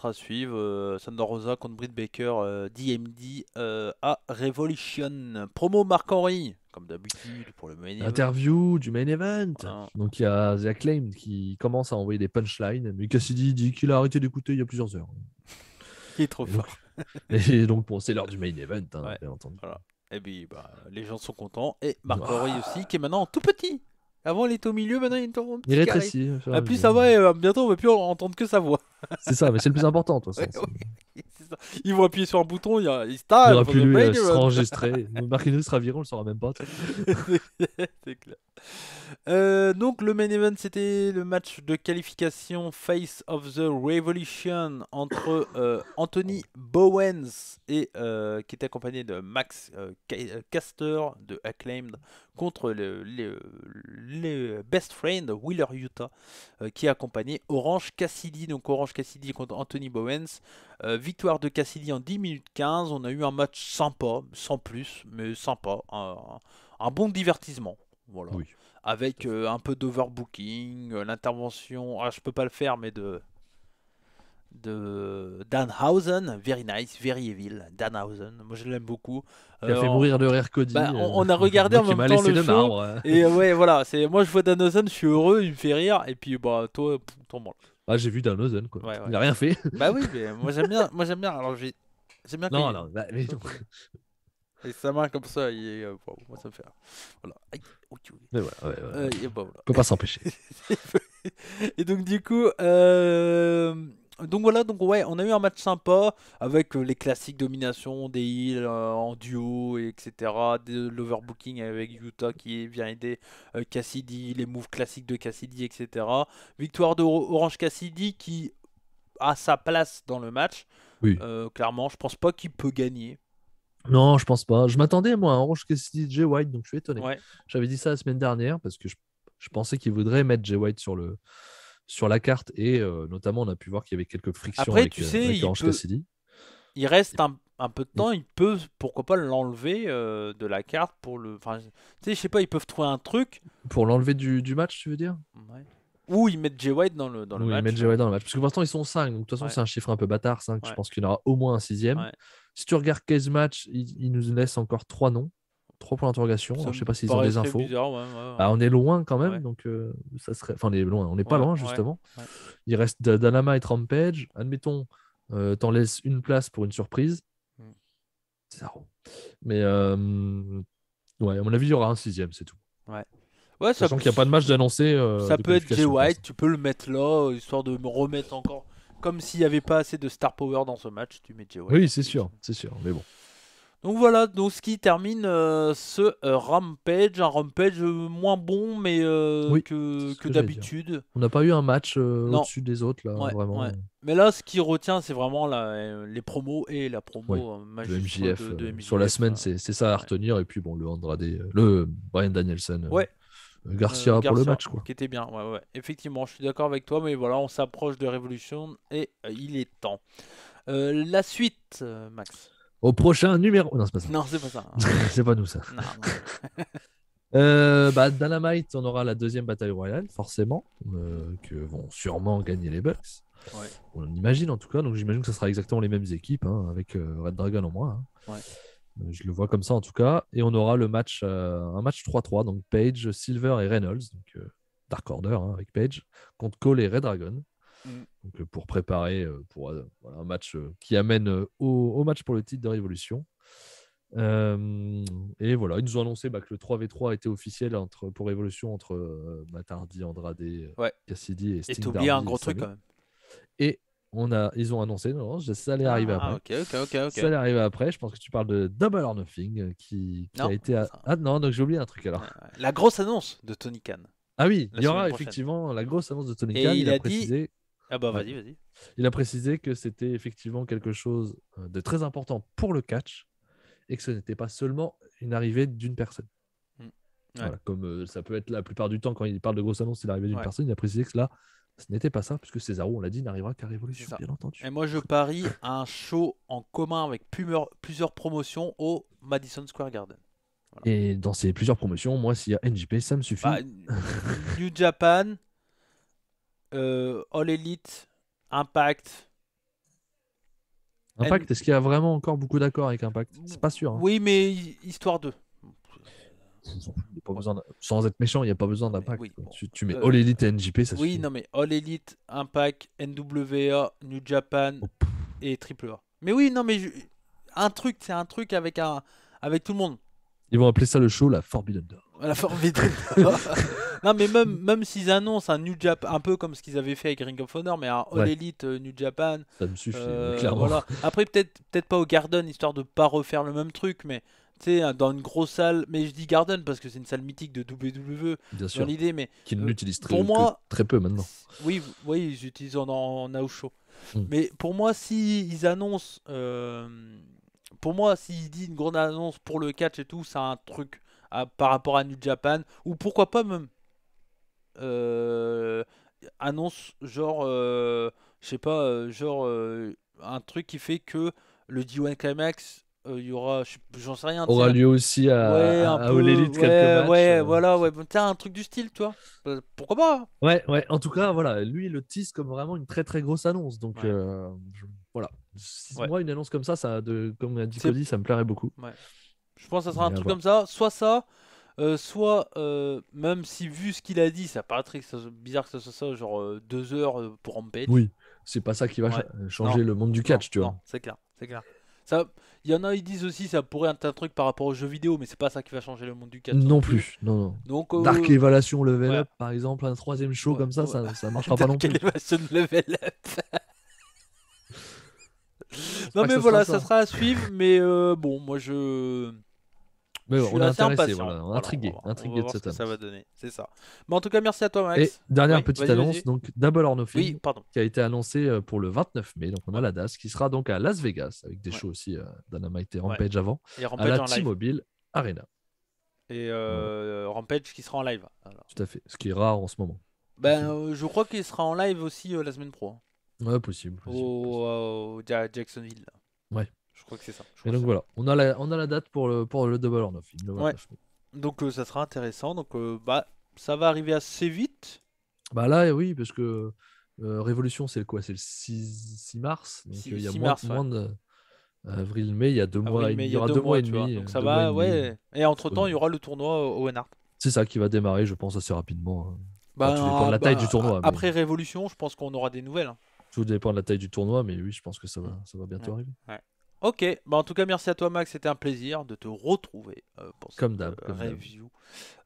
à suivre. Thunder Rosa contre Britt Baker, DMD à Revolution. Promo Marc-Henry, comme d'habitude pour le main event. Interview du main event. Ah. Donc il y a The Acclaimed qui commence à envoyer des punchlines. Mais Cassidy dit qu'il a arrêté d'écouter il y a plusieurs heures. Il est trop fort. Et donc bon, c'est l'heure du main event, hein, Ouais. bien entendu. Voilà. Et puis les gens sont contents. Et Marc-Henry aussi, qui est maintenant tout petit. Avant il était au milieu, maintenant il est en petit Il carré. rétrécit. Ah, plus ça va, et bientôt on va plus entendre que sa voix. C'est ça, mais c'est le plus important, de toute façon. Ouais, c'est ça. Ils vont appuyer sur un bouton, il se Il tape. aurait pu lui sera enregistré. Marquinhos sera viré, on le saura même pas. C'est clair. Donc le main event, c'était le match de qualification Face of the Revolution entre Anthony Bowens et qui était accompagné de Max Caster de Acclaimed contre les Best Friend Wheeler Utah qui a accompagné Orange Cassidy. Donc Orange Cassidy contre Anthony Bowens. Victoire de Cassidy en 10 minutes 15. On a eu un match sympa, sans plus, mais sympa. Un bon divertissement. Voilà. Oui. Avec un peu d'overbooking, l'intervention, je peux pas le faire, mais de Danhausen, very nice, very evil, Danhausen, moi je l'aime beaucoup. Qui a fait mourir de rire Cody. On a regardé en même temps le show, et ouais voilà, moi je vois Danhausen, je suis heureux, il me fait rire, et puis toi, t'en branles. Ah, j'ai vu Danhausen, quoi. Ouais. Il a rien fait. Bah oui, mais moi j'aime bien, alors j'aime bien quand Non, mais non. Et sa main comme ça, moi ça me fait rire. Voilà. Aïe, Mais voilà, voilà. On peut pas s'empêcher. Et donc du coup, Donc voilà, donc ouais, on a eu un match sympa avec les classiques domination des heals en duo, etc. De l'overbooking avec Yuta qui vient aider Cassidy, les moves classiques de Cassidy, etc. Victoire de Orange Cassidy qui a sa place dans le match. Oui. Clairement, je pense pas qu'il peut gagner. Non, je pense pas. Je m'attendais, moi, à Orange Cassidy Jay White, donc je suis étonné. Ouais. J'avais dit ça la semaine dernière parce que je pensais qu'il voudrait mettre Jay White sur la carte et notamment, on a pu voir qu'il y avait quelques frictions Après, avec, tu sais, avec Orange Cassidy. Il reste un peu de temps, il peut, pourquoi pas l'enlever de la carte pour le. Enfin, tu sais, je sais pas, ils peuvent trouver un truc. Pour l'enlever du match, tu veux dire? Ouais. Ou ils mettent Jay White dans le Oui, match. ils mettent Jay White dans le match. Parce que pour l'instant, ils sont 5. Donc, de toute façon, Ouais. c'est un chiffre un peu bâtard. 5, Ouais. je pense qu'il y en aura au moins un 6e. Ouais. Si tu regardes Case Match, il nous laisse encore 3 noms. 3 points d'interrogation. Ça Alors, je sais me pas s'ils ont des paraîtrait infos. bizarre, ouais. Ah, on est loin quand même. Ouais. Donc, ça serait. Enfin, on est loin. On n'est pas Ouais, loin, ouais, justement. ouais. Il reste Dynamite Rampage. Admettons, t'en laisses une place pour une surprise. C'est zéro. Mais, ouais, à mon avis, il y aura un 6e, c'est tout. Ouais. Ouais, Sachant qu'il n'y a pas de match d'annoncé. ça de peut être Jay qualification pour White, l'instant. tu peux le mettre là, histoire de me remettre encore. Comme s'il n'y avait pas assez de star power dans ce match, tu mets Jay White. Oui, c'est sûr. Mais bon. Donc voilà, donc ce qui termine ce Rampage, un Rampage moins bon mais Oui, que c'est ce que d'habitude. On n'a pas eu un match Non. au-dessus des autres, là, Ouais, vraiment. ouais. Mais là, ce qui retient, c'est vraiment les promos et la promo Ouais, Le majuscule MJF, de MJF. sur la semaine, c'est ça à retenir. Et puis bon, le Andrade, le Bryan Danielson, Ouais. Garcia pour le match, quoi. Qui était bien, ouais. Effectivement, je suis d'accord avec toi, mais voilà, on s'approche de Revolution et il est temps. La suite, Max. Au prochain numéro. Non, c'est pas ça. Non, c'est pas ça. C'est pas nous, ça. Non. Dynamite, on aura la deuxième bataille royale, forcément, que vont sûrement gagner les Bucks. Ouais. On imagine en tout cas, donc j'imagine que ce sera exactement les mêmes équipes, hein, avec Red Dragon en moins. Hein. Ouais. Je le vois comme ça en tout cas. Et on aura un match 3-3, donc Page, Silver et Reynolds, donc Dark Order hein, avec Page, contre Cole et Red Dragon. Donc, pour préparer voilà, un match qui amène au match pour le titre de Révolution. Et voilà, ils nous ont annoncé que le 3v3 était officiel pour Révolution entre Matt Hardy, Andrade, Cassidy et Sting. Et t'oublies un gros truc quand même. Et ils ont annoncé, non, ça allait arriver après. Ok. Ça allait arriver après. Je pense que tu parles de Double or Nothing qui a été. Ah non, donc j'ai oublié un truc alors. La grosse annonce de Tony Khan. Ah oui, il y aura effectivement la grosse annonce de Tony Khan. Et il a précisé. Dit... Ah bah vas-y. Il a précisé que c'était effectivement quelque chose de très important pour le catch et que ce n'était pas seulement une arrivée d'une personne. Voilà, comme ça peut être la plupart du temps quand il parle de grosse annonce, c'est l'arrivée d'une personne. Il a précisé que là, ce n'était pas ça, puisque Cesaro, on l'a dit, n'arrivera qu'à Révolution, bien entendu. Et moi, je parie un show en commun avec plusieurs promotions au Madison Square Garden. Voilà. Et dans ces plusieurs promotions, moi, s'il y a NJP, ça me suffit. New Japan, All Elite, Impact. Est-ce qu'il y a vraiment encore beaucoup d'accords avec Impact? C'est pas sûr. Hein. Oui, mais histoire de. Pas besoin sans être méchant, il n'y a pas besoin d'impact. Oui, bon. Tu mets All Elite et NJP, ça suffit. Oui, non, mais All Elite, Impact, NWA, New Japan et AAA. Mais oui, non, mais c'est un truc avec tout le monde. Ils vont appeler ça le show la Forbidden Door. La Forbidden Door. Non, mais même s'ils annoncent un New Japan, un peu comme ce qu'ils avaient fait avec Ring of Honor, mais un All Elite New Japan. Ça me suffit, clairement. Voilà. Après, peut-être pas au Garden, histoire de pas refaire le même truc, mais tu sais, dans une grosse salle. Mais je dis Garden parce que c'est une salle mythique de WWE. Bien sûr. Dans l'idée, mais qu'ils n'utilisent très peu maintenant. Oui, ils utilisent en house show. Mais pour moi, s'ils annoncent, pour moi, s'ils disent une grande annonce pour le catch et tout, c'est un truc par rapport à New Japan, ou pourquoi pas même annonce genre, je sais pas, un truc qui fait que le D1 Climax, il y aura, j'en sais rien, aura lieu aussi à All Elite quelques matchs. Voilà, tiens, un truc du style, tu vois. Pourquoi pas? Ouais. En tout cas, voilà, lui, il le tease comme vraiment une très très grosse annonce. Donc voilà. Moi, une annonce comme ça, comme a dit Cody, ça me plairait beaucoup. Ouais. Je pense que ça sera un truc comme ça, soit ça. Soit, même si vu ce qu'il a dit, ça paraîtrait bizarre que ce soit ça, genre 2 heures pour Rampage. Oui, c'est pas ça qui va changer le monde du catch, tu vois. Non, c'est clair. Il y en a, ils disent aussi ça pourrait être un truc par rapport aux jeux vidéo, mais c'est pas ça qui va changer le monde du catch. Non plus, non. Donc, Dark Elevation Level Up, par exemple, un troisième show comme ça marchera pas non plus. Dark Elevation Level Up. Non, pas mais que ce voilà, sera ça sera à suivre. Mais bon, moi je. Mais Je on suis est assez intéressé, impatient. voilà, Voilà, intrigué, on va intrigué de voir ce cette que ça va annonce. donner. C'est ça. Mais en tout cas, merci à toi, Et Max. dernière Oui, petite vas-y, annonce, vas-y. donc Double or Oui, Nothing, pardon. qui a été annoncé pour le 29 mai. Donc on a Ouais. la DAS qui sera donc à Las Vegas avec des Ouais. shows aussi Dynamite et Ouais. Rampage avant, Et à Rampage la en live. T-Mobile Arena. Et Voilà, Rampage qui sera en live. Alors. tout à fait. Ce qui est rare en ce moment. Ben, je crois qu'il sera en live aussi la semaine pro. Ouais, possible. Au Jacksonville. Là. Ouais. Je crois que c'est ça. Et donc voilà, on a la date pour le Double or Nothing, le 29 mai. Donc ça sera intéressant. Donc bah ça va arriver assez vite. Bah là, oui, parce que Révolution, c'est quoi? C'est le 6 mars. Donc il y a 6 moins, mars, moins de. Avril-mai, il y a 2 mois. Avril-mai, Il il y y a aura 2 2 mois mois, et tu vois. demi. Donc ça 2 mois et va, demi ouais. Et entre-temps, il y disponible. aura le tournoi au Owen Hart. C'est ça qui va démarrer, je pense, assez rapidement. Bah, Tout dépend de la taille du tournoi. après Mais... Révolution, je pense qu'on aura des nouvelles. Hein. Tout dépend de la taille du tournoi, mais oui, je pense que ça va bientôt arriver. Ouais. Ok, bah en tout cas merci à toi Max, c'était un plaisir de te retrouver pour Comme cette d'hab, review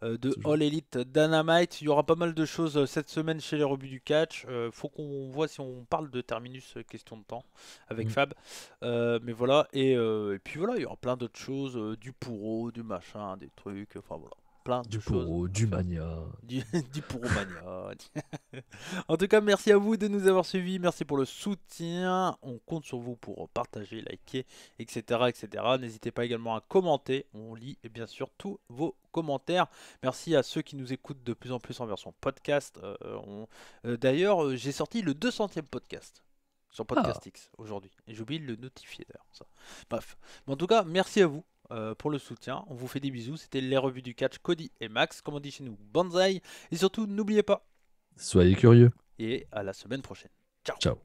de Toujours. All Elite Dynamite. Il y aura pas mal de choses cette semaine chez les rebuts du catch. Faut qu'on voit si on parle de Terminus, question de temps, avec Fab. Mais voilà, et puis voilà, il y aura plein d'autres choses, du Puro, du machin, des trucs, enfin voilà. Plein de Du choses. Puro, du Mania. Du Puromania. En tout cas, merci à vous de nous avoir suivis. Merci pour le soutien. On compte sur vous pour partager, liker, etc. etc. N'hésitez pas également à commenter. On lit bien sûr tous vos commentaires. Merci à ceux qui nous écoutent de plus en plus en version podcast. D'ailleurs, j'ai sorti le 200e podcast sur Podcastix aujourd'hui. Et j'ai oublié de le notifier d'ailleurs. Ça. Bref. Mais en tout cas, merci à vous. Pour le soutien, on vous fait des bisous. C'était les revues du catch, Cody et Max, comme on dit chez nous, Banzai. Et surtout, n'oubliez pas. Soyez curieux. Et à la semaine prochaine. Ciao. Ciao.